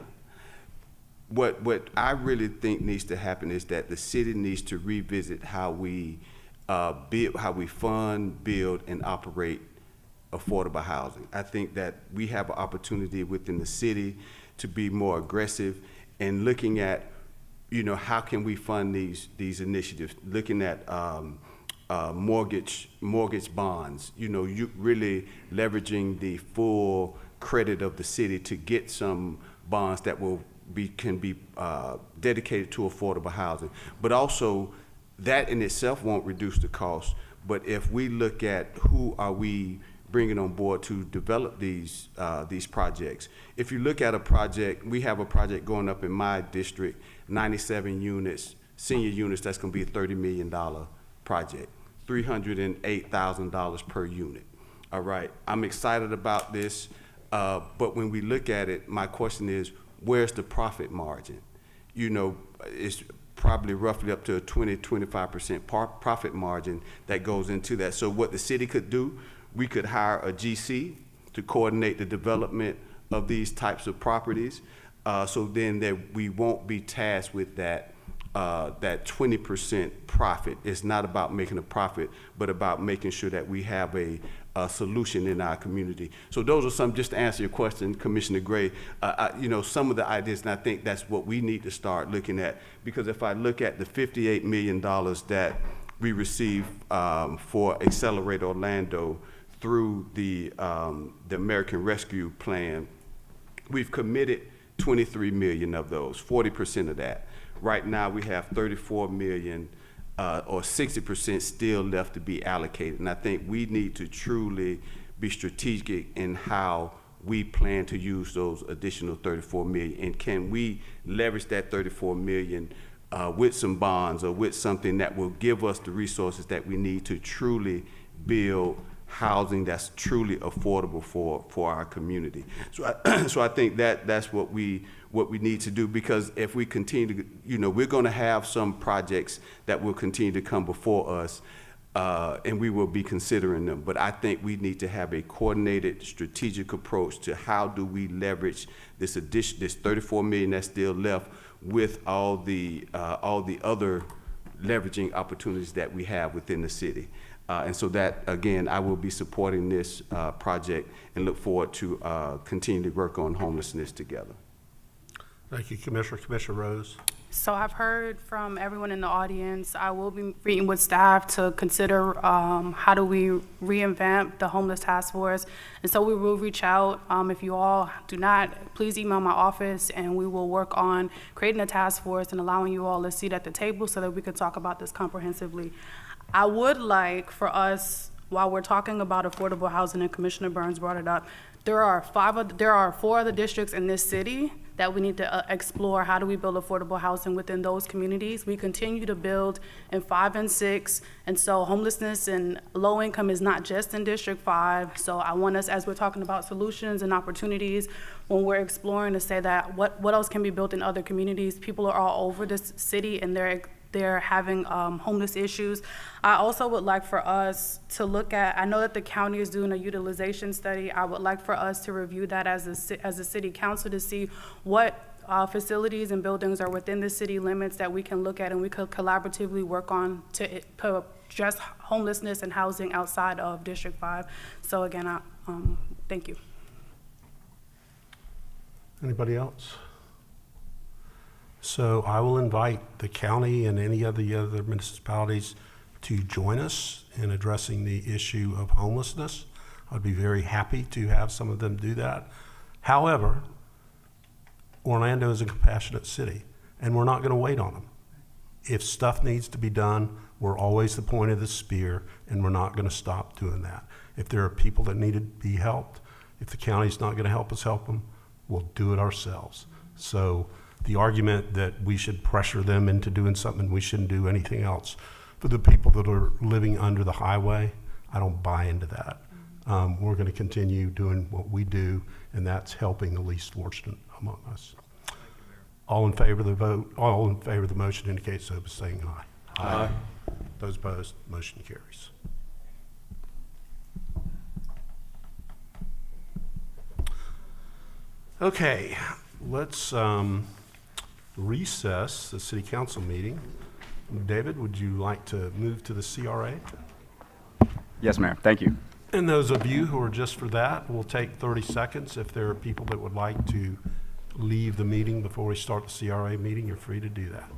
What I really think needs to happen is that the city needs to revisit how we fund, build, and operate affordable housing. I think that we have an opportunity within the city to be more aggressive in looking at, how can we fund these initiatives, looking at mortgage bonds, you really leveraging the full credit of the city to get some bonds that can be dedicated to affordable housing. But also, that in itself won't reduce the cost, but if we look at who are we bringing on board to develop these projects. If you look at a project, we have a project going up in my district, 97 units, senior units, that's gonna be a $30 million project, $308,000 per unit. All right, I'm excited about this, but when we look at it, my question is, where's the profit margin? It's probably roughly up to a 20-25% profit margin that goes into that. So what the city could do, we could hire a GC to coordinate the development of these types of properties, so then that we won't be tasked with that 20% profit. It's not about making a profit, but about making sure that we have a solution in our community. So those are some, just to answer your question, Commissioner Gray, some of the ideas, and I think that's what we need to start looking at, because if I look at the $58 million that we received for Accelerate Orlando through the American Rescue Plan, we've committed 23 million of those, 40% of that. Right now we have 34 million or 60% still left to be allocated. And I think we need to truly be strategic in how we plan to use those additional 34 million. And can we leverage that 34 million with some bonds or with something that will give us the resources that we need to truly build housing that's truly affordable for our community. So I think that's what we need to do, because if we continue to, we're going to have some projects that will continue to come before us, and we will be considering them. But I think we need to have a coordinated, strategic approach to how do we leverage this 34 million that's still left with all the other leveraging opportunities that we have within the city. And so that, again, I will be supporting this project and look forward to continue to work on homelessness together. Thank you, Commissioner. Commissioner Rose. So I've heard from everyone in the audience. I will be meeting with staff to consider how do we revamp the homeless task force. And so we will reach out. If you all do not, please email my office and we will work on creating a task force and allowing you all a seat at the table so that we can talk about this comprehensively. I would like for us, while we're talking about affordable housing, and Commissioner Burns brought it up, there are 4 other districts in this city that we need to explore how do we build affordable housing within those communities. We continue to build in 5 and 6, and so homelessness and low income is not just in District 5. So I want us, as we're talking about solutions and opportunities, when we're exploring, to say that what else can be built in other communities. People are all over this city, and they're having homeless issues. I also would like for us to look at, I know that the county is doing a utilization study. I would like for us to review that as a city council to see what facilities and buildings are within the city limits that we can look at and we could collaboratively work on to address homelessness and housing outside of District 5. So again, thank you. Anybody else? So I will invite the county and any of the other municipalities to join us in addressing the issue of homelessness. I'd be very happy to have some of them do that. However, Orlando is a compassionate city, and we're not going to wait on them. If stuff needs to be done, we're always the point of the spear, and we're not going to stop doing that. If there are people that need to be helped, if the county's not going to help us help them, we'll do it ourselves. So the argument that we should pressure them into doing something, we shouldn't do anything else. For the people that are living under the highway, I don't buy into that. We're going to continue doing what we do, and that's helping the least fortunate among us. All in favor of the vote, all in favor of the motion indicate so by saying aye. Aye. Those opposed, motion carries. Okay, let's recess the city council meeting. David, would you like to move to the CRA? Yes, Mayor. Thank you. And those of you who are just for that, we'll take 30 seconds. If there are people that would like to leave the meeting before we start the CRA meeting, you're free to do that.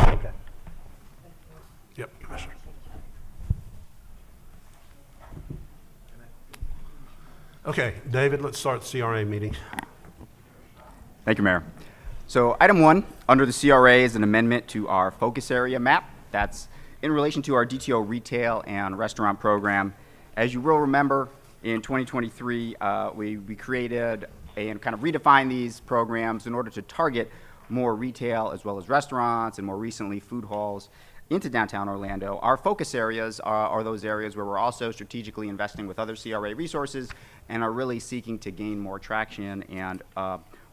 Okay. Yep, Commissioner. Okay, David, let's start the CRA meeting. Thank you, Mayor. So item 1 under the CRA is an amendment to our focus area map. That's in relation to our DTO retail and restaurant program. As you will remember, in 2023, we created and kind of redefined these programs in order to target more retail as well as restaurants and more recently food halls into downtown Orlando. Our focus areas are those areas where we're also strategically investing with other CRA resources and are really seeking to gain more traction and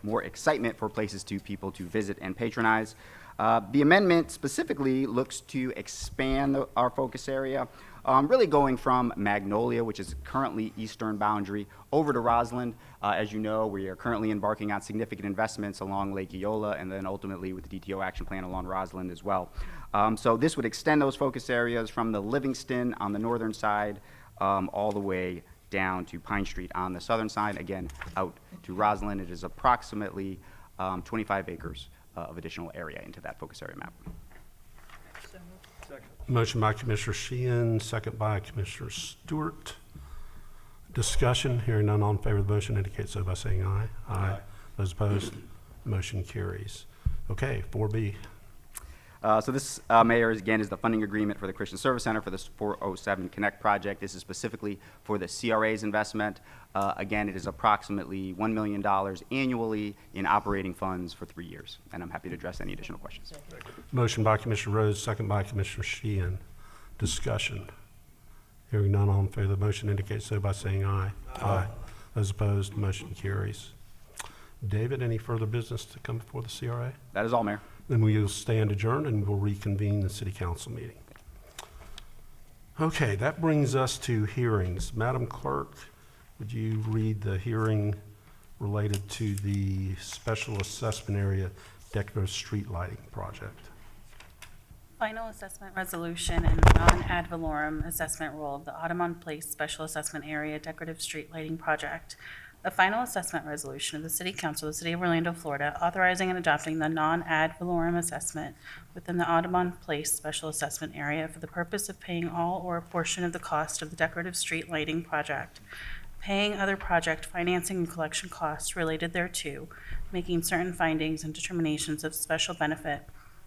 more excitement for places to people to visit and patronize. The amendment specifically looks to expand our focus area, really going from Magnolia, which is currently eastern boundary, over to Roslyn. As you know, we are currently embarking on significant investments along Lake Eola and then ultimately with the DTO action plan along Roslyn as well. So this would extend those focus areas from the Livingston on the northern side all the way down to Pine Street on the southern side, again, out to Roslyn. It is approximately 25 acres of additional area into that focus area map. Motion by Commissioner Sheehan, second by Commissioner Stewart. Discussion, hearing none, all in favor of the motion indicate so by saying aye. Aye. Those opposed, motion carries. Okay, 4B. So this, Mayor, again, is the funding agreement for the Christian Service Center for this 407 Connect project. This is specifically for the CRA's investment. Again, it is approximately $1 million annually in operating funds for 3 years. And I'm happy to address any additional questions. Motion by Commissioner Rose, second by Commissioner Sheehan. Discussion. Hearing none, all in favor of the motion indicate so by saying aye. Aye. Those opposed, motion carries. David, any further business to come before the CRA? That is all, Mayor. Then we will stand adjourned and we'll reconvene the city council meeting. Okay, that brings us to hearings. Madam Clerk, would you read the hearing related to the special assessment area decorative street lighting project? Final assessment resolution and non-ad valorem assessment rule of the Audubon Place Special Assessment Area Decorative Street Lighting Project. The final assessment resolution of the City Council of the City of Orlando, Florida, authorizing and adopting the non-ad valorem assessment within the Audubon Place Special Assessment Area for the purpose of paying all or a portion of the cost of the decorative street lighting project, paying other project financing and collection costs related thereto, making certain findings and determinations of special benefit,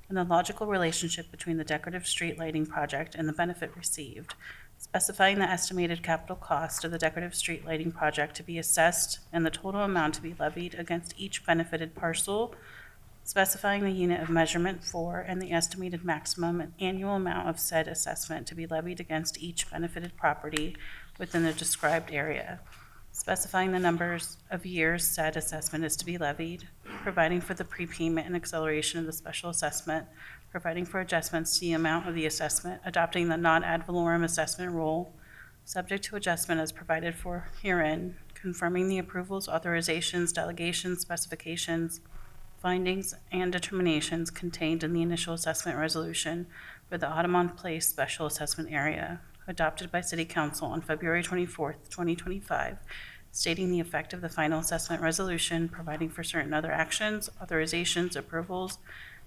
and the logical relationship between the decorative street lighting project and the benefit received, specifying the estimated capital cost of the decorative street lighting project to be assessed and the total amount to be levied against each benefited parcel, specifying the unit of measurement for and the estimated maximum annual amount of said assessment to be levied against each benefited property within the described area, specifying the numbers of years said assessment is to be levied, providing for the prepayment and acceleration of the special assessment, providing for adjustments to the amount of the assessment, adopting the non-ad valorem assessment rule, subject to adjustment as provided for herein, confirming the approvals, authorizations, delegations, specifications, findings, and determinations contained in the initial assessment resolution for the Audubon Place Special Assessment Area, adopted by City Council on February 24th, 2025, stating the effect of the final assessment resolution, providing for certain other actions, authorizations, approvals,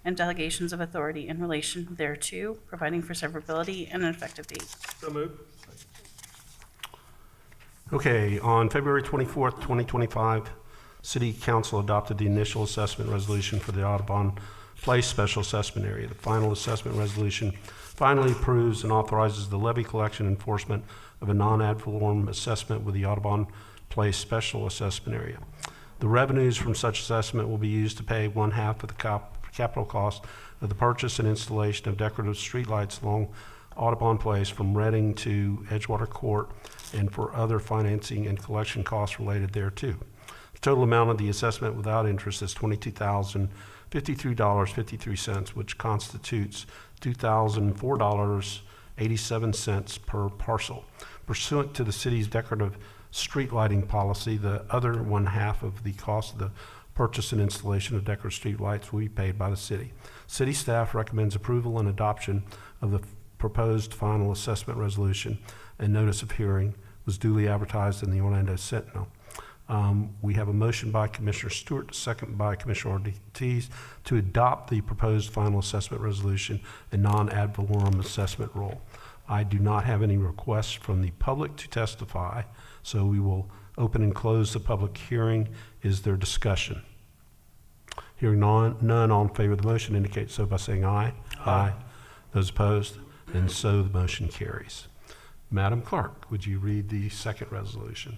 and delegations of authority in relation thereto, providing for severability and an effective date. So moved. Okay, on February 24th, 2025, City Council adopted the initial assessment resolution for the Audubon Place Special Assessment Area. The final assessment resolution finally approves and authorizes the levy collection enforcement of a non-ad valorem assessment with the Audubon Place Special Assessment Area. The revenues from such assessment will be used to pay 1/2 of the capital cost of the purchase and installation of decorative streetlights along Audubon Place from Reading to Edgewater Court, and for other financing and collection costs related thereto. The total amount of the assessment without interest is $22,053.53, which constitutes $2,004.87 per parcel. Pursuant to the city's decorative street lighting policy, the other 1/2 of the cost of the purchase and installation of decorative street lights will be paid by the city. City staff recommends approval and adoption of the proposed final assessment resolution, and notice of hearing was duly advertised in the Orlando Sentinel. We have a motion by Commissioner Stewart, second by Commissioner Ortiz, to adopt the proposed final assessment resolution and non-ad valorem assessment rule. I do not have any requests from the public to testify, so we will open and close the public hearing. Is there discussion? Hearing none, all in favor of the motion indicate so by saying aye. Aye. Those opposed? And so the motion carries. Madam Clerk, would you read the second resolution?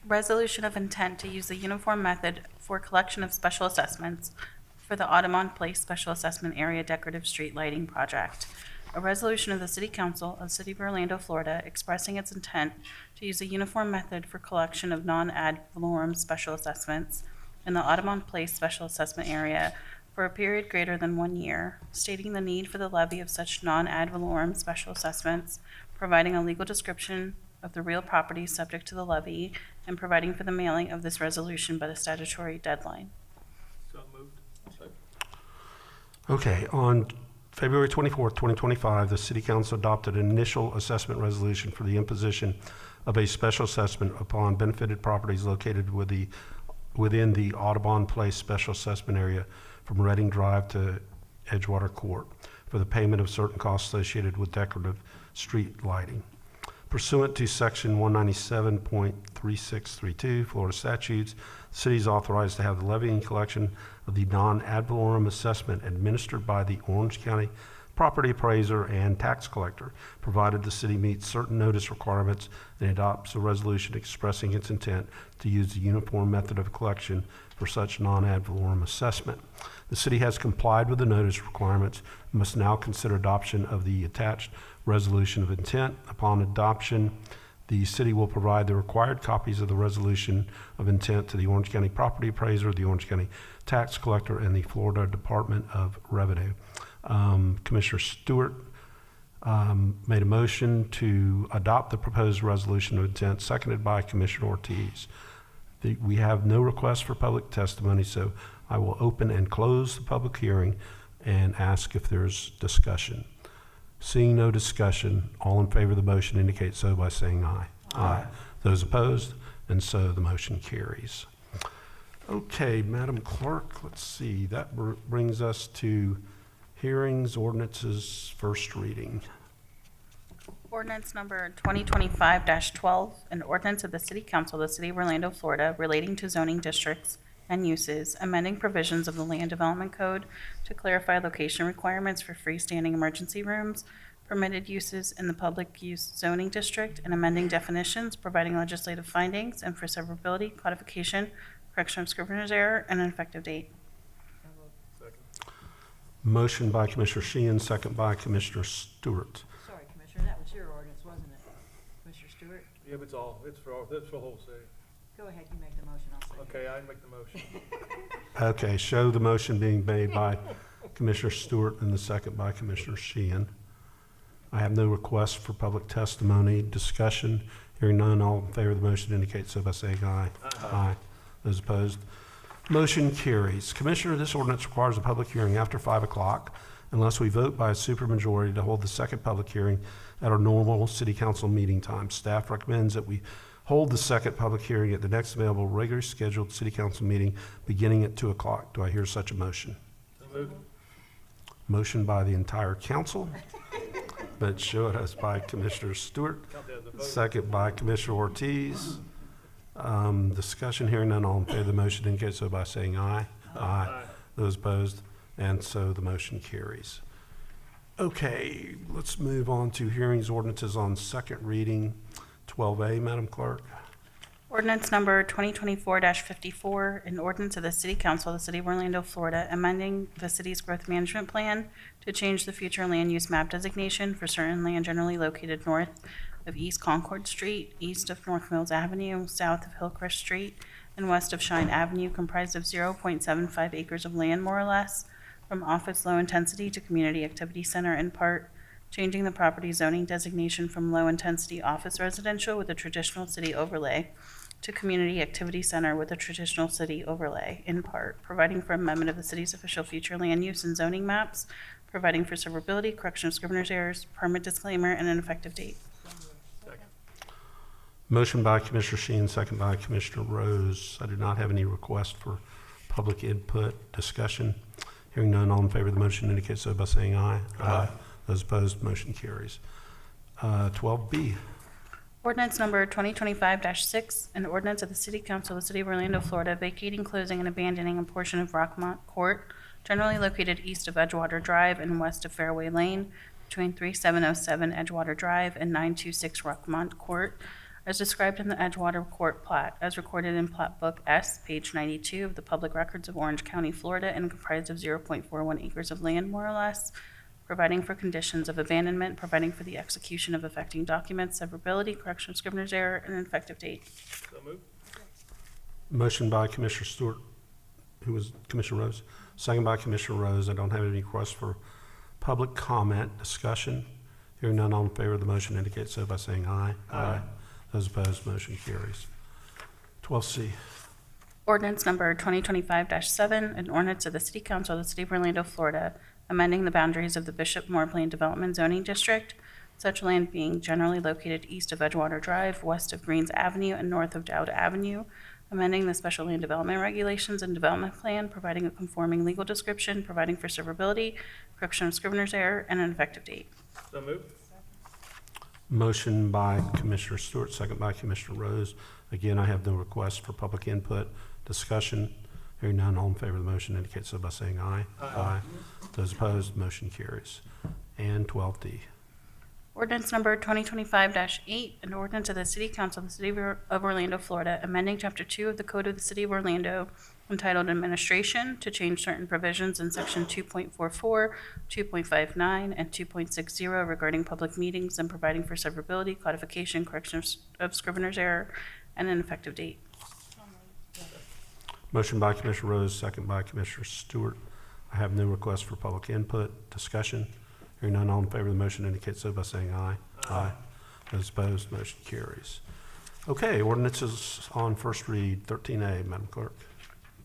Resolution of intent to use the uniform method for collection of special assessments for the Audubon Place Special Assessment Area Decorative Street Lighting Project. A resolution of the City Council of the City of Orlando, Florida, expressing its intent to use a uniform method for collection of non-ad valorem special assessments in the Audubon Place Special Assessment Area for a period greater than 1 year, stating the need for the levy of such non-ad valorem special assessments, providing a legal description of the real property subject to the levy, and providing for the mailing of this resolution by the statutory deadline. So moved. Okay, on February 24th, 2025, the City Council adopted an initial assessment resolution for the imposition of a special assessment upon benefited properties located within the Audubon Place Special Assessment Area from Reading Drive to Edgewater Court for the payment of certain costs associated with decorative street lighting. Pursuant to Section 197.3632 Florida statutes, the city is authorized to have the levy and collection of the non-ad valorem assessment administered by the Orange County property appraiser and tax collector, provided the city meets certain notice requirements and adopts a resolution expressing its intent to use the uniform method of collection for such non-ad valorem assessment. The city has complied with the notice requirements and must now consider adoption of the attached resolution of intent. Upon adoption, the city will provide the required copies of the resolution of intent to the Orange County property appraiser, the Orange County tax collector, and the Florida Department of Revenue. Commissioner Stewart made a motion to adopt the proposed resolution of intent, seconded by Commissioner Ortiz. We have no request for public testimony, so I will open and close the public hearing and ask if there's discussion. Seeing no discussion, all in favor of the motion indicate so by saying aye. Aye. Those opposed? And so the motion carries. Okay, Madam Clerk, let's see. That brings us to hearings, ordinances, first reading. Ordinance number 2025-12, an ordinance of the City Council of the City of Orlando, Florida, relating to zoning districts and uses, amending provisions of the Land Development Code to clarify location requirements for freestanding emergency rooms, permitted uses in the public use zoning district, and amending definitions, providing legislative findings, and for severability, codification, correction of scrivener's error, and an effective date. Motion by Commissioner Sheehan, second by Commissioner Stewart. Sorry, Commissioner, that was your ordinance, wasn't it? Commissioner Stewart? Yeah, but it's for the whole city. Go ahead, you make the motion, I'll second. Okay, I make the motion. Okay, show the motion being made by Commissioner Stewart and the second by Commissioner Sheehan. I have no request for public testimony, discussion. Hearing none, all in favor of the motion indicate so by saying aye. Aye. Those opposed? Motion carries. Commissioner, this ordinance requires a public hearing after 5 o'clock unless we vote by a supermajority to hold the second public hearing at our normal city council meeting time. Staff recommends that we hold the second public hearing at the next available regularly scheduled city council meeting beginning at 2 o'clock. Do I hear such a motion? So moved. Motion by the entire council, but show it as by Commissioner Stewart, second by Commissioner Ortiz. Discussion, hearing none, all in favor of the motion indicate so by saying aye. Aye. Those opposed, and so the motion carries. Okay, let's move on to hearings, ordinances on second reading. 12A, Madam Clerk. Ordinance number 2024-54, an ordinance of the City Council of the City of Orlando, Florida, amending the city's growth management plan to change the future land use map designation for certain land generally located north of East Concord Street, east of North Mills Avenue, south of Hillcrest Street, and west of Shine Avenue, comprised of 0.75 acres of land, more or less, from office low intensity to community activity center in part, changing the property zoning designation from low intensity office residential with a traditional city overlay to community activity center with a traditional city overlay in part, providing for amendment of the city's official future land use and zoning maps, providing for severability, correction of scrivener's errors, permit disclaimer, and an effective date. Motion by Commissioner Sheehan, second by Commissioner Rose. I do not have any request for public input, discussion. Hearing none, all in favor of the motion indicate so by saying aye. Aye. Those opposed, motion carries. 12B. Ordinance number 2025-6, an ordinance of the City Council of the City of Orlando, Florida, vacating, closing, and abandoning a portion of Rockmont Court, generally located east of Edgewater Drive and west of Fairway Lane, between 3707 Edgewater Drive and 926 Rockmont Court, as described in the Edgewater Court plat, as recorded in Plat Book S, page 92 of the Public Records of Orange County, Florida, and comprised of 0.41 acres of land, more or less, providing for conditions of abandonment, providing for the execution of affecting documents, severability, correction of scrivener's error, and an effective date. So moved. Motion by Commissioner Stewart, who was Commissioner Rose. Second by Commissioner Rose. I don't have any requests for public comment, discussion. Hearing none, all in favor of the motion indicate so by saying aye. Aye. Those opposed, motion carries. 12C. Ordinance number 2025-7, an ordinance of the City Council of the City of Orlando, Florida, amending the boundaries of the Bishop Moore Plain Development Zoning District, such land being generally located east of Edgewater Drive, west of Greens Avenue, and north of Dowd Avenue, amending the special land development regulations and development plan, providing a conforming legal description, providing for severability, correction of scrivener's error, and an effective date. So moved. Motion by Commissioner Stewart, second by Commissioner Rose. Again, I have no request for public input, discussion. Hearing none, all in favor of the motion indicate so by saying aye. Aye. Those opposed, motion carries. And 12D. Ordinance number 2025-8, an ordinance of the City Council of the City of Orlando, Florida, amending Chapter 2 of the Code of the City of Orlando entitled Administration to change certain provisions in Section 2.44, 2.59, and 2.60 regarding public meetings and providing for severability, codification, correction of scrivener's error, and an effective date. Motion by Commissioner Rose, second by Commissioner Stewart. I have no request for public input, discussion. Hearing none, all in favor of the motion indicate so by saying aye. Aye. Those opposed, motion carries. Okay, ordinances on first read, 13A, Madam Clerk.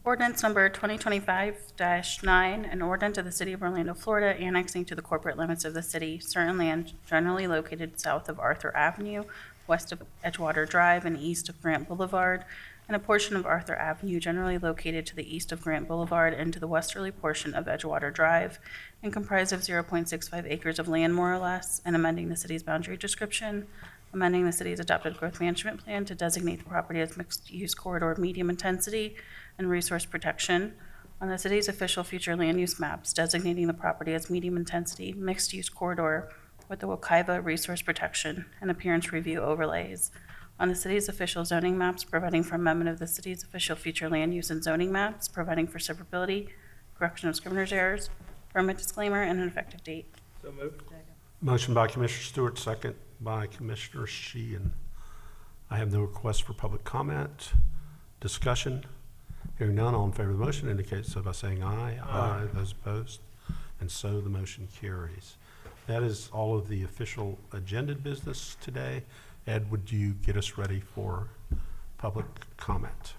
Ordinance number 2025-9, an ordinance of the City of Orlando, Florida, annexing to the corporate limits of the city certain land generally located south of Arthur Avenue, west of Edgewater Drive, and east of Grant Boulevard, and a portion of Arthur Avenue generally located to the east of Grant Boulevard and to the westerly portion of Edgewater Drive, and comprised of 0.65 acres of land, more or less, and amending the city's boundary description, amending the city's adopted growth management plan to designate the property as mixed-use corridor of medium intensity and resource protection on the city's official future land use maps, designating the property as medium intensity mixed-use corridor with the Wakaiva resource protection and appearance review overlays on the city's official zoning maps, providing for amendment of the city's official future land use and zoning maps, providing for severability, correction of scrivener's errors, permit disclaimer, and an effective date. So moved. Motion by Commissioner Stewart, second by Commissioner Sheehan. I have no request for public comment. Discussion. Hearing none, all in favor of the motion indicate so by saying aye. Aye. Those opposed? And so the motion carries. That is all of the official agended business today. Ed, would you get us ready for public comment?